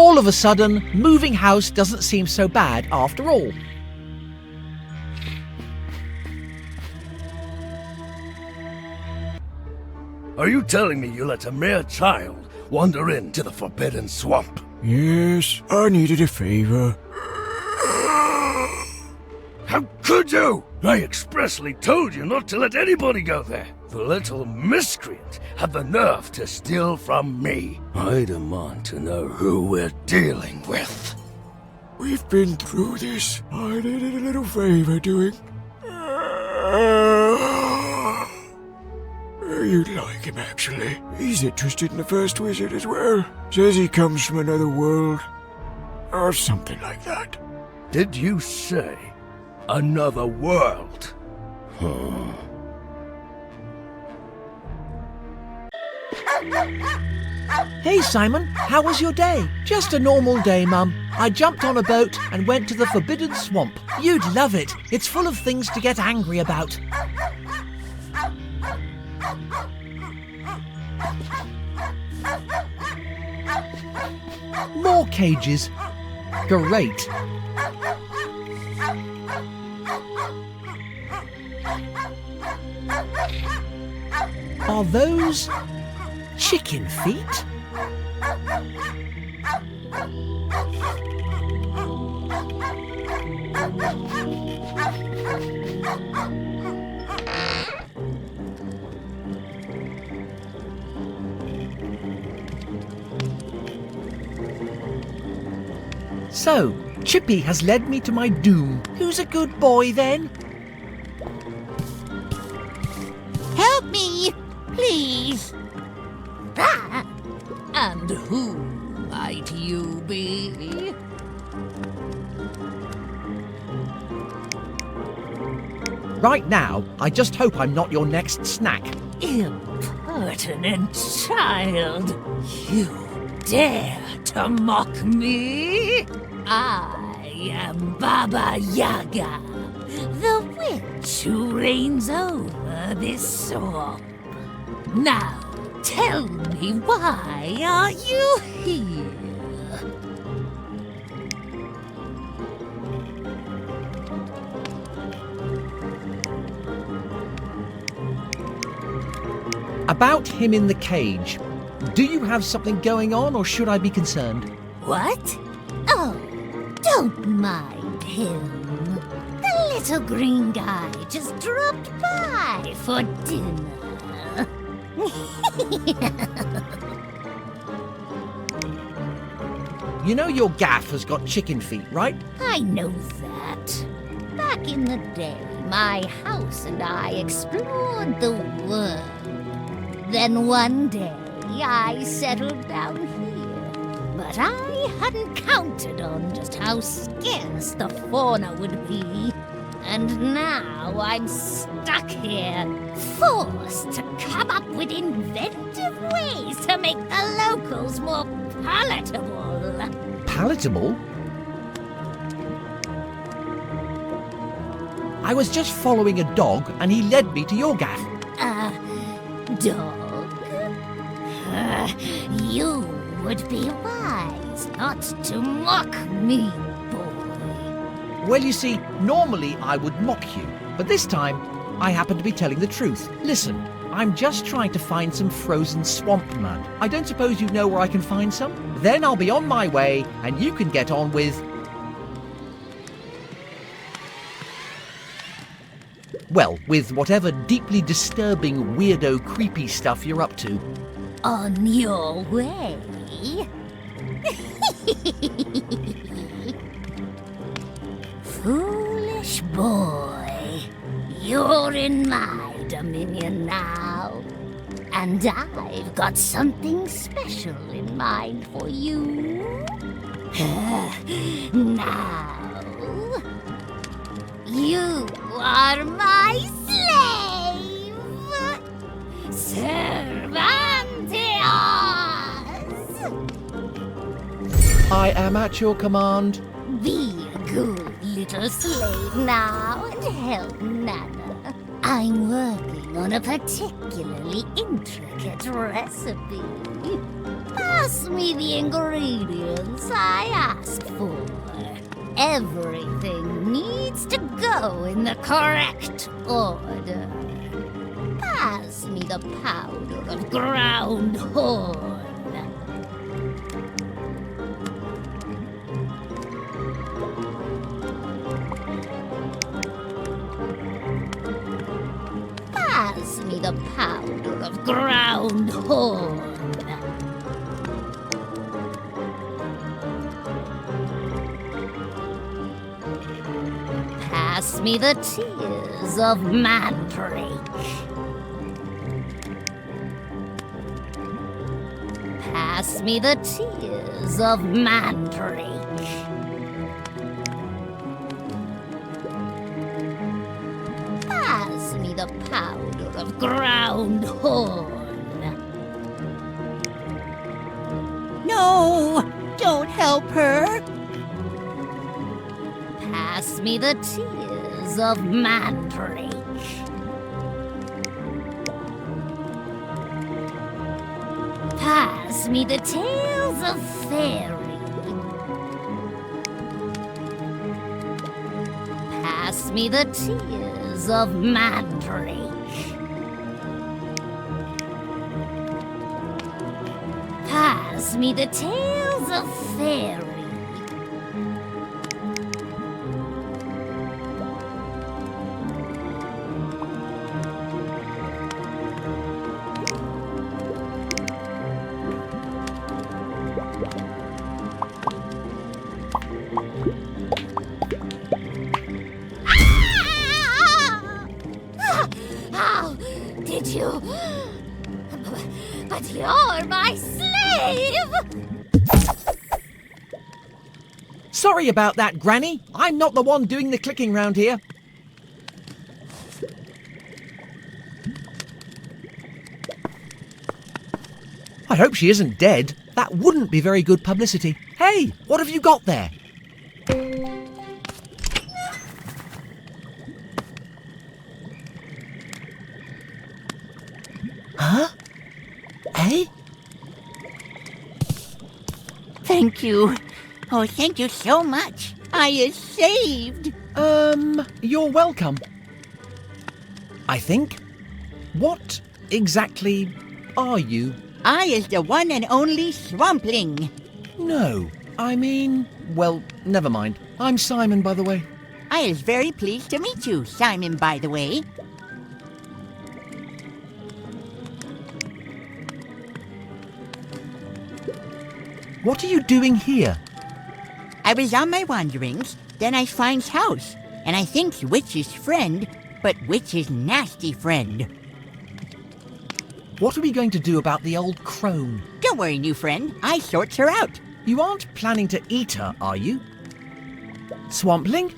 [SPEAKER 1] All of a sudden, moving house doesn't seem so bad after all.
[SPEAKER 14] Are you telling me you let a mere child wander into the forbidden swamp?
[SPEAKER 11] Yes, I needed a favor.
[SPEAKER 14] How could you? I expressly told you not to let anybody go there. The little miscreant had the nerve to steal from me. I demand to know who we're dealing with.
[SPEAKER 11] We've been through this. I needed a little favor doing. You'd like him, actually. He's interested in the first wizard as well. Says he comes from another world. Or something like that.
[SPEAKER 14] Did you say another world?
[SPEAKER 1] Hey Simon, how was your day? Just a normal day, Mum. I jumped on a boat and went to the forbidden swamp. You'd love it. It's full of things to get angry about. More cages. Great. Are those chicken feet? So, Chippy has led me to my doom. Who's a good boy then?
[SPEAKER 15] Help me, please. And who might you be?
[SPEAKER 1] Right now, I just hope I'm not your next snack.
[SPEAKER 15] Impertinent child! You dare to mock me? I am Baba Yaga, the witch who reigns over this swamp. Now, tell me, why are you here?
[SPEAKER 1] About him in the cage. Do you have something going on, or should I be concerned?
[SPEAKER 15] What? Oh, don't mind him. The little green guy just dropped by for dinner.
[SPEAKER 1] You know your gaff has got chicken feet, right?
[SPEAKER 15] I know that. Back in the day, my house and I explored the world. Then one day, I settled down here. But I hadn't counted on just how scarce the fauna would be. And now I'm stuck here, forced to come up with inventive ways to make the locals more palatable.
[SPEAKER 1] Palatable? I was just following a dog and he led me to your gaff.
[SPEAKER 15] Dog? You would be wise not to mock me, boy.
[SPEAKER 1] Well, you see, normally I would mock you, but this time I happen to be telling the truth. Listen, I'm just trying to find some frozen swamp mud. I don't suppose you know where I can find some? Then I'll be on my way and you can get on with... well, with whatever deeply disturbing, weirdo, creepy stuff you're up to.
[SPEAKER 15] On your way? Foolish boy, you're in my dominion now. And I've got something special in mind for you. Now, you are my slave, Cervantes!
[SPEAKER 1] I am at your command.
[SPEAKER 15] Be a good little slave now and help Nana. I'm working on a particularly intricate recipe. Pass me the ingredients I ask for. Everything needs to go in the correct order. Pass me the powder of ground horn. Pass me the powder of ground horn. Pass me the tears of mandrake. Pass me the tears of mandrake. Pass me the powder of ground horn.
[SPEAKER 16] No! Don't help her!
[SPEAKER 15] Pass me the tears of mandrake. Pass me the tales of fairy. Pass me the tears of mandrake. Pass me the tales of fairy. But you're my slave!
[SPEAKER 1] Sorry about that, Granny. I'm not the one doing the clicking round here. I hope she isn't dead. That wouldn't be very good publicity. Hey, what have you got there? Huh? Eh?
[SPEAKER 16] Thank you. Oh, thank you so much. I is saved.
[SPEAKER 1] You're welcome. I think. What exactly are you?
[SPEAKER 16] I is the one and only Swampling.
[SPEAKER 1] No, I mean, well, never mind. I'm Simon, by the way.
[SPEAKER 16] I is very pleased to meet you, Simon, by the way.
[SPEAKER 1] What are you doing here?
[SPEAKER 16] I was on my wanderings, then I finds house, and I thinks witch's friend, but witch's nasty friend.
[SPEAKER 1] What are we going to do about the old crone?
[SPEAKER 16] Don't worry, new friend. I sorts her out.
[SPEAKER 1] You aren't planning to eat her, are you? Swampling?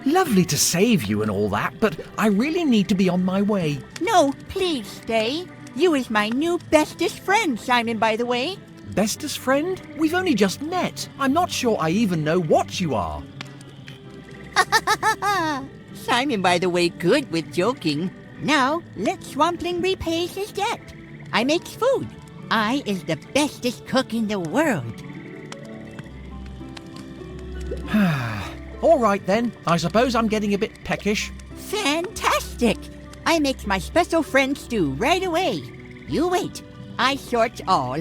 [SPEAKER 1] Lovely to save you and all that, but I really need to be on my way.
[SPEAKER 16] No, please stay. You is my new bestest friend, Simon, by the way.
[SPEAKER 1] Bestest friend? We've only just met. I'm not sure I even know what you are.
[SPEAKER 16] Simon, by the way, good with joking. Now, let Swampling repay his debt. I makes food. I is the bestest cook in the world.
[SPEAKER 1] All right then. I suppose I'm getting a bit peckish.
[SPEAKER 16] Fantastic! I makes my special friend stew right away. You wait. I sorts all.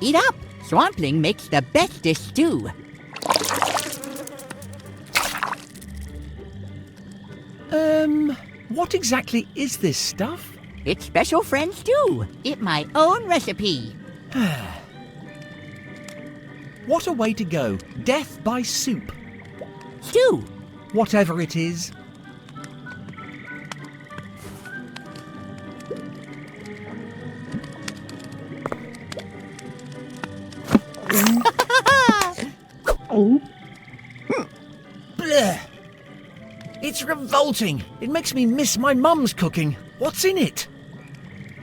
[SPEAKER 16] Eat up! Swampling makes the bestest stew.
[SPEAKER 1] What exactly is this stuff?
[SPEAKER 16] It's special friend stew. It's my own recipe.
[SPEAKER 1] What a way to go. Death by soup.
[SPEAKER 16] Stew.
[SPEAKER 1] Whatever it is. Blech. It's It's revolting. It makes me miss my mum's cooking. What's in it?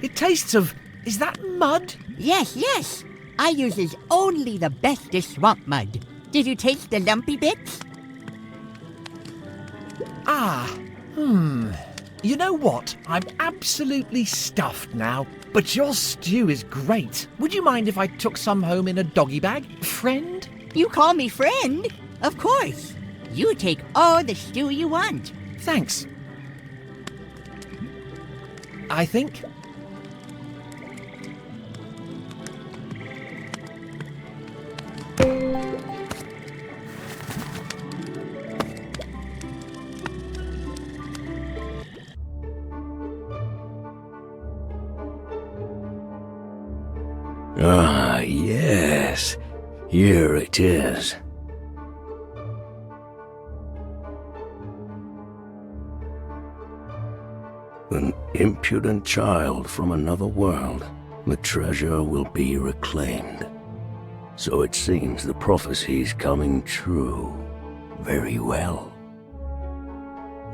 [SPEAKER 1] It tastes of... Is that mud?
[SPEAKER 16] Yes, yes. I uses only the bestest swamp mud. Did you taste the lumpy bits?
[SPEAKER 1] You know what? I'm absolutely stuffed now. But your stew is great. Would you mind if I took some home in a doggy bag? Friend?
[SPEAKER 16] You call me friend? Of course. You take all the stew you want.
[SPEAKER 1] Thanks. I think...
[SPEAKER 9] Ah, yes. Here it is. An impudent child from another world. The treasure will be reclaimed. So it seems the prophecy's coming true. Very well.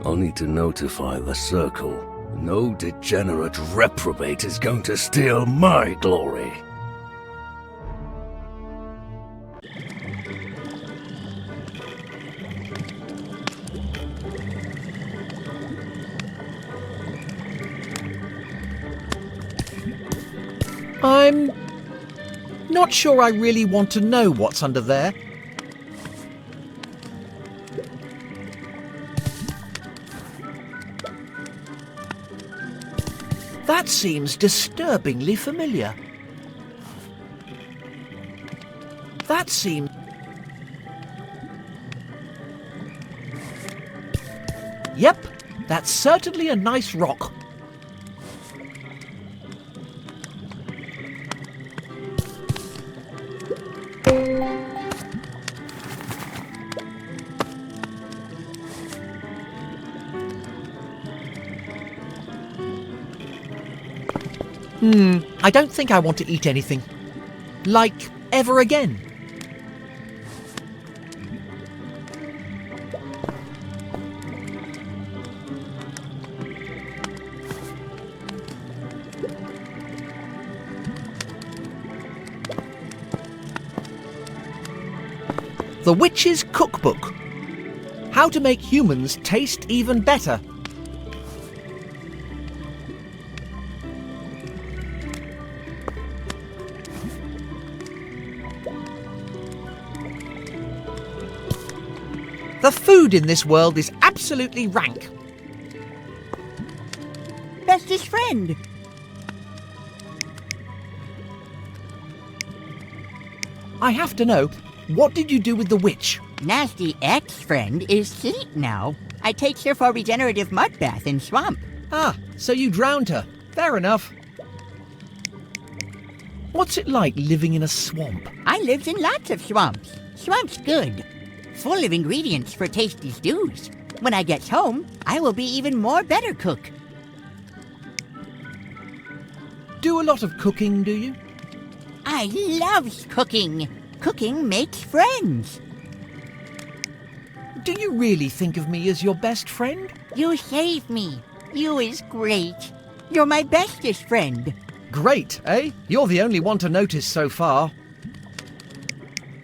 [SPEAKER 9] I'll need to notify the Circle. No degenerate reprobate is going to steal my glory.
[SPEAKER 1] I'm not sure I really want to know what's under there. That seems disturbingly familiar. That seems... Yep, that's certainly a nice rock. I don't think I want to eat anything. Like, ever again. The Witch's Cookbook. How to make humans taste even better. The food in this world is absolutely rank.
[SPEAKER 16] Bestest friend.
[SPEAKER 1] I have to know, what did you do with the witch?
[SPEAKER 16] Nasty ex-friend is asleep now. I takes her for a regenerative mud bath in swamp.
[SPEAKER 1] Ah, so you drowned her. Fair enough. What's it like living in a swamp?
[SPEAKER 16] I lived in lots of swamps. Swamp's good. Full of ingredients for tasty stews. When I get home, I will be even more better cook.
[SPEAKER 1] Do a lot of cooking, do you?
[SPEAKER 16] I loves cooking. Cooking makes friends.
[SPEAKER 1] Do you really think of me as your best friend?
[SPEAKER 16] You save me. You is great. You're my bestest friend.
[SPEAKER 1] Great, eh? You're the only one to notice so far.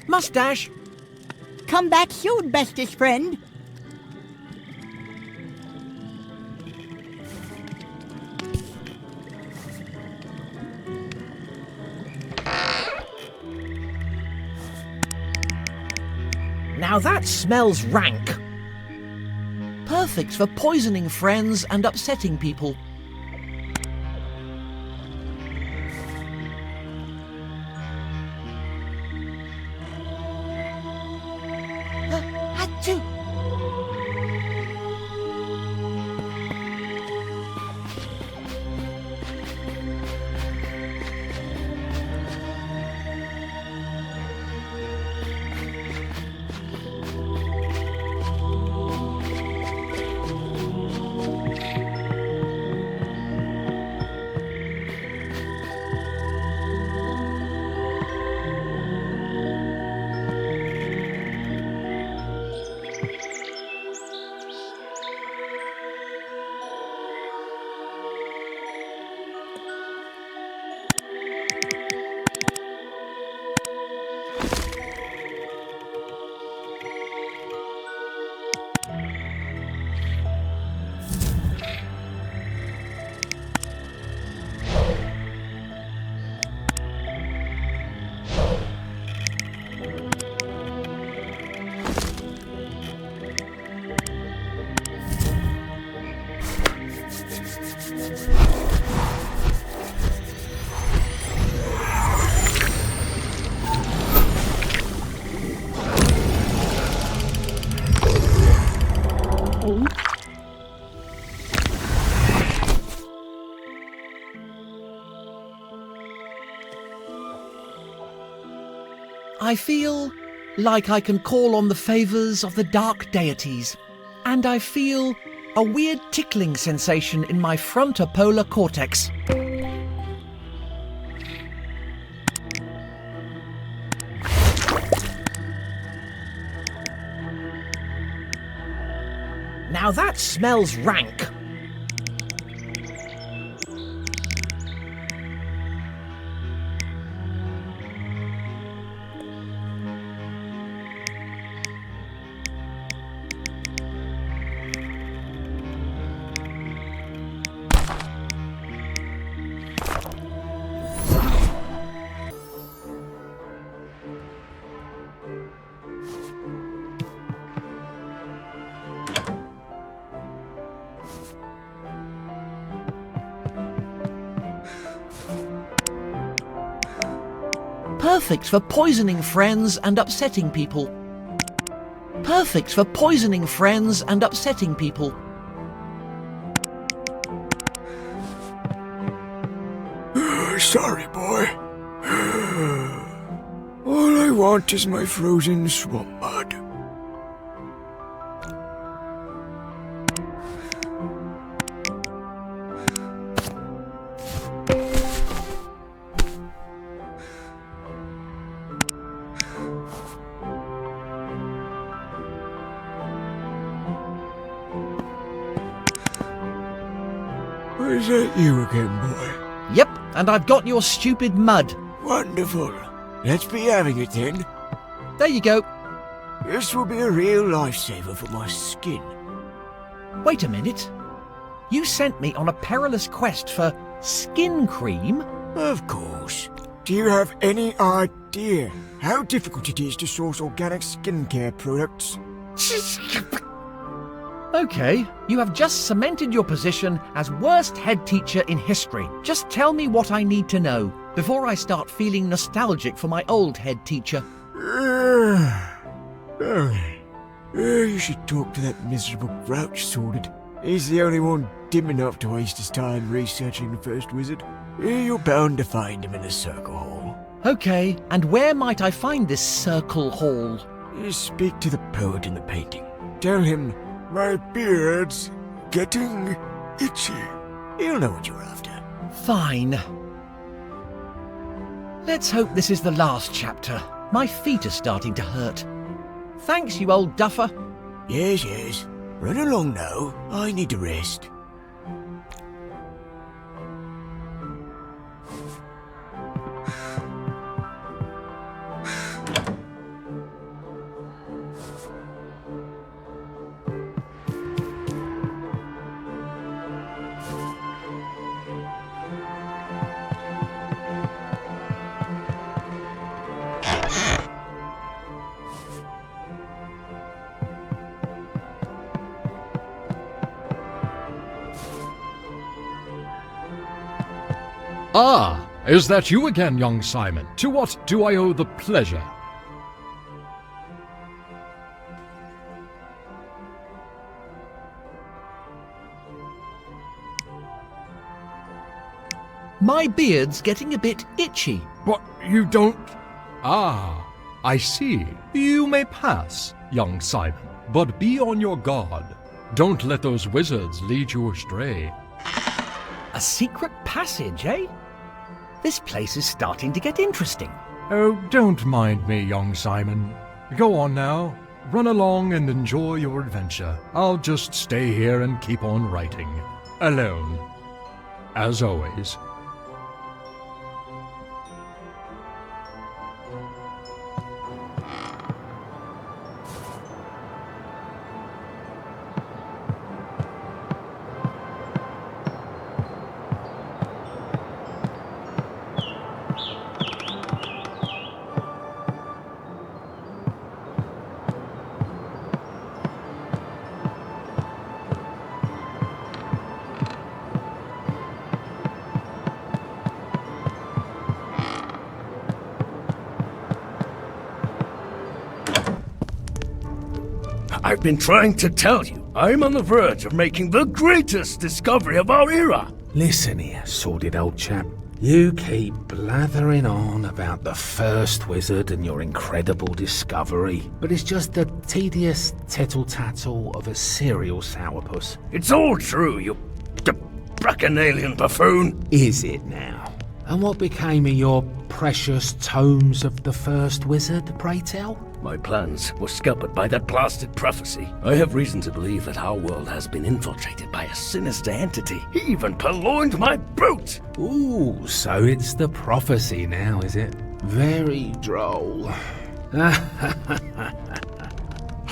[SPEAKER 1] Mustache.
[SPEAKER 16] Come back soon, bestest friend.
[SPEAKER 1] Now that smells rank. Perfect for poisoning friends and upsetting people. Achoo! I feel like I can call on the favours of the dark deities, and I feel a weird tickling sensation in my frontopolar cortex. Now that smells rank. Perfect for poisoning friends and upsetting people. Perfect for poisoning friends and upsetting people.
[SPEAKER 11] Sorry, boy. All I want is my frozen swamp mud. Is that you again, boy?
[SPEAKER 1] Yep, and I've got your stupid mud.
[SPEAKER 11] Wonderful. Let's be having it then.
[SPEAKER 1] There you go.
[SPEAKER 11] This will be a real lifesaver for my skin.
[SPEAKER 1] Wait a minute. You sent me on a perilous quest for skin cream?
[SPEAKER 11] Of course. Do you have any idea how difficult it is to source organic skincare products?
[SPEAKER 1] Okay, you have just cemented your position as worst head teacher in history. Just tell me what I need to know before I start feeling nostalgic for my old head teacher.
[SPEAKER 11] You should talk to that miserable grouch sorted. He's the only one dim enough to waste his time researching the first wizard. You're bound to find him in the circle hall.
[SPEAKER 1] Okay, and where might I find this circle hall?
[SPEAKER 11] You speak to the poet in the painting. Tell him, my beard's getting itchy. He'll know what you're after.
[SPEAKER 1] Fine. Let's hope this is the last chapter. My feet are starting to hurt. Thanks, you old duffer.
[SPEAKER 11] Yes, yes. Run along now. I need to rest.
[SPEAKER 12] Ah, is that you again, young Simon? To what do I owe the pleasure?
[SPEAKER 1] My beard's getting a bit itchy.
[SPEAKER 12] What, you don't... Ah, I see. You may pass, young Simon, but be on your guard. Don't let those wizards lead you astray.
[SPEAKER 1] A secret passage, eh? This place is starting to get interesting.
[SPEAKER 12] Oh, don't mind me, young Simon. Go on now. Run along and enjoy your adventure. I'll just stay here and keep on writing. Alone. As always.
[SPEAKER 14] I've been trying to tell you, I'm on the verge of making the greatest discovery of our era.
[SPEAKER 6] Listen here, sordid old chap. You keep blathering on about the first wizard and your incredible discovery, but it's just the tedious tittle-tattle of a serial sourpuss.
[SPEAKER 14] It's all true, you bacchanalian buffoon.
[SPEAKER 6] Is it now? And what became of your precious tomes of the first wizard, pray tell?
[SPEAKER 14] My plans were scuppered by that blasted prophecy. I have reason to believe that our world has been infiltrated by a sinister entity. He even purloined my boot!
[SPEAKER 6] Ooh, so it's the prophecy now, is it? Very droll.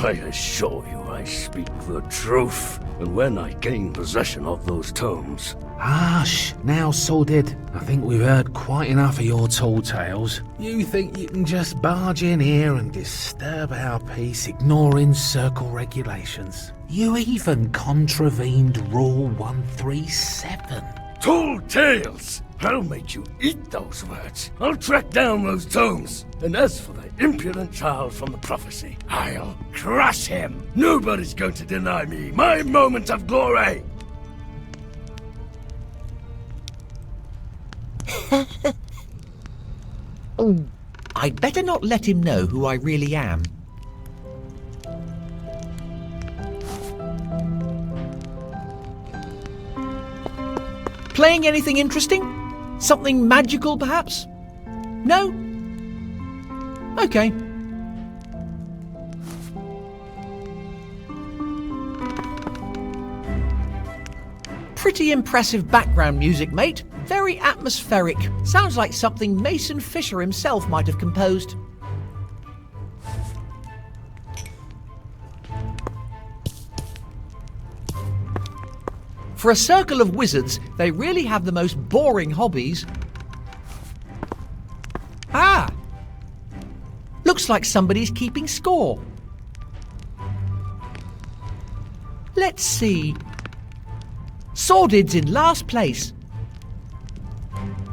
[SPEAKER 14] I assure you I speak the truth. And when I gain possession of those tomes...
[SPEAKER 6] Hush! Now, Sordid. I think we've heard quite enough of your tall tales. You think you can just barge in here and disturb our peace, ignoring circle regulations. You even contravened Rule 137.
[SPEAKER 14] Tall tales! I'll make you eat those words. I'll track down those tomes. And as for the impudent child from the prophecy, I'll crush him. Nobody's going to deny me my moment of glory.
[SPEAKER 1] I'd better not let him know who I really am. Playing anything interesting? Something magical, perhaps? No? Okay. Pretty impressive background music, mate. Very atmospheric. Sounds like something Mason Fisher himself might have composed. For a circle of wizards, they really have the most boring hobbies. Ah! Looks like somebody's keeping score. Let's see. Sordid's in last place.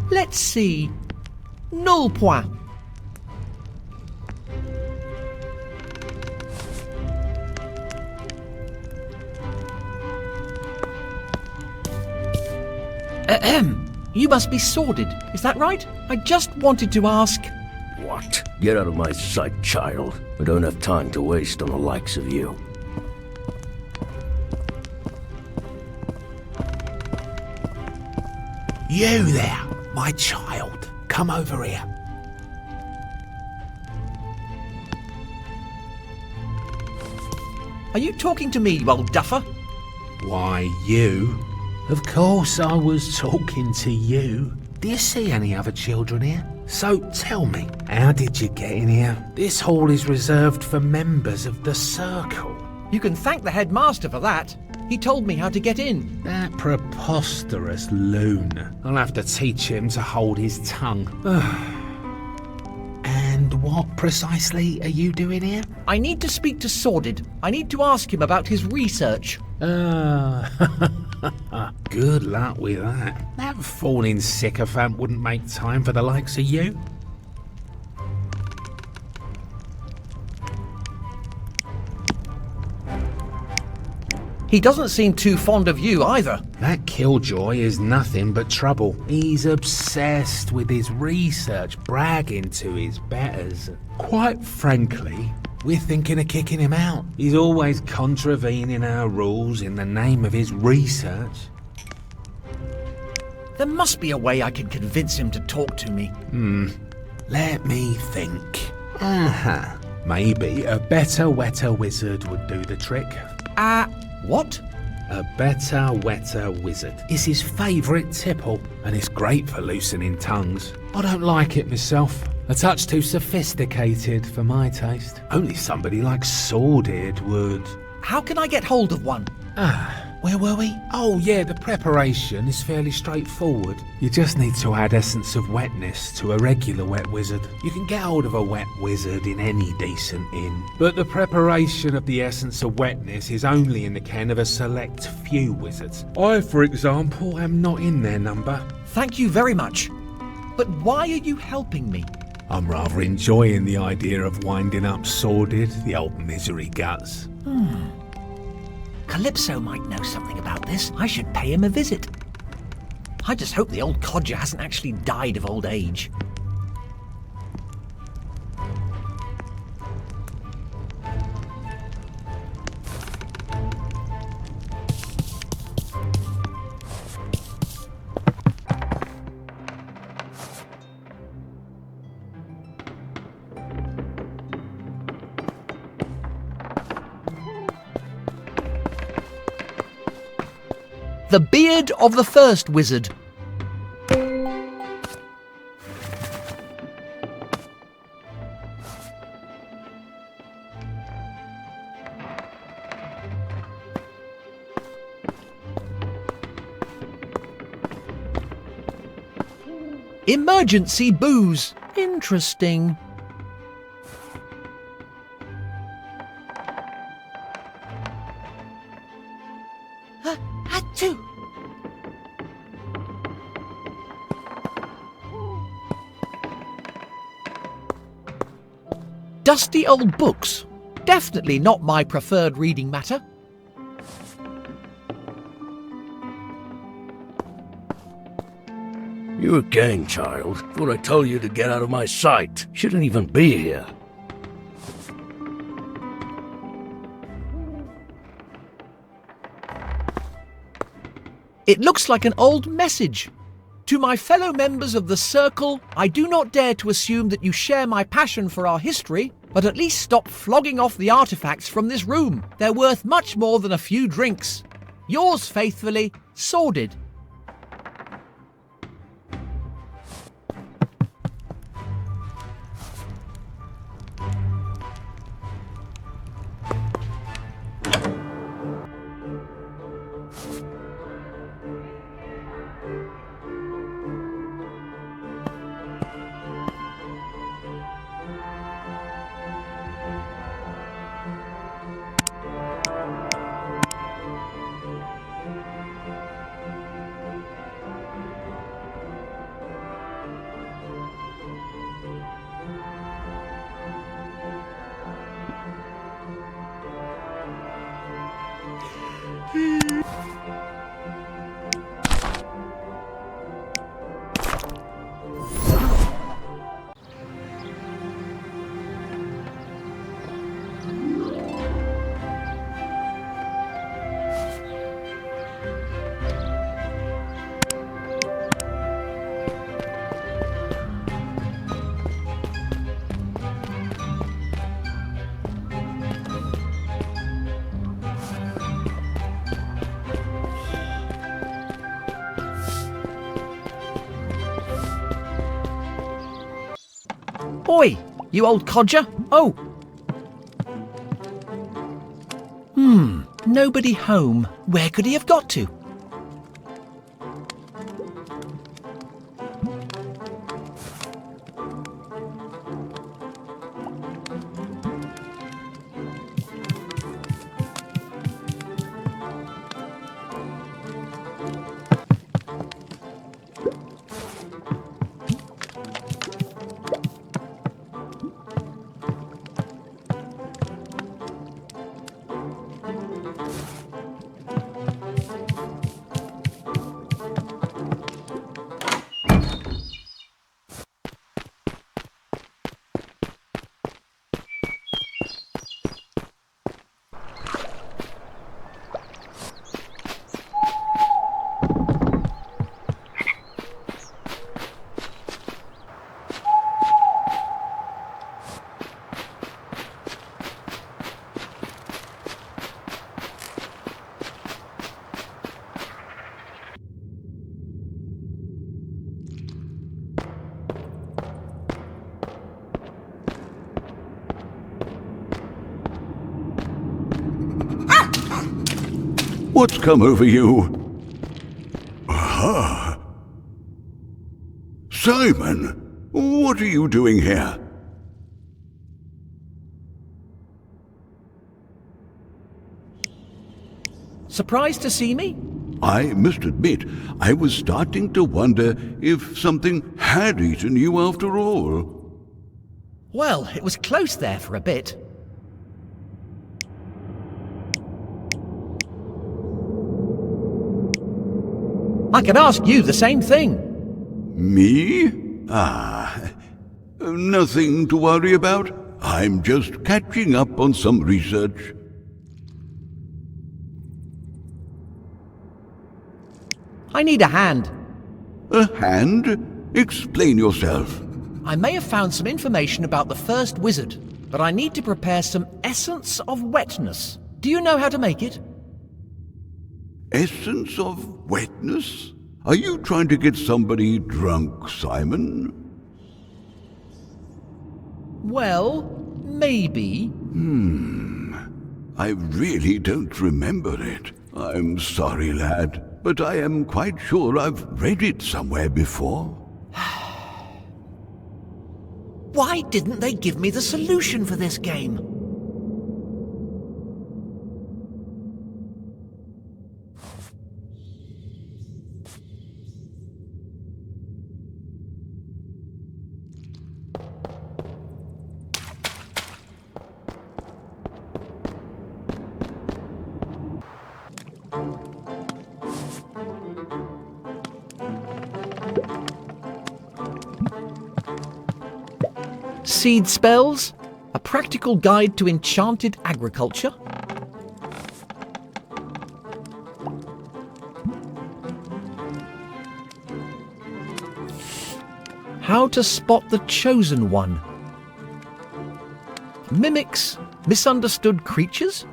[SPEAKER 1] Let's see. 0 points. You must be Sordid, is that right? I just wanted to ask...
[SPEAKER 14] What? Get out of my sight, child. I don't have time to waste on the likes of you.
[SPEAKER 6] You there, my child. Come over here.
[SPEAKER 1] Are you talking to me, you old duffer?
[SPEAKER 6] Why, you? Of course I was talking to you. Do you see any other children here? So tell me, how did you get in here? This hall is reserved for members of the circle.
[SPEAKER 1] You can thank the headmaster for that. He told me how to get in.
[SPEAKER 6] That preposterous loon. I'll have to teach him to hold his tongue. And what precisely are you doing here?
[SPEAKER 1] I need to speak to Sordid. I need to ask him about his research.
[SPEAKER 6] Good luck with that. That fawning sycophant wouldn't make time for the likes of you.
[SPEAKER 1] He doesn't seem too fond of you either.
[SPEAKER 6] That killjoy is nothing but trouble. He's obsessed with his research, bragging to his betters. Quite frankly, we're thinking of kicking him out. He's always contravening our rules in the name of his research.
[SPEAKER 1] There must be a way I can convince him to talk to me.
[SPEAKER 6] Let me think. Maybe a better, wetter wizard would do the trick.
[SPEAKER 1] What?
[SPEAKER 6] A better, wetter wizard is his favourite tipple, and it's great for loosening tongues. I don't like it myself. A touch too sophisticated for my taste. Only somebody like Sordid would.
[SPEAKER 1] How can I get hold of one?
[SPEAKER 6] Where were we? Oh yeah, the preparation is fairly straightforward. You just need to add essence of wetness to a regular wet wizard. You can get hold of a wet wizard in any decent inn, but the preparation of the essence of wetness is only in the ken of a select few wizards. I, for example, am not in their number.
[SPEAKER 1] Thank you very much. But why are you helping me?
[SPEAKER 6] I'm rather enjoying the idea of winding up Sordid, the old misery guts.
[SPEAKER 1] Calypso might know something about this. I should pay him a visit. I just hope the old codger hasn't actually died of old age. The beard of the first wizard. Emergency booze. Interesting.
[SPEAKER 16] Achoo!
[SPEAKER 1] Dusty old books. Definitely not my preferred reading matter.
[SPEAKER 14] You again, child. Thought I told you to get out of my sight. Shouldn't even be here.
[SPEAKER 1] It looks like an old message. To my fellow members of the Circle, I do not dare to assume that you share my passion for our history, but at least stop flogging off the artifacts from this room. They're worth much more than a few drinks. Yours faithfully, Sordid. Oi, you old codger. Oh. Nobody home. Where could he have got to?
[SPEAKER 3] What's come over you? Aha! Simon, what are you doing here?
[SPEAKER 1] Surprised to see me?
[SPEAKER 3] I must admit, I was starting to wonder if something had eaten you after all.
[SPEAKER 1] Well, it was close there for a bit. I could ask you the same thing.
[SPEAKER 3] Me? Nothing to worry about. I'm just catching up on some research.
[SPEAKER 1] I need a hand.
[SPEAKER 3] A hand? Explain yourself.
[SPEAKER 1] I may have found some information about the first wizard, but I need to prepare some essence of wetness. Do you know how to make it?
[SPEAKER 3] Essence of wetness? Are you trying to get somebody drunk, Simon?
[SPEAKER 1] Well, maybe.
[SPEAKER 3] I really don't remember it. I'm sorry, lad, but I am quite sure I've read it somewhere before.
[SPEAKER 1] Why didn't they give me the solution for this game? Seed spells, a practical guide to enchanted agriculture. How to spot the chosen one. Mimics misunderstood creatures.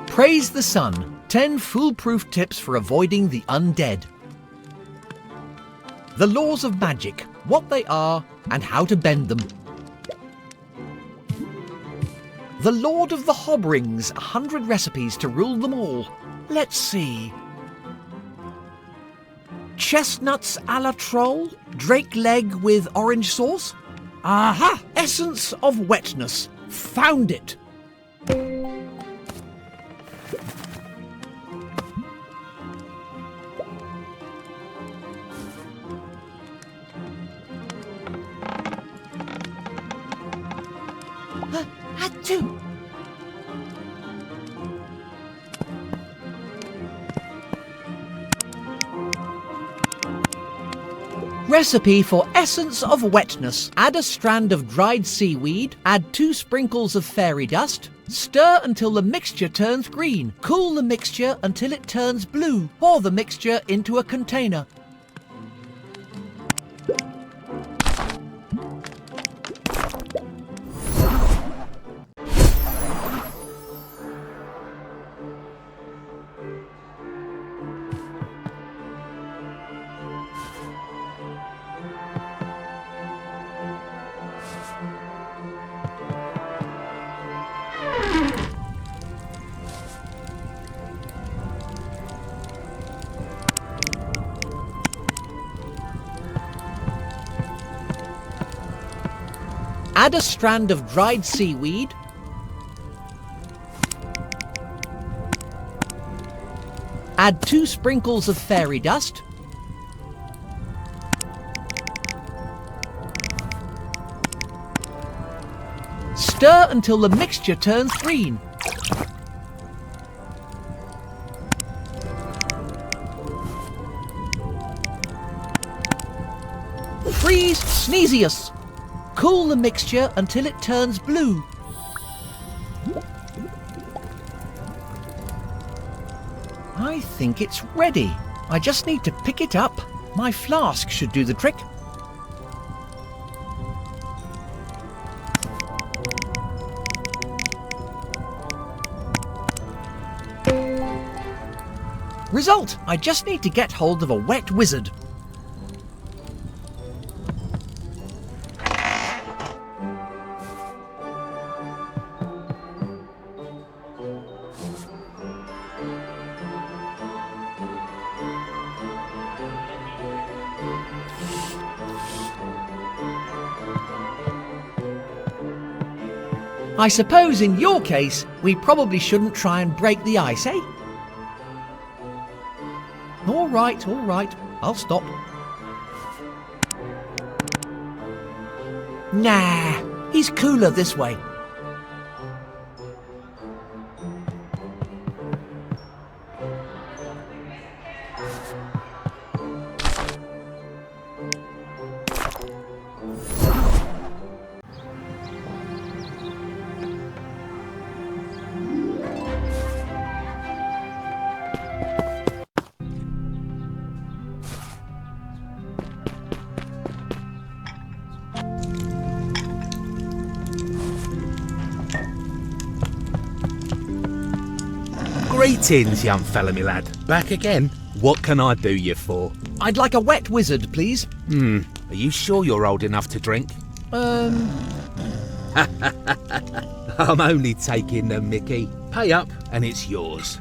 [SPEAKER 1] Praise the sun. 10 foolproof tips for avoiding the undead. The laws of magic, what they are and how to bend them. The Lord of the Hob Rings, 100 recipes to rule them all. Let's see. Chestnuts a la troll, drake leg with orange sauce. Aha! Essence of wetness. Found it. Achoo! Recipe for essence of wetness. Add a strand of dried seaweed, add 2 sprinkles of fairy dust, stir until the mixture turns green, cool the mixture until it turns blue, pour the mixture into a container. Add a strand of dried seaweed, add 2 sprinkles of fairy dust, stir until the mixture turns green. Freeze Sneezius. Cool the mixture until it turns blue. I think it's ready. I just need to pick it up. My flask should do the trick. Result! I just need to get hold of a wet wizard. I suppose in your case, we probably shouldn't try and break the ice, eh? All right, I'll stop. Nah, he's cooler this way.
[SPEAKER 6] Greetings, young fella, me lad. Back again? What can I do you for?
[SPEAKER 1] I'd like a wet wizard, please.
[SPEAKER 6] Are you sure you're old enough to drink? I'm only taking the mickey. Pay up and it's yours.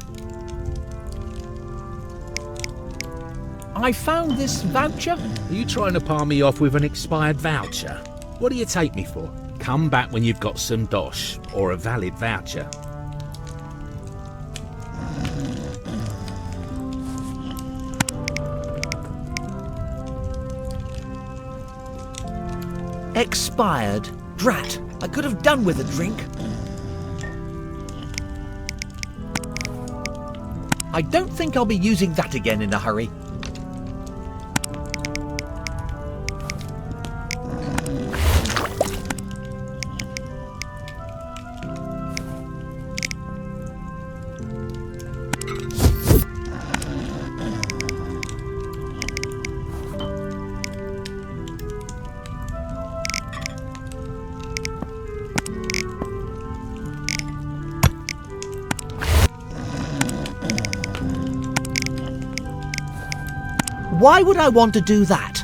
[SPEAKER 1] I found this voucher.
[SPEAKER 6] Are you trying to palm me off with an expired voucher? What do you take me for? Come back when you've got some dosh or a valid voucher.
[SPEAKER 1] Expired. Drat, I could have done with a drink. I don't think I'll be using that again in a hurry. Why would I want to do that?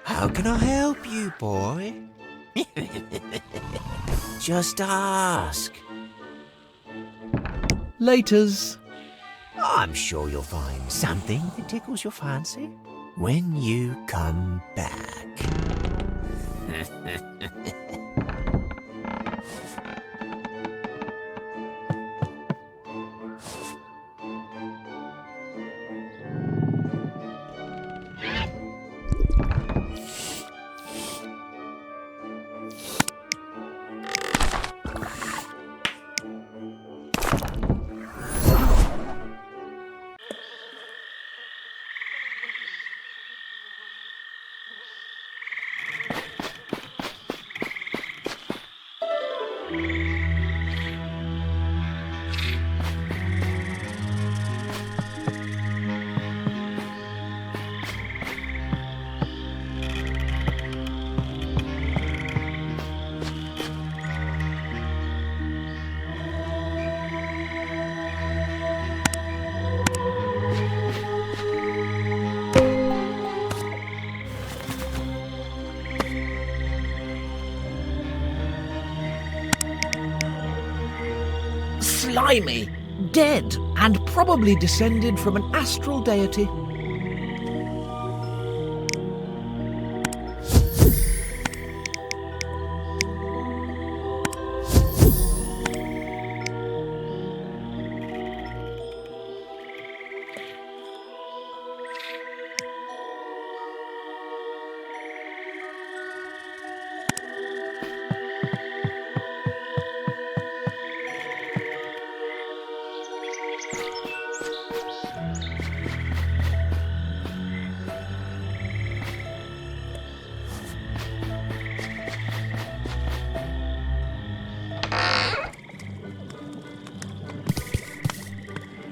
[SPEAKER 5] How can I help you, boy? Just ask.
[SPEAKER 1] Laters.
[SPEAKER 5] I'm sure you'll find something that tickles your fancy when you come back.
[SPEAKER 1] Slimy, dead, and probably descended from an astral deity.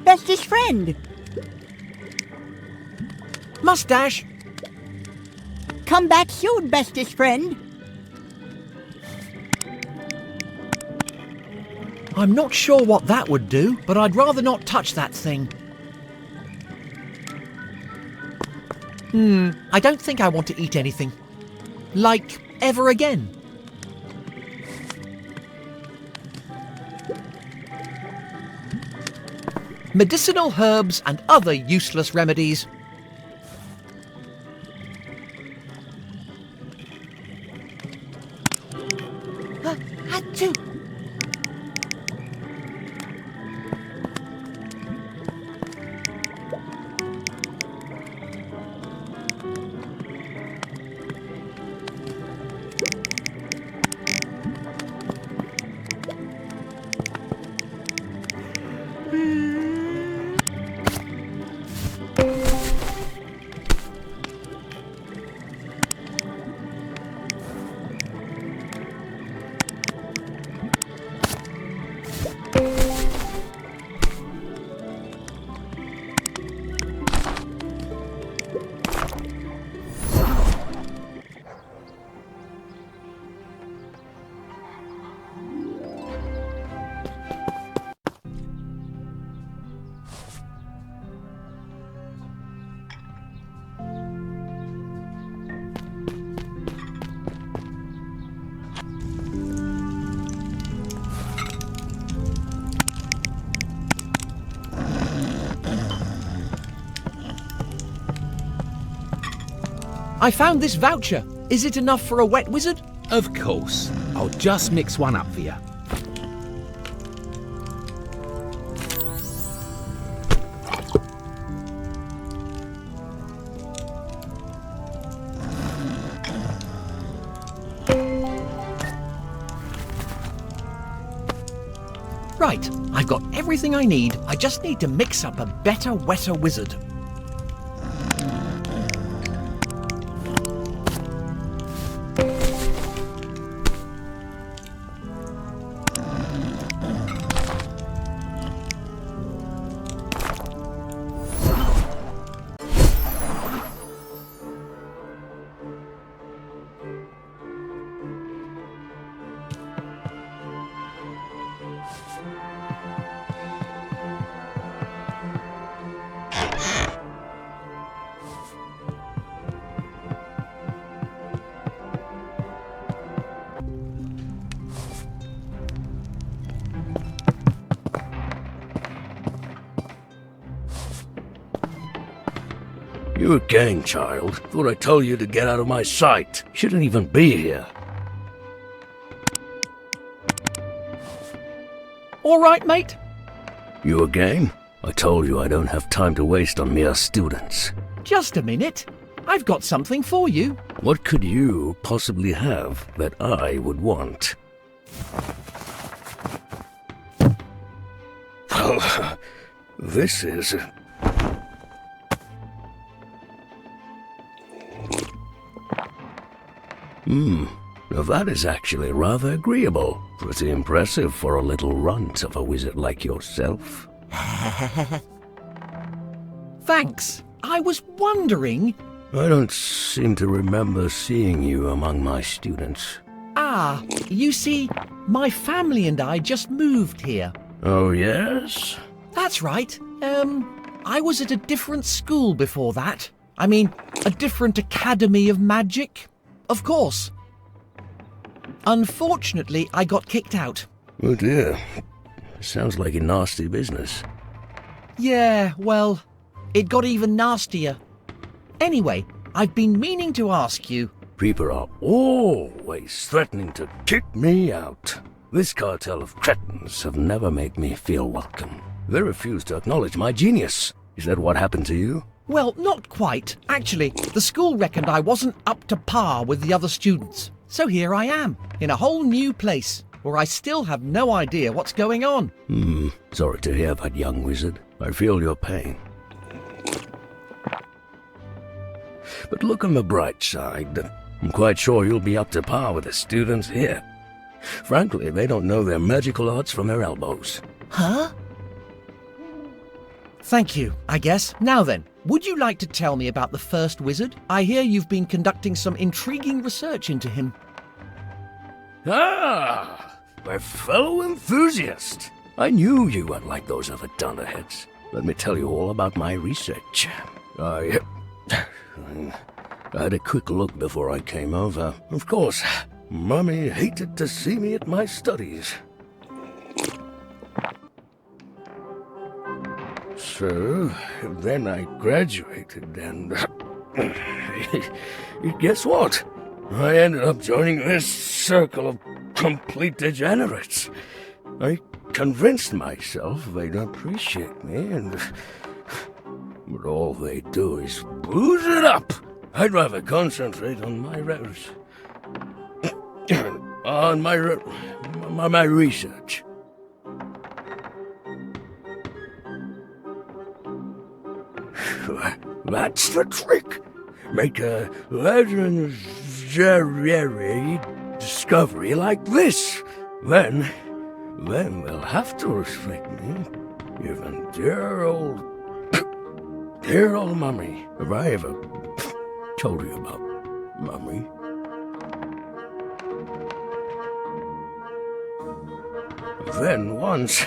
[SPEAKER 16] Bestest friend.
[SPEAKER 1] Mustache.
[SPEAKER 16] Come back soon, bestest friend.
[SPEAKER 1] I'm not sure what that would do, but I'd rather not touch that thing. I don't think I want to eat anything. Like, ever again. Medicinal herbs and other useless remedies. Achoo! I found this voucher. Is it enough for a wet wizard?
[SPEAKER 6] Of course. I'll just mix one up for you.
[SPEAKER 1] Right, I've got everything I need. I just need to mix up a better, wetter wizard.
[SPEAKER 14] You again, child. Thought I told you to get out of my sight. Shouldn't even be here.
[SPEAKER 1] All right, mate.
[SPEAKER 14] You again? I told you I don't have time to waste on mere students.
[SPEAKER 1] Just a minute. I've got something for you.
[SPEAKER 14] What could you possibly have that I would want? Well, this is... Now that is actually rather agreeable. Pretty impressive for a little runt of a wizard like yourself.
[SPEAKER 1] Thanks. I was wondering...
[SPEAKER 14] I don't seem to remember seeing you among my students.
[SPEAKER 1] Ah, you see, my family and I just moved here.
[SPEAKER 14] Oh, yes?
[SPEAKER 1] That's right. I was at a different school before that. I mean, a different academy of magic. Of course. Unfortunately, I got kicked out.
[SPEAKER 14] Oh dear. Sounds like a nasty business.
[SPEAKER 1] Yeah, well, it got even nastier. Anyway, I've been meaning to ask you...
[SPEAKER 14] People are always threatening to kick me out. This cartel of cretins have never made me feel welcome. They refuse to acknowledge my genius. Is that what happened to you?
[SPEAKER 1] Well, not quite. Actually, the school reckoned I wasn't up to par with the other students. So here I am, in a whole new place, where I still have no idea what's going on.
[SPEAKER 14] Sorry to hear that, young wizard. I feel your pain. But look on the bright side. I'm quite sure you'll be up to par with the students here. Frankly, they don't know their magical arts from their elbows.
[SPEAKER 1] Huh? Thank you, I guess. Now then, would you like to tell me about the first wizard? I hear you've been conducting some intriguing research into him.
[SPEAKER 14] Ah, my fellow enthusiast. I knew you weren't like those other dunderheads. Let me tell you all about my research. I had a quick look before I came over. Of course, Mummy hated to see me at my studies. So, then I graduated and... guess what? I ended up joining this circle of complete degenerates. I convinced myself they'd appreciate me but all they do is booze it up. I'd rather concentrate on my my research. That's the trick. Make a legendary discovery like this. Then they'll have to respect me. Even dear old Mummy. Have I ever told you about Mummy? Then once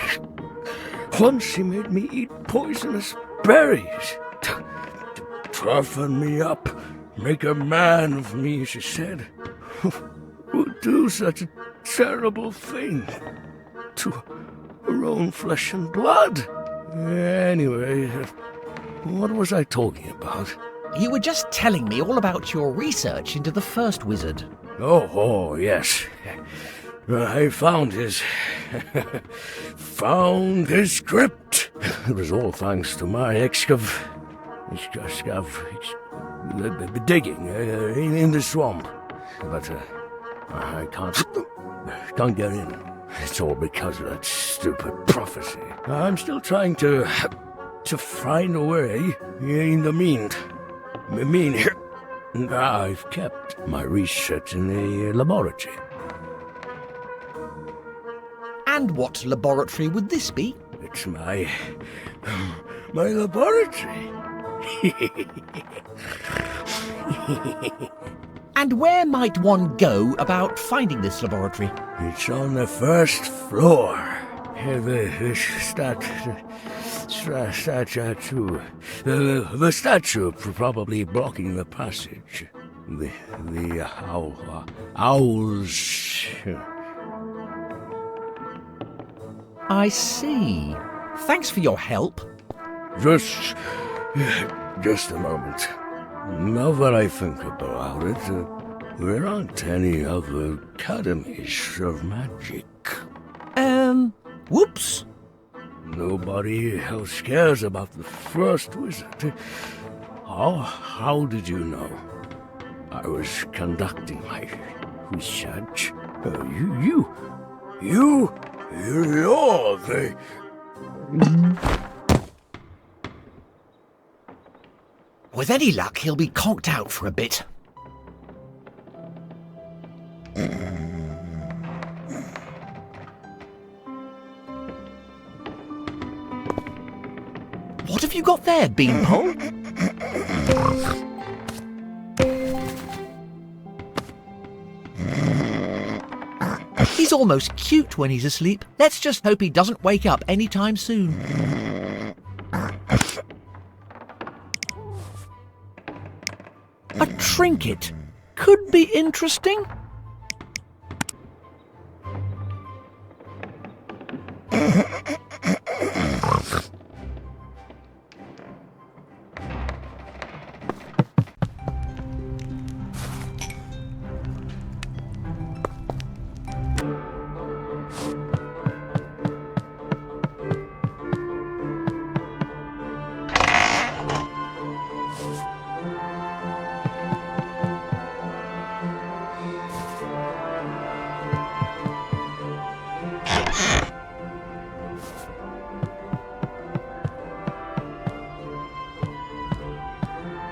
[SPEAKER 14] she made me eat poisonous berries to toughen me up, make a man of me, she said. Who'd do such a terrible thing to her own flesh and blood? Anyway, what was I talking about?
[SPEAKER 1] You were just telling me all about your research into the first wizard.
[SPEAKER 14] Oh, yes. I found his script. It was all thanks to my digging in the swamp. But I can't get in. It's all because of that stupid prophecy. I'm still trying to find a way in the meantime. I've kept my research in the laboratory.
[SPEAKER 1] And what laboratory would this be?
[SPEAKER 14] It's my laboratory.
[SPEAKER 1] And where might one go about finding this laboratory?
[SPEAKER 14] It's on the first floor. The statue probably blocking the passage. The owls.
[SPEAKER 1] I see. Thanks for your help.
[SPEAKER 14] Just a moment. Now that I think about it, there aren't any other academies of magic.
[SPEAKER 1] Whoops.
[SPEAKER 14] Nobody else cares about the first wizard. How did you know? I was conducting my research. You're the...
[SPEAKER 1] With any luck, he'll be conked out for a bit. What have you got there, Beanpole? He's almost cute when he's asleep. Let's just hope he doesn't wake up anytime soon. A trinket. Could be interesting.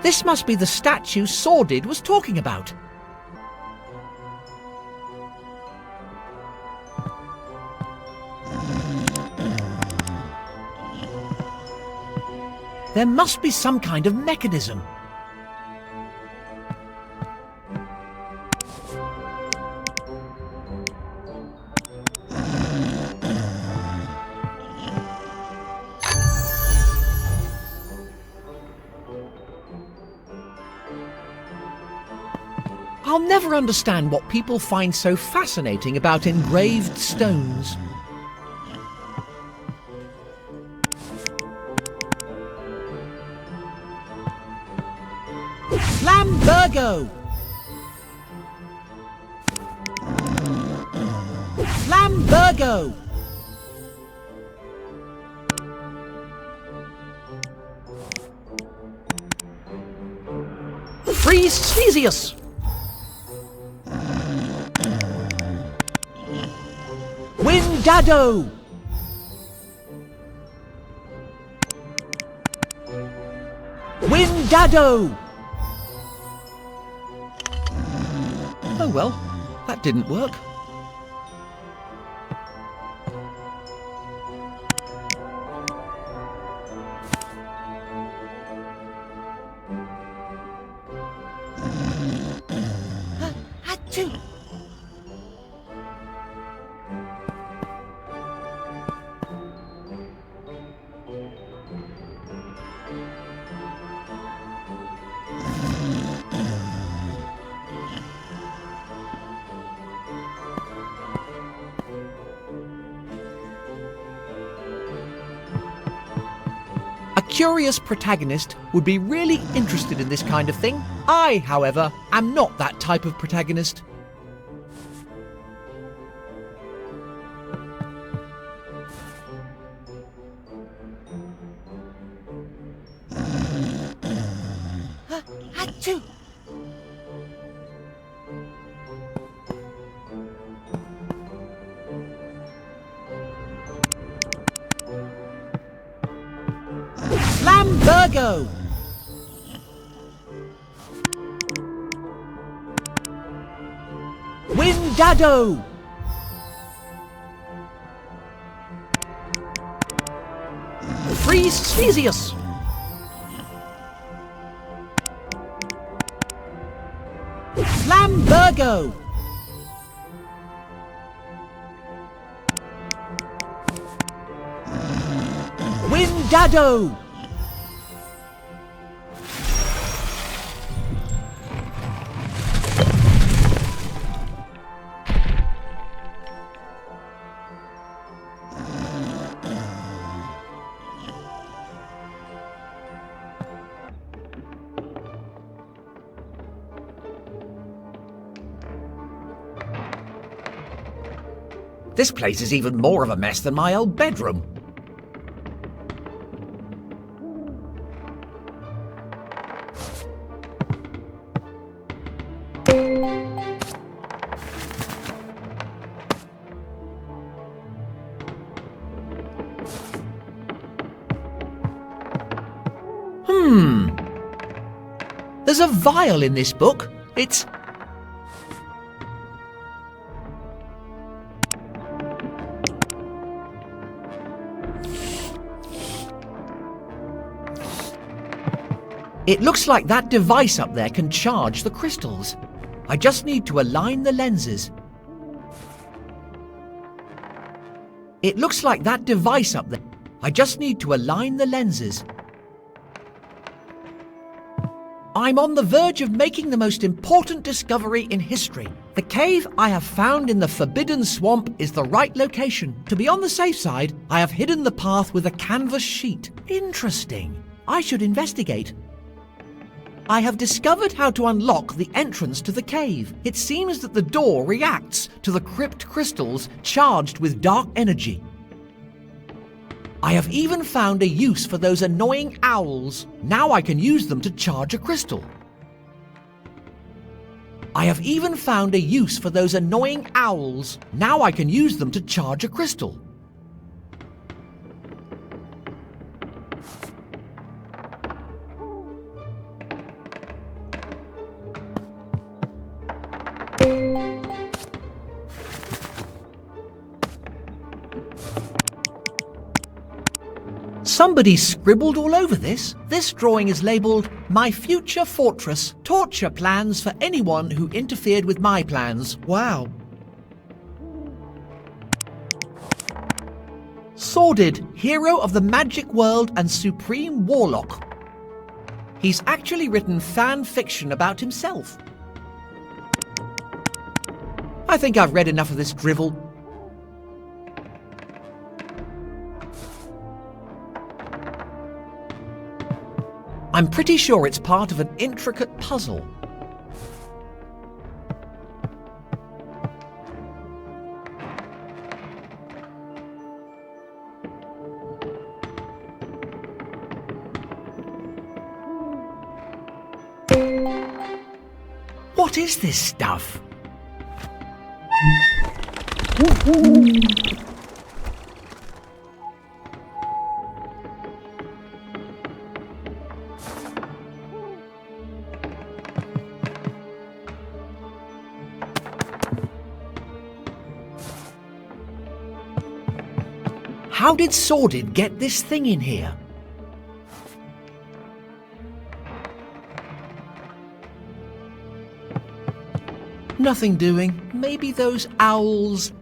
[SPEAKER 1] This must be the statue Sordid was talking about. There must be some kind of mechanism. I'll never understand what people find so fascinating about engraved stones. Flambergo! Flambergo! Freeze Slesius! Windado! Windado! Oh well, that didn't work. Achoo! curious protagonist would be really interested in this kind of thing. I, however, am not that type of protagonist.
[SPEAKER 16] Achoo!
[SPEAKER 1] Slamburgo! Windado! Freeze Slesius! Slamburgo! Windado! This place is even more of a mess than my old bedroom. There's a vial in this book. It's... It looks like that device up there can charge the crystals. I just need to align the lenses. It looks like that device up there. I just need to align the lenses. I'm on the verge of making the most important discovery in history. The cave I have found in the Forbidden Swamp is the right location. To be on the safe side, I have hidden the path with a canvas sheet. Interesting. I should investigate. I have discovered how to unlock the entrance to the cave. It seems that the door reacts to the crypt crystals charged with dark energy. I have even found a use for those annoying owls. Now I can use them to charge a crystal. I have even found a use for those annoying owls. Now I can use them to charge a crystal. Somebody scribbled all over this. This drawing is labelled, "My Future Fortress. Torture plans for anyone who interfered with my plans." Wow. Sordid, hero of the magic world and supreme warlock. He's actually written fan fiction about himself. I think I've read enough of this drivel. I'm pretty sure it's part of an intricate puzzle. What is this stuff? How did Sordid get this thing in here? Nothing doing. Maybe those owls...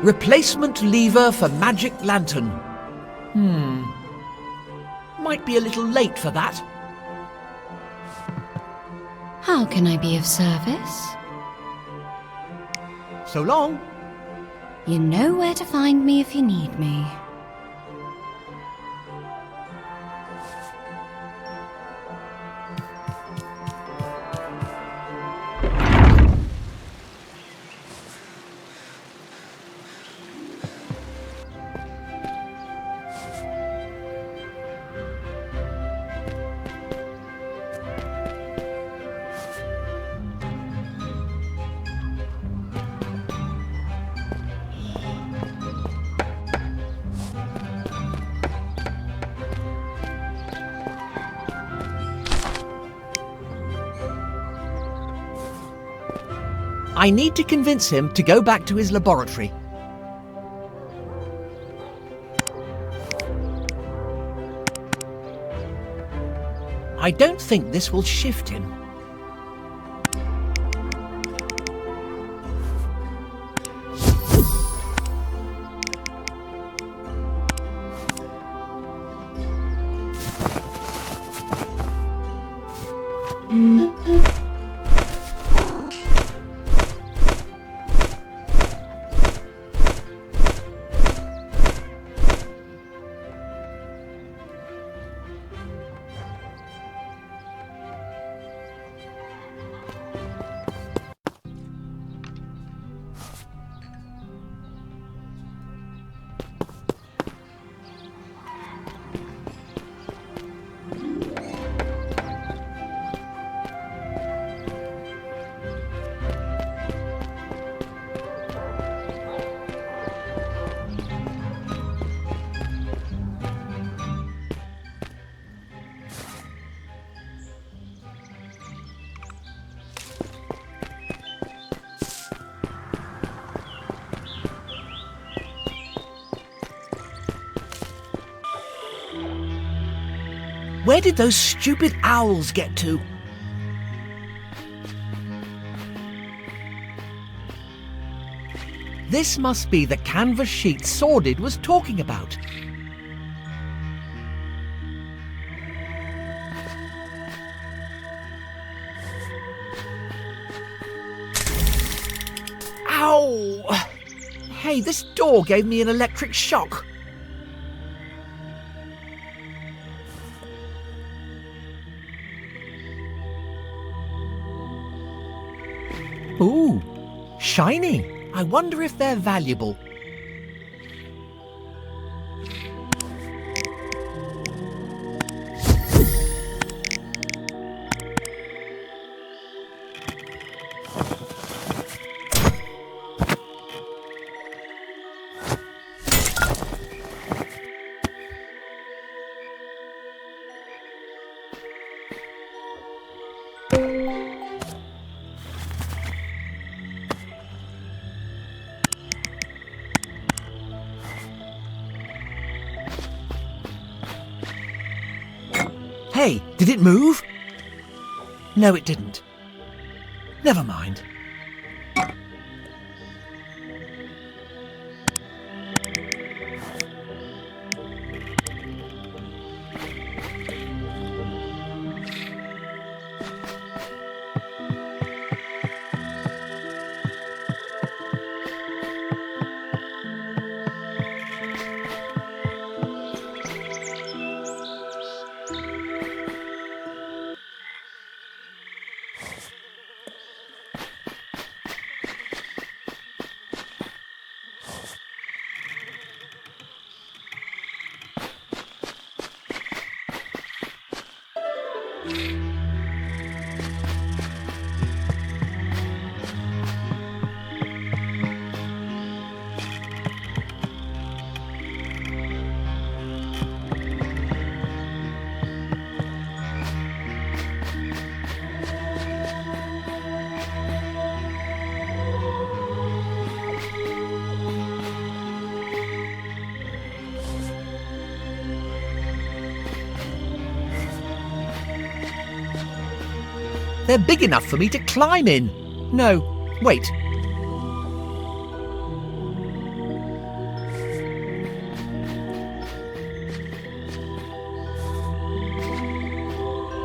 [SPEAKER 1] Replacement lever for magic lantern. Might be a little late for that.
[SPEAKER 10] How can I be of service?
[SPEAKER 1] So long.
[SPEAKER 10] You know where to find me if you need me.
[SPEAKER 1] I need to convince him to go back to his laboratory. I don't think this will shift him. Where did those stupid owls get to? This must be the canvas sheet Sordid was talking about. Ow! Hey, this door gave me an electric shock. Ooh, shiny. I wonder if they're valuable. Hey, did it move? No, it didn't. Never mind. They're big enough for me to climb in. No, wait.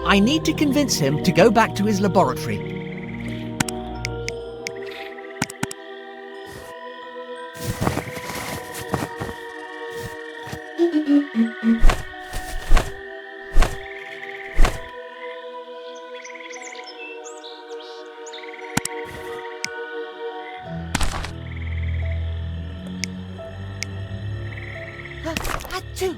[SPEAKER 1] I need to convince him to go back to his laboratory.
[SPEAKER 16] Achoo!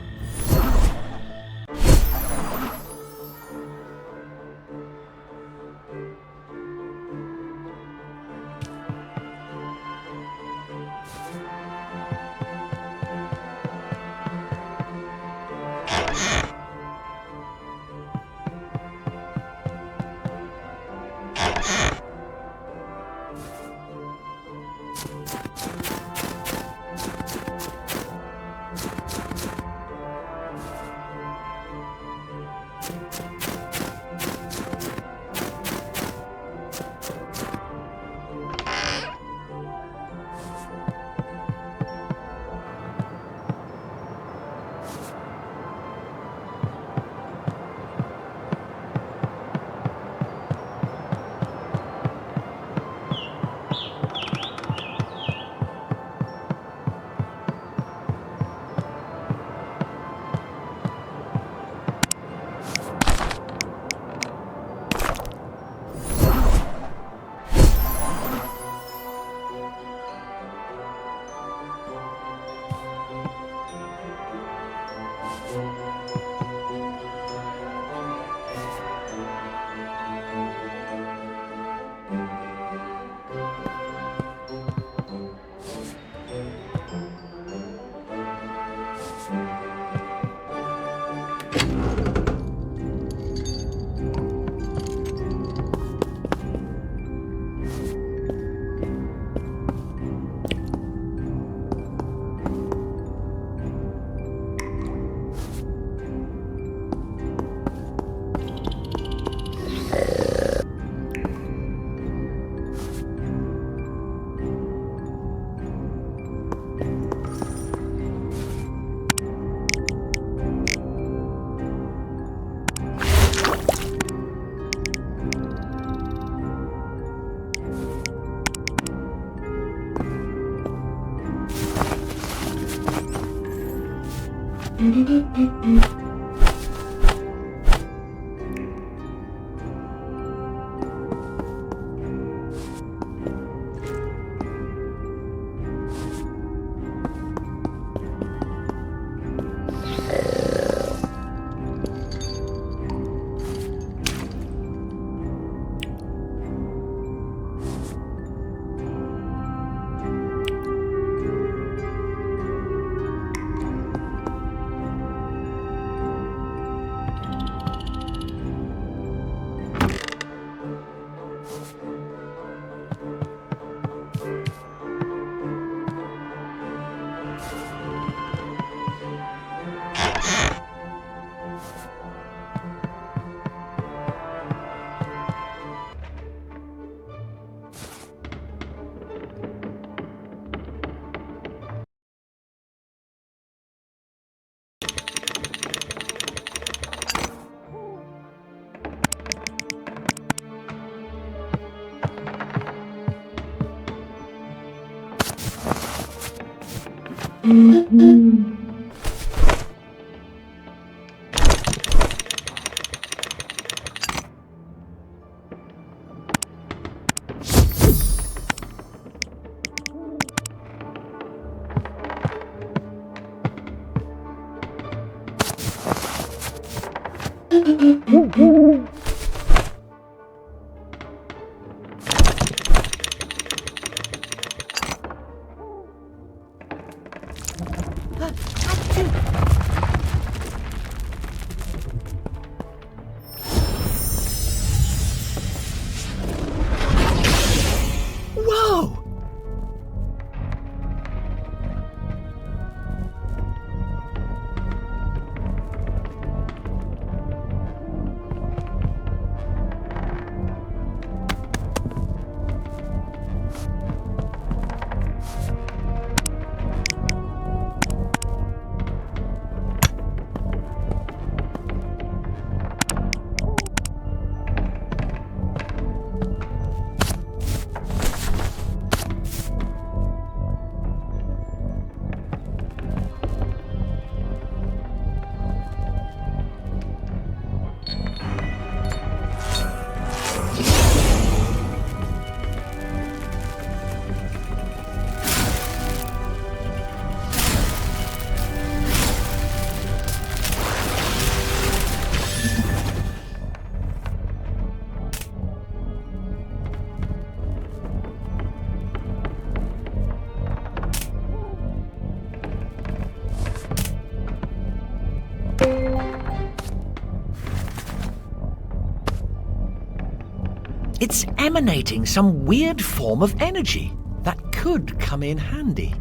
[SPEAKER 1] It's emanating some weird form of energy that could come in handy.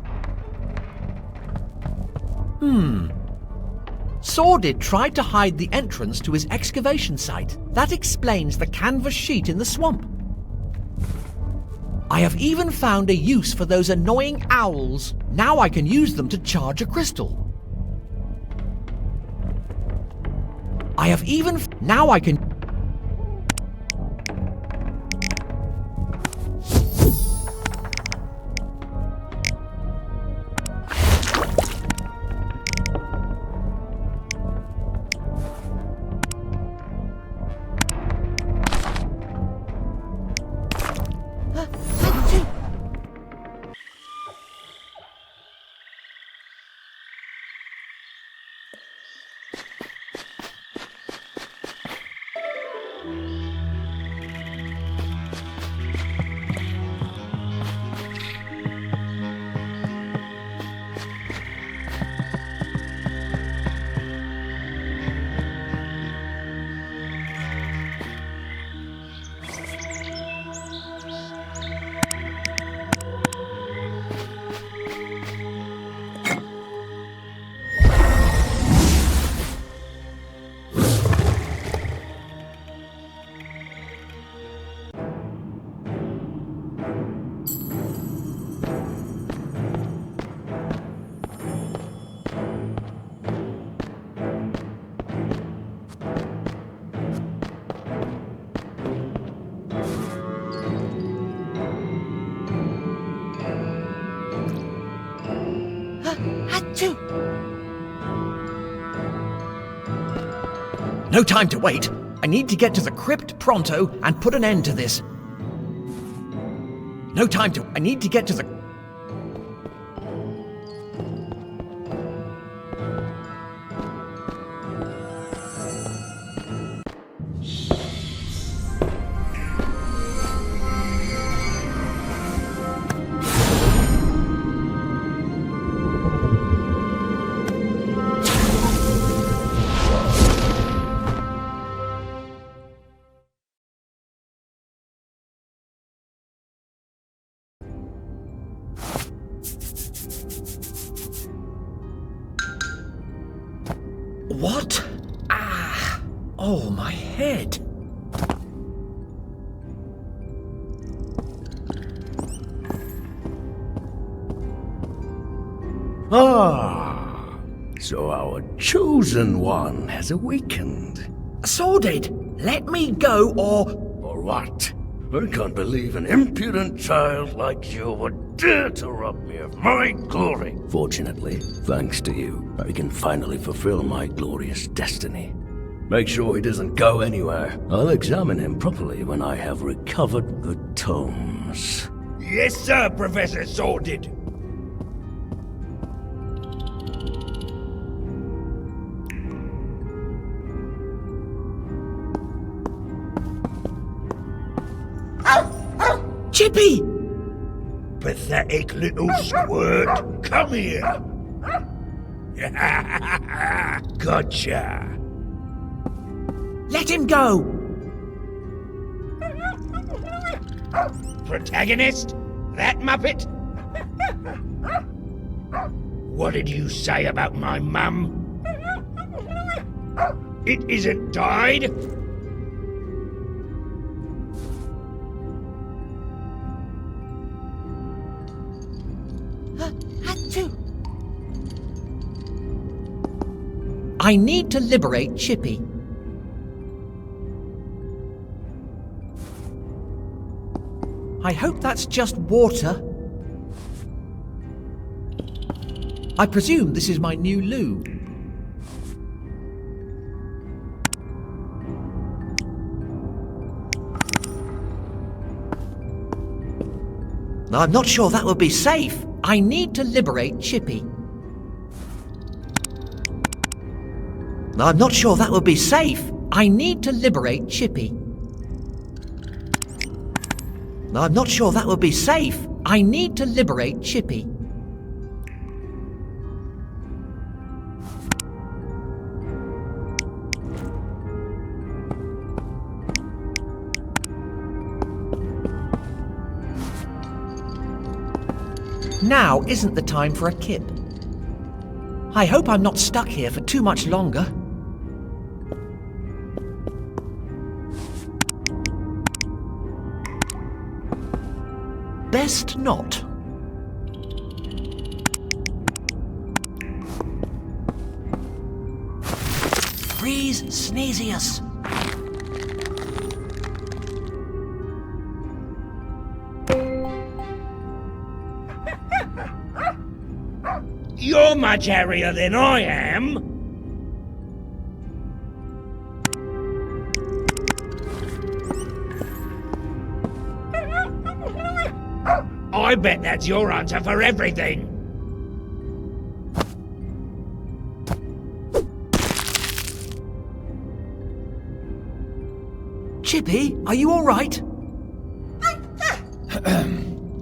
[SPEAKER 1] Sordid tried to hide the entrance to his excavation site. That explains the canvas sheet in the swamp. I have even found a use for those annoying owls. Now I can use them to charge a crystal. Now I can... No time to wait. I need to get to the crypt pronto and put an end to this. I need to get to the... What? Ah! Oh, my head!
[SPEAKER 14] Ah! So our chosen one has awakened.
[SPEAKER 1] Sordid, let me go or...
[SPEAKER 14] Or what? I can't believe an impudent child like you would dare to rob me of my glory.
[SPEAKER 9] Fortunately, thanks to you, I can finally fulfill my glorious destiny.
[SPEAKER 14] Make sure he doesn't go anywhere. I'll examine him properly when I have recovered the tomes.
[SPEAKER 4] Yes, sir, Professor Sordid.
[SPEAKER 1] Chippy!
[SPEAKER 4] Pathetic little squirt. Come here. Gotcha.
[SPEAKER 1] Let him go!
[SPEAKER 4] Protagonist? That muppet? What did you say about my mum? It isn't died?
[SPEAKER 1] I need to liberate Chippy. I hope that's just water. I presume this is my new loo. I'm not sure that would be safe. I need to liberate Chippy. I'm not sure that would be safe. I need to liberate Chippy. I'm not sure that would be safe. I need to liberate Chippy. Now isn't the time for a kip. I hope I'm not stuck here for too much longer. Best not. Freeze, Sneezius.
[SPEAKER 4] You're much hairier than I am. I bet that's your answer for everything.
[SPEAKER 1] Chippy, are you all right?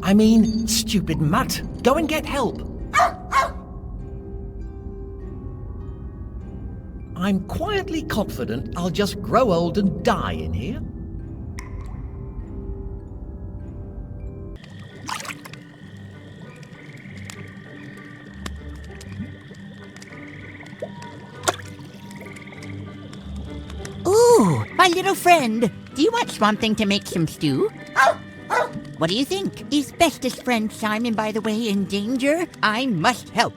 [SPEAKER 1] I mean, stupid mutt. Go and get help. I'm quietly confident I'll just grow old and die in here.
[SPEAKER 16] Ooh, my little friend. Do you want Swamp Thing to make some stew? What do you think? Is bestest friend Simon, by the way, in danger? I must help.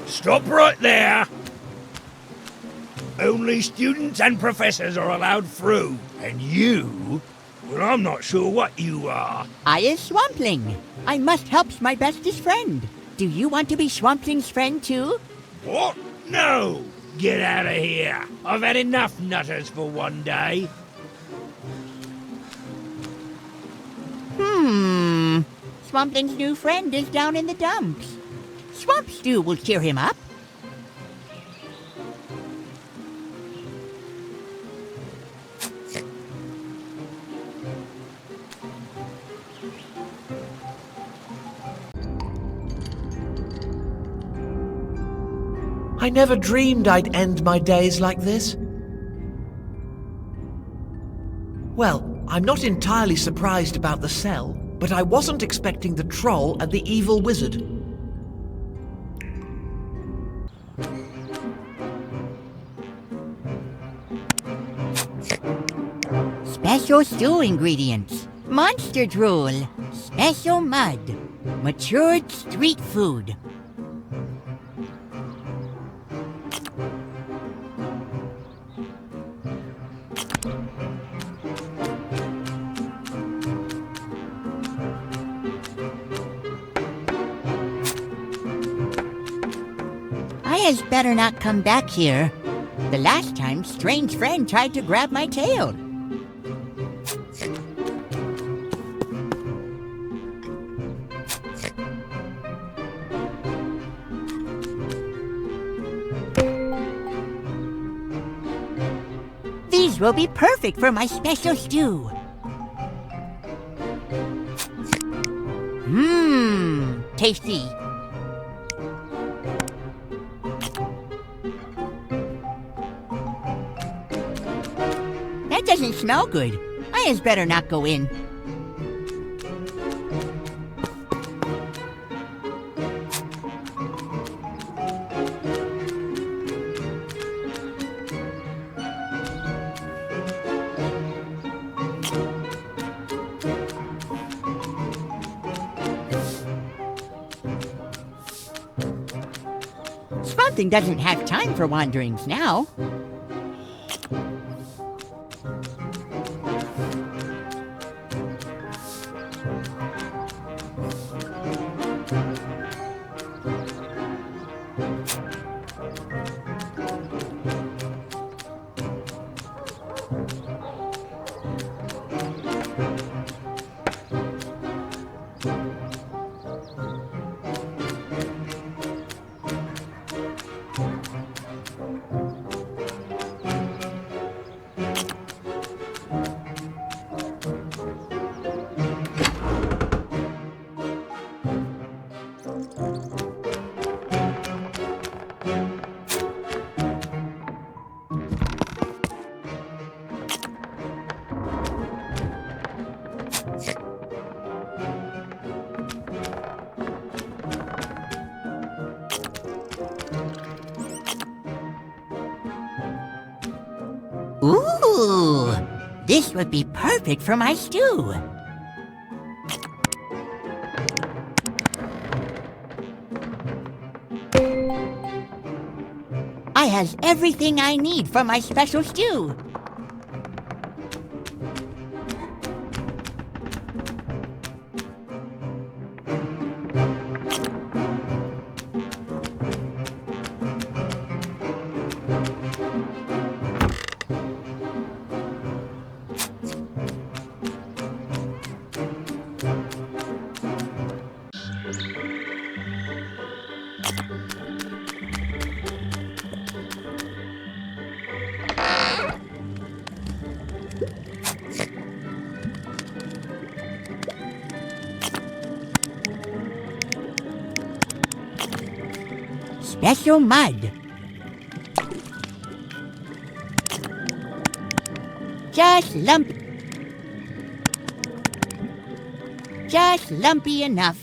[SPEAKER 4] Stop right there! Only students and professors are allowed through. And you? Well, I'm not sure what you are.
[SPEAKER 16] I is Swampling. I must help my bestest friend. Do you want to be Swampling's friend too?
[SPEAKER 4] What? No! Get out of here. I've had enough nutters for one day.
[SPEAKER 16] Swampling's new friend is down in the dumps. Swamp Stew will cheer him up.
[SPEAKER 1] I never dreamed I'd end my days like this. Well, I'm not entirely surprised about the cell, but I wasn't expecting the troll and the evil wizard.
[SPEAKER 16] Special stew ingredients. Monster drool. Special mud. Matured street food. I had better not come back here. The last time, strange friend tried to grab my tail. These will be perfect for my special stew. Tasty. That doesn't smell good. I had better not go in. Swamp Thing doesn't have time for wanderings now. Ooh, this would be perfect for my stew. I has everything I need for my special stew. Special mud. Just lumpy enough.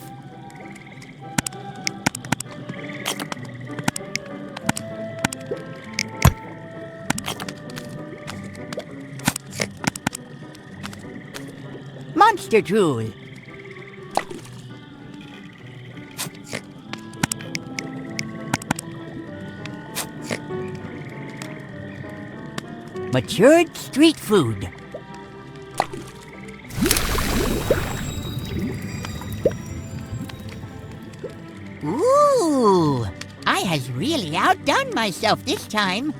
[SPEAKER 16] Monster drool. Matured street food. Ooh, I has really outdone myself this time.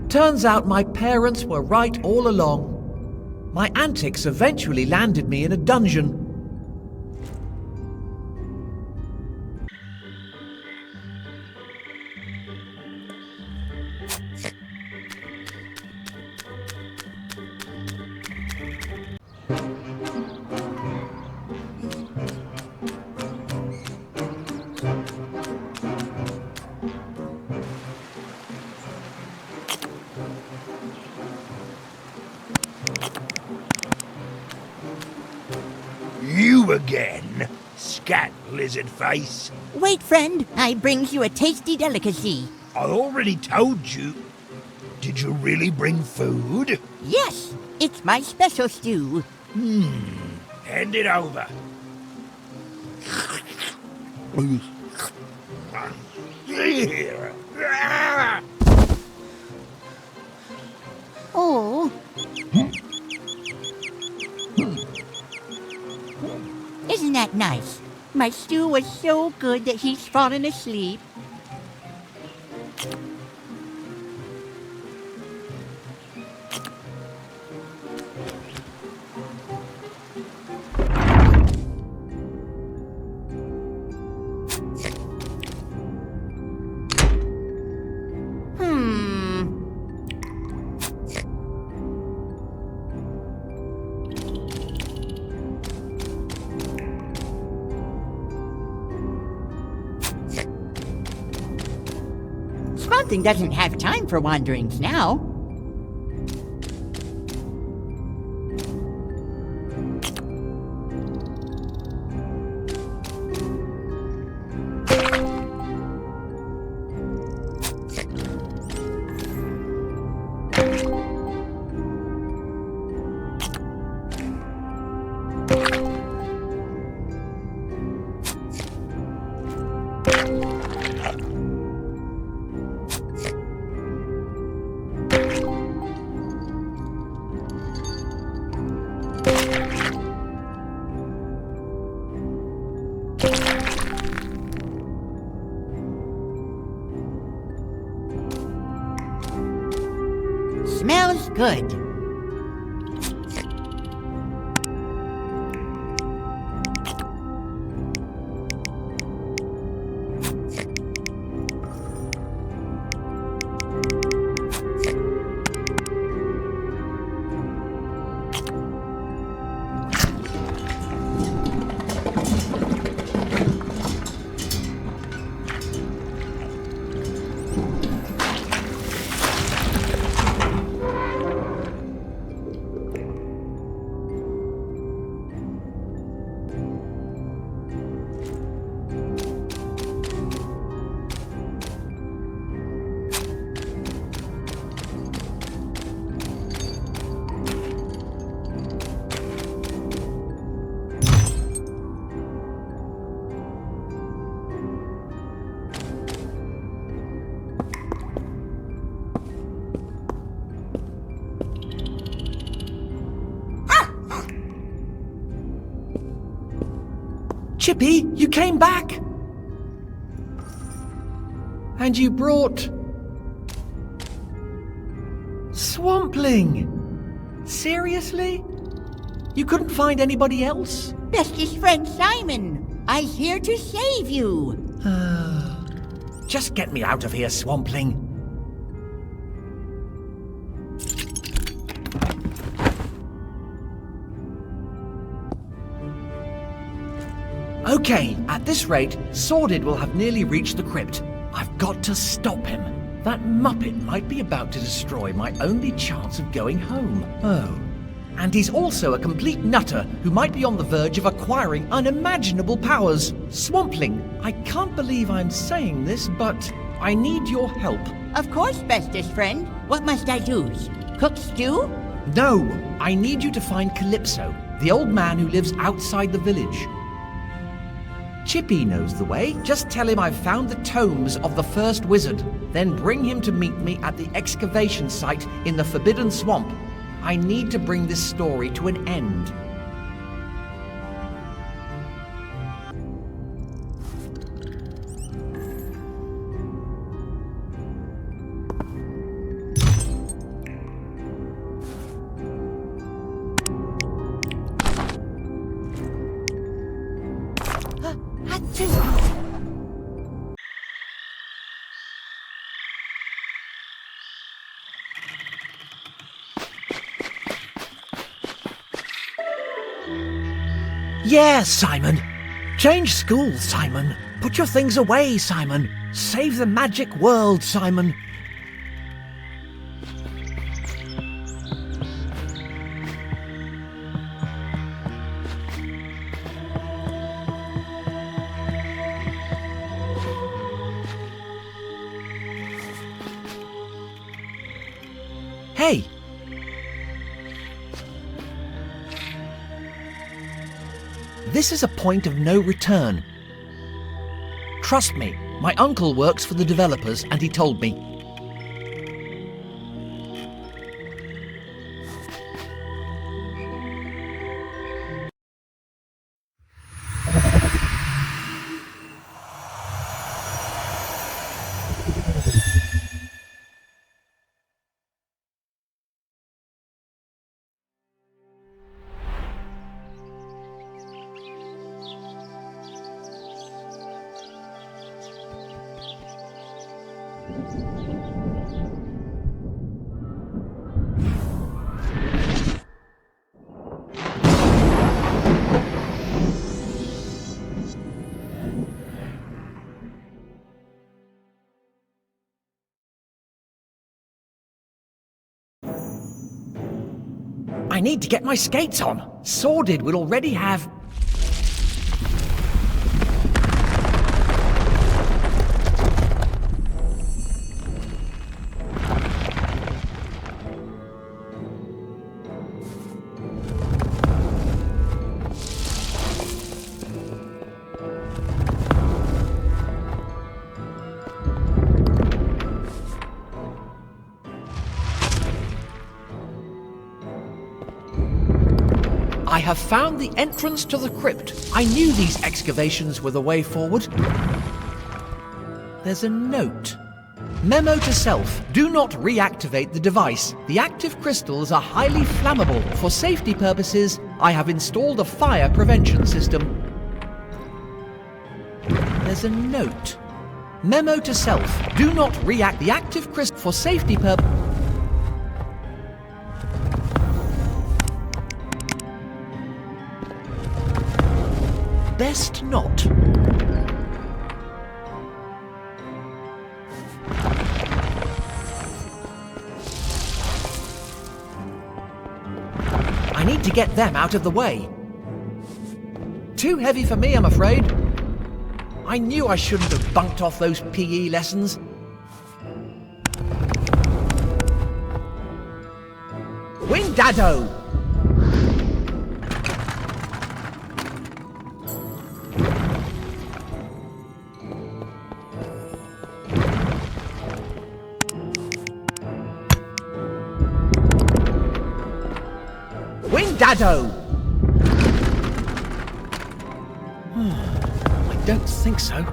[SPEAKER 1] Turns out my parents were right all along. My antics eventually landed me in a dungeon.
[SPEAKER 4] You again, scat lizard face.
[SPEAKER 16] Wait, friend, I brings you a tasty delicacy.
[SPEAKER 4] I already told you. Did you really bring food?
[SPEAKER 16] Yes, it's my special stew.
[SPEAKER 4] Hand it over.
[SPEAKER 16] Oh. Isn't that nice? My stew was so good that he's fallen asleep. Something doesn't have time for wanderings now. Smells good.
[SPEAKER 1] Chippy, you came back! And you brought... Swampling! Seriously? You couldn't find anybody else?
[SPEAKER 16] Bestest friend Simon, I'm here to save you.
[SPEAKER 1] Just get me out of here, Swampling. Okay, at this rate, Sordid will have nearly reached the crypt. I've got to stop him. That Muppet might be about to destroy my only chance of going home. Oh. And he's also a complete nutter who might be on the verge of acquiring unimaginable powers. Swampling, I can't believe I'm saying this, but I need your help.
[SPEAKER 16] Of course, bestest friend. What must I do? Cook stew?
[SPEAKER 1] No, I need you to find Calypso, the old man who lives outside the village. Chippy knows the way. Just tell him I've found the tomes of the first wizard. Then bring him to meet me at the excavation site in the Forbidden Swamp. I need to bring this story to an end. Yeah, Simon. Change schools, Simon. Put your things away, Simon. Save the magic world, Simon. Hey! This is a point of no return. Trust me, my uncle works for the developers and he told me. I need to get my skates on. Sordid will already have... I have found the entrance to the crypt. I knew these excavations were the way forward. There's a note. Memo to self. Do not reactivate the device. The active crystals are highly flammable. For safety purposes, I have installed a fire prevention system. There's a note. Memo to self. Do not react the active crystal for safety purposes. Best not. I need to get them out of the way. Too heavy for me, I'm afraid. I knew I shouldn't have bunked off those PE lessons. Windado! Windado! I don't think so.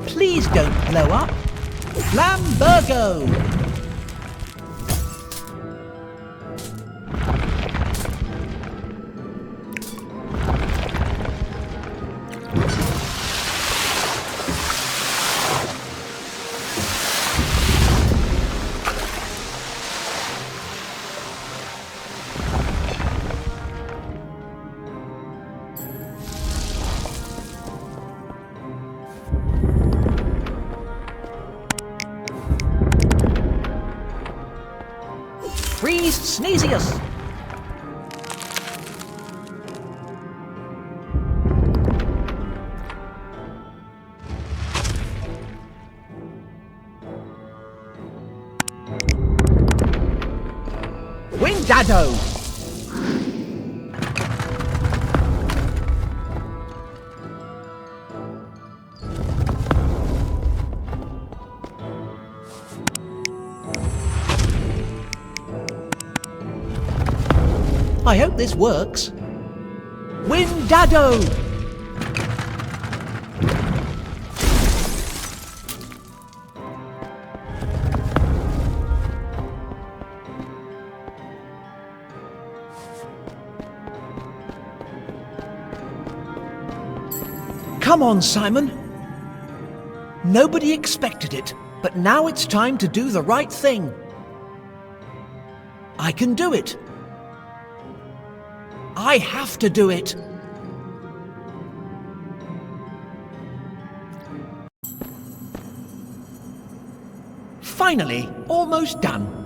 [SPEAKER 1] Please don't blow up. Flambergo! Freeze Sneezius! Windado! I hope this works. Windado! Come on, Simon. Nobody expected it, but now it's time to do the right thing. I can do it. I have to do it. Finally, almost done.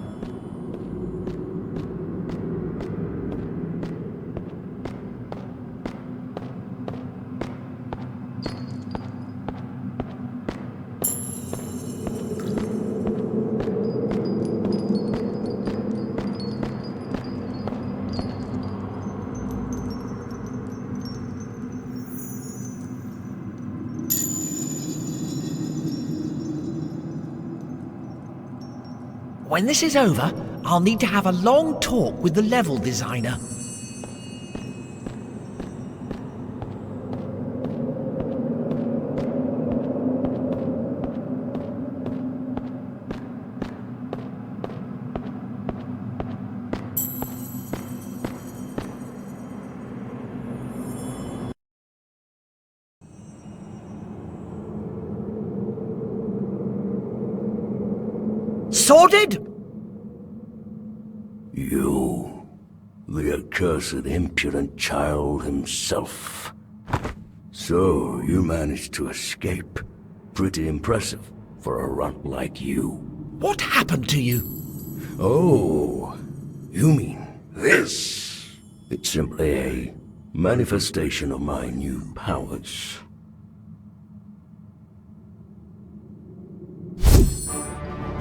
[SPEAKER 1] When this is over, I'll need to have a long talk with the level designer. Sorted?
[SPEAKER 9] You, the accursed impudent child himself. So, you managed to escape. Pretty impressive for a runt like you.
[SPEAKER 1] What happened to you?
[SPEAKER 9] Oh, you mean this? It's simply a manifestation of my new powers.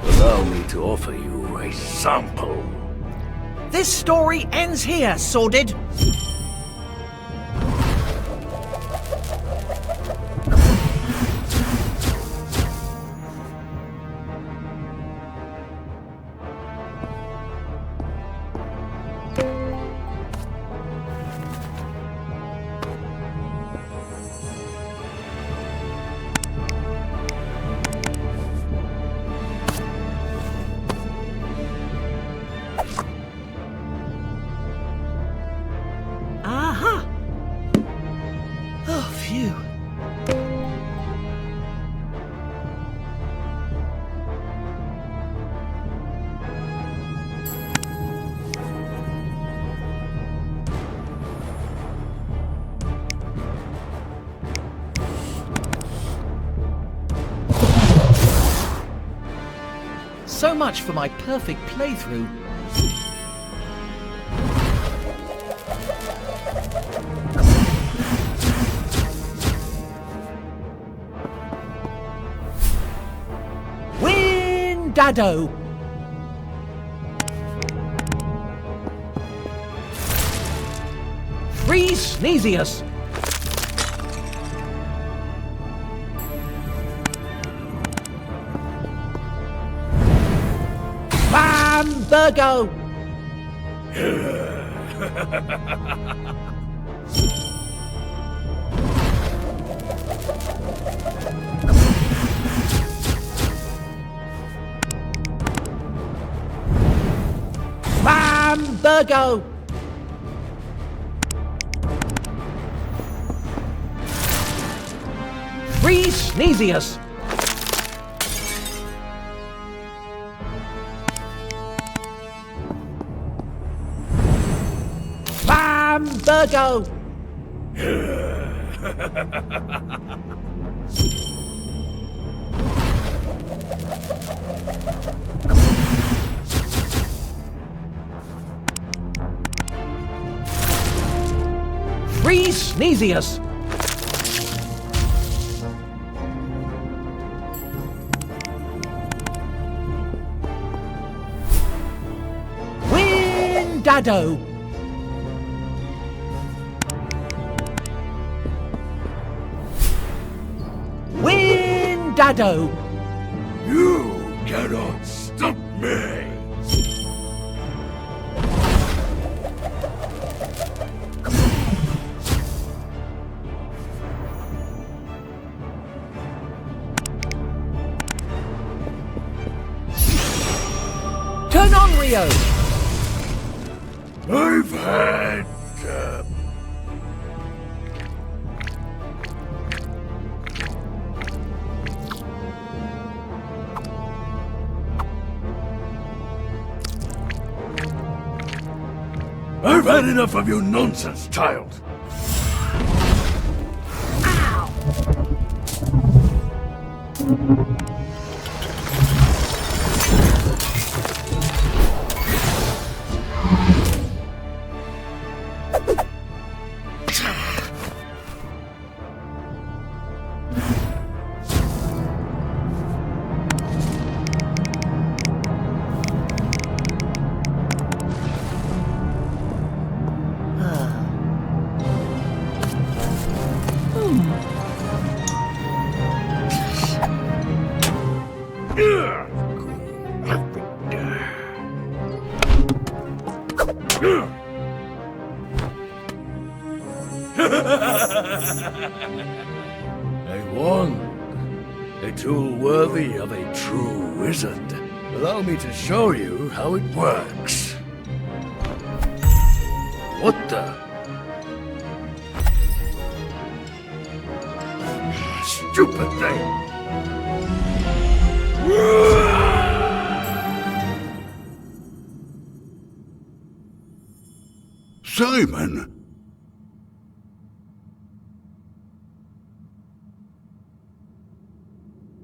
[SPEAKER 9] Allow me to offer you a sample.
[SPEAKER 1] This story ends here, Sordid. So much for my perfect playthrough. Dado. Free Sneezius. Bambergo. Bambergo. Free Sneezius. Bambergo. Free Sneezius. Windado. Windado.
[SPEAKER 14] You cannot stop me.
[SPEAKER 1] Turn on, Rio!
[SPEAKER 14] I've had... I've had enough of your nonsense, child! I won. A tool worthy of a true wizard. Allow me to show you how it works. What the? Stupid thing!
[SPEAKER 3] Simon!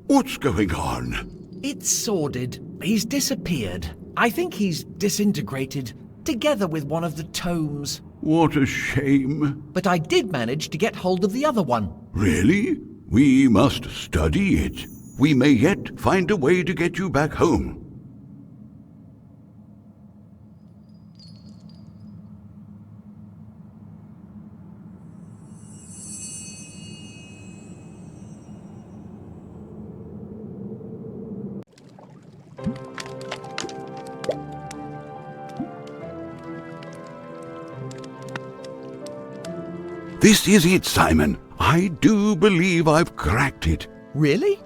[SPEAKER 3] What's going on?
[SPEAKER 1] It's sordid. He's disappeared. I think he's disintegrated, together with one of the tomes.
[SPEAKER 3] What a shame.
[SPEAKER 1] But I did manage to get hold of the other one.
[SPEAKER 3] Really? We must study it. We may yet find a way to get you back home. This is it, Simon. I do believe I've cracked it.
[SPEAKER 1] Really?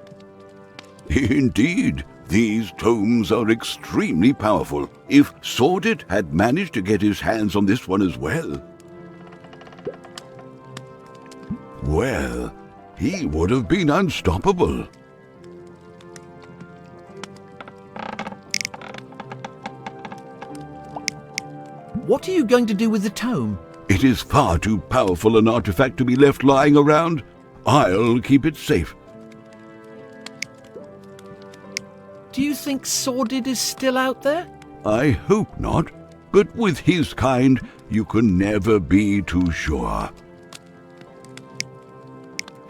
[SPEAKER 3] Indeed. These tomes are extremely powerful. If Sordid had managed to get his hands on this one as well, well, he would have been unstoppable.
[SPEAKER 1] What are you going to do with the tome?
[SPEAKER 3] It is far too powerful an artifact to be left lying around. I'll keep it safe.
[SPEAKER 1] Do you think Sordid is still out there?
[SPEAKER 3] I hope not, but with his kind, you can never be too sure.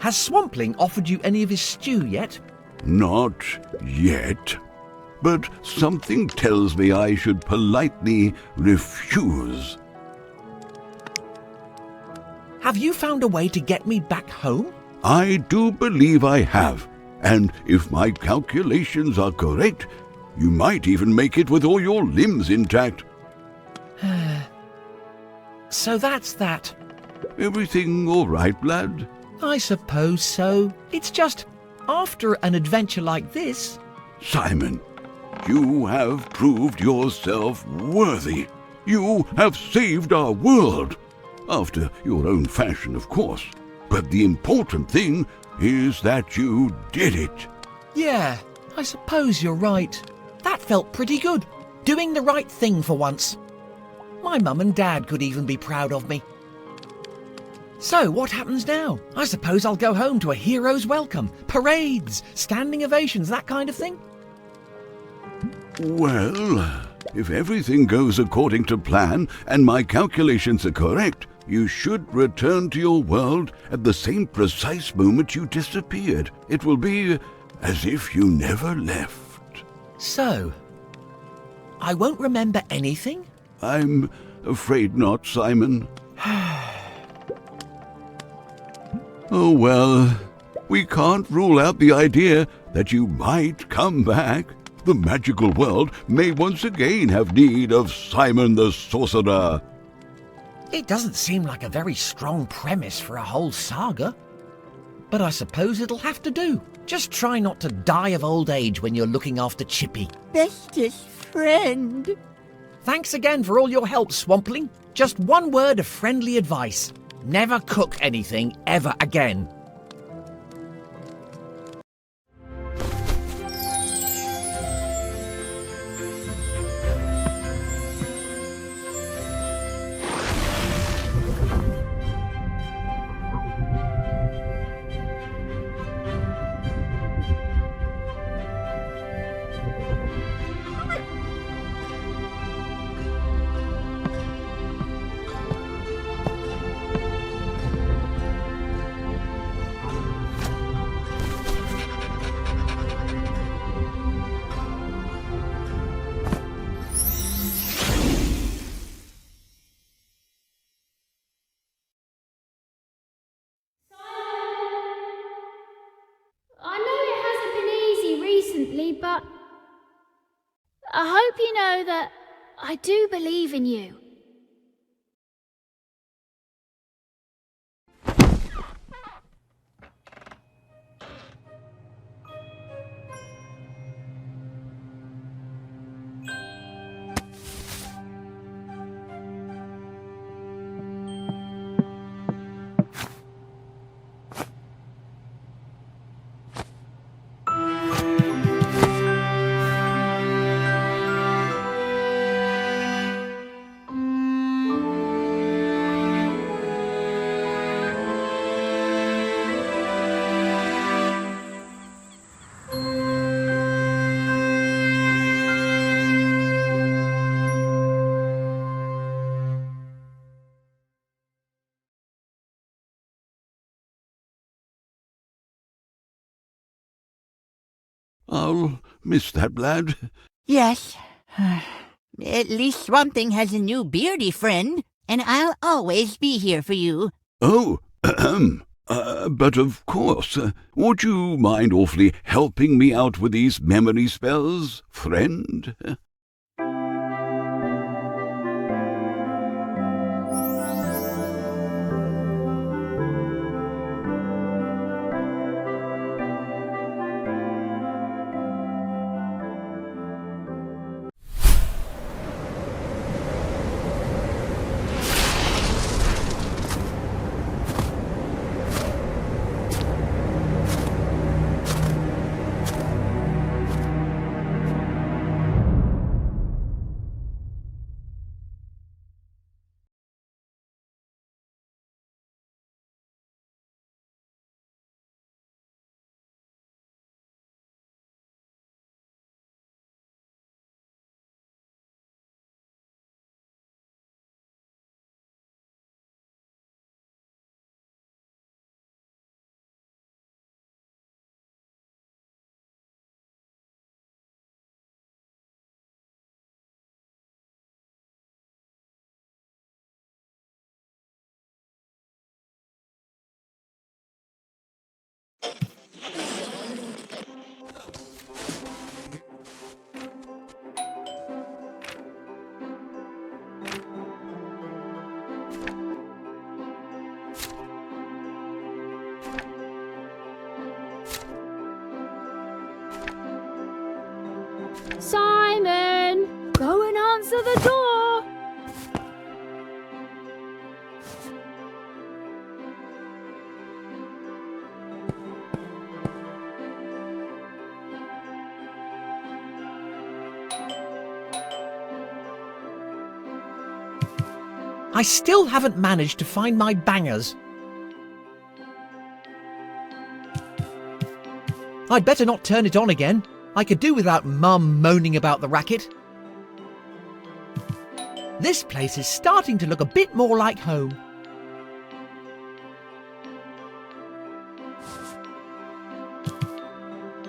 [SPEAKER 1] Has Swampling offered you any of his stew yet?
[SPEAKER 3] Not yet. But something tells me I should politely refuse.
[SPEAKER 1] Have you found a way to get me back home?
[SPEAKER 3] I do believe I have, and if my calculations are correct, you might even make it with all your limbs intact.
[SPEAKER 1] So that's that.
[SPEAKER 3] Everything all right, lad?
[SPEAKER 1] I suppose so. It's just, after an adventure like this...
[SPEAKER 3] Simon, you have proved yourself worthy. You have saved our world. After your own fashion, of course. But the important thing is that you did it.
[SPEAKER 1] Yeah, I suppose you're right. That felt pretty good. Doing the right thing for once. My mum and dad could even be proud of me. So, what happens now? I suppose I'll go home to a hero's welcome, parades, standing ovations, that kind of thing?
[SPEAKER 3] Well, if everything goes according to plan and my calculations are correct, you should return to your world at the same precise moment you disappeared. It will be as if you never left.
[SPEAKER 1] So, I won't remember anything?
[SPEAKER 3] I'm afraid not, Simon. Oh well, we can't rule out the idea that you might come back. The magical world may once again have need of Simon the Sorcerer.
[SPEAKER 1] It doesn't seem like a very strong premise for a whole saga. But I suppose it'll have to do. Just try not to die of old age when you're looking after Chippy.
[SPEAKER 16] Bestest friend.
[SPEAKER 1] Thanks again for all your help, Swampling. Just one word of friendly advice. Never cook anything ever again.
[SPEAKER 2] But I hope you know that I do believe in you.
[SPEAKER 3] I'll miss that lad.
[SPEAKER 16] Yes. At least Swamp Thing has a new beardy friend, and I'll always be here for you.
[SPEAKER 3] Oh, but of course. Would you mind awfully helping me out with these memory spells, friend?
[SPEAKER 2] the door!
[SPEAKER 1] I still haven't managed to find my bangers. I'd better not turn it on again. I could do without Mum moaning about the racket. This place is starting to look a bit more like home.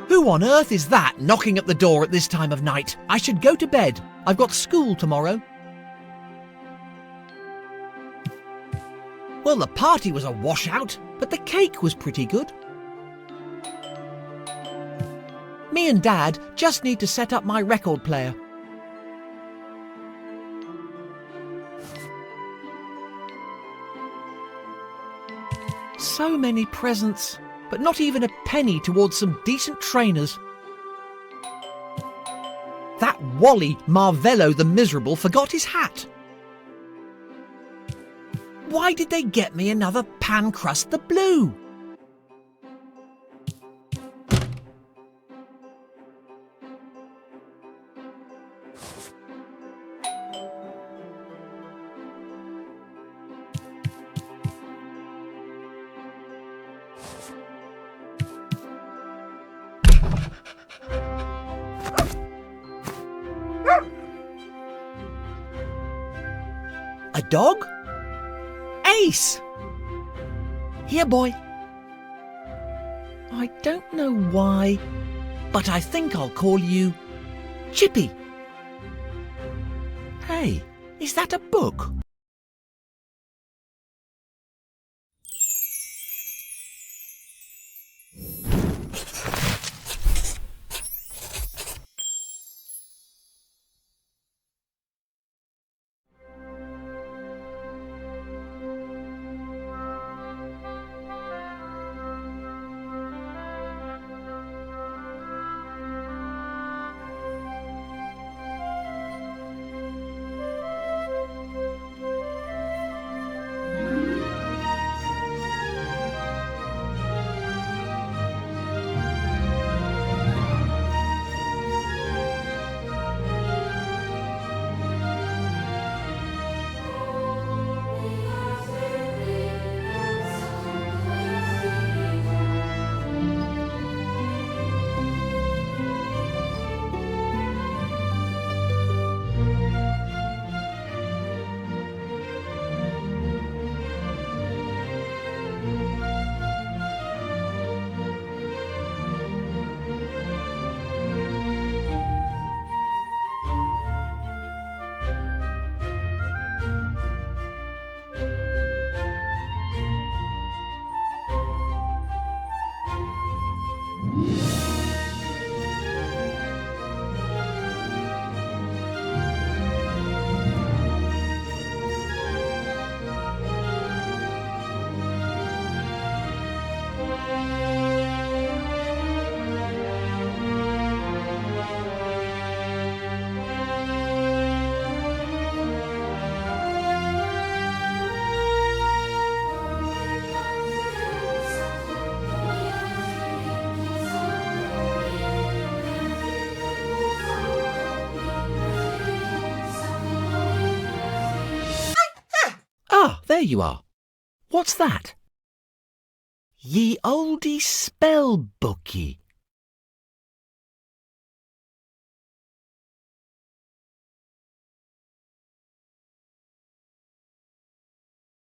[SPEAKER 1] Who on earth is that knocking at the door at this time of night? I should go to bed. I've got school tomorrow. Well, the party was a washout, but the cake was pretty good. Me and Dad just need to set up my record player. So many presents, but not even a penny towards some decent trainers. That Wally Marvello the Miserable forgot his hat. Why did they get me another Pancrust the Blue? A dog? Ace! Here, boy. I don't know why, but I think I'll call you Chippy. Hey, is that a book? There you are. What's that? Ye olde spell bookie.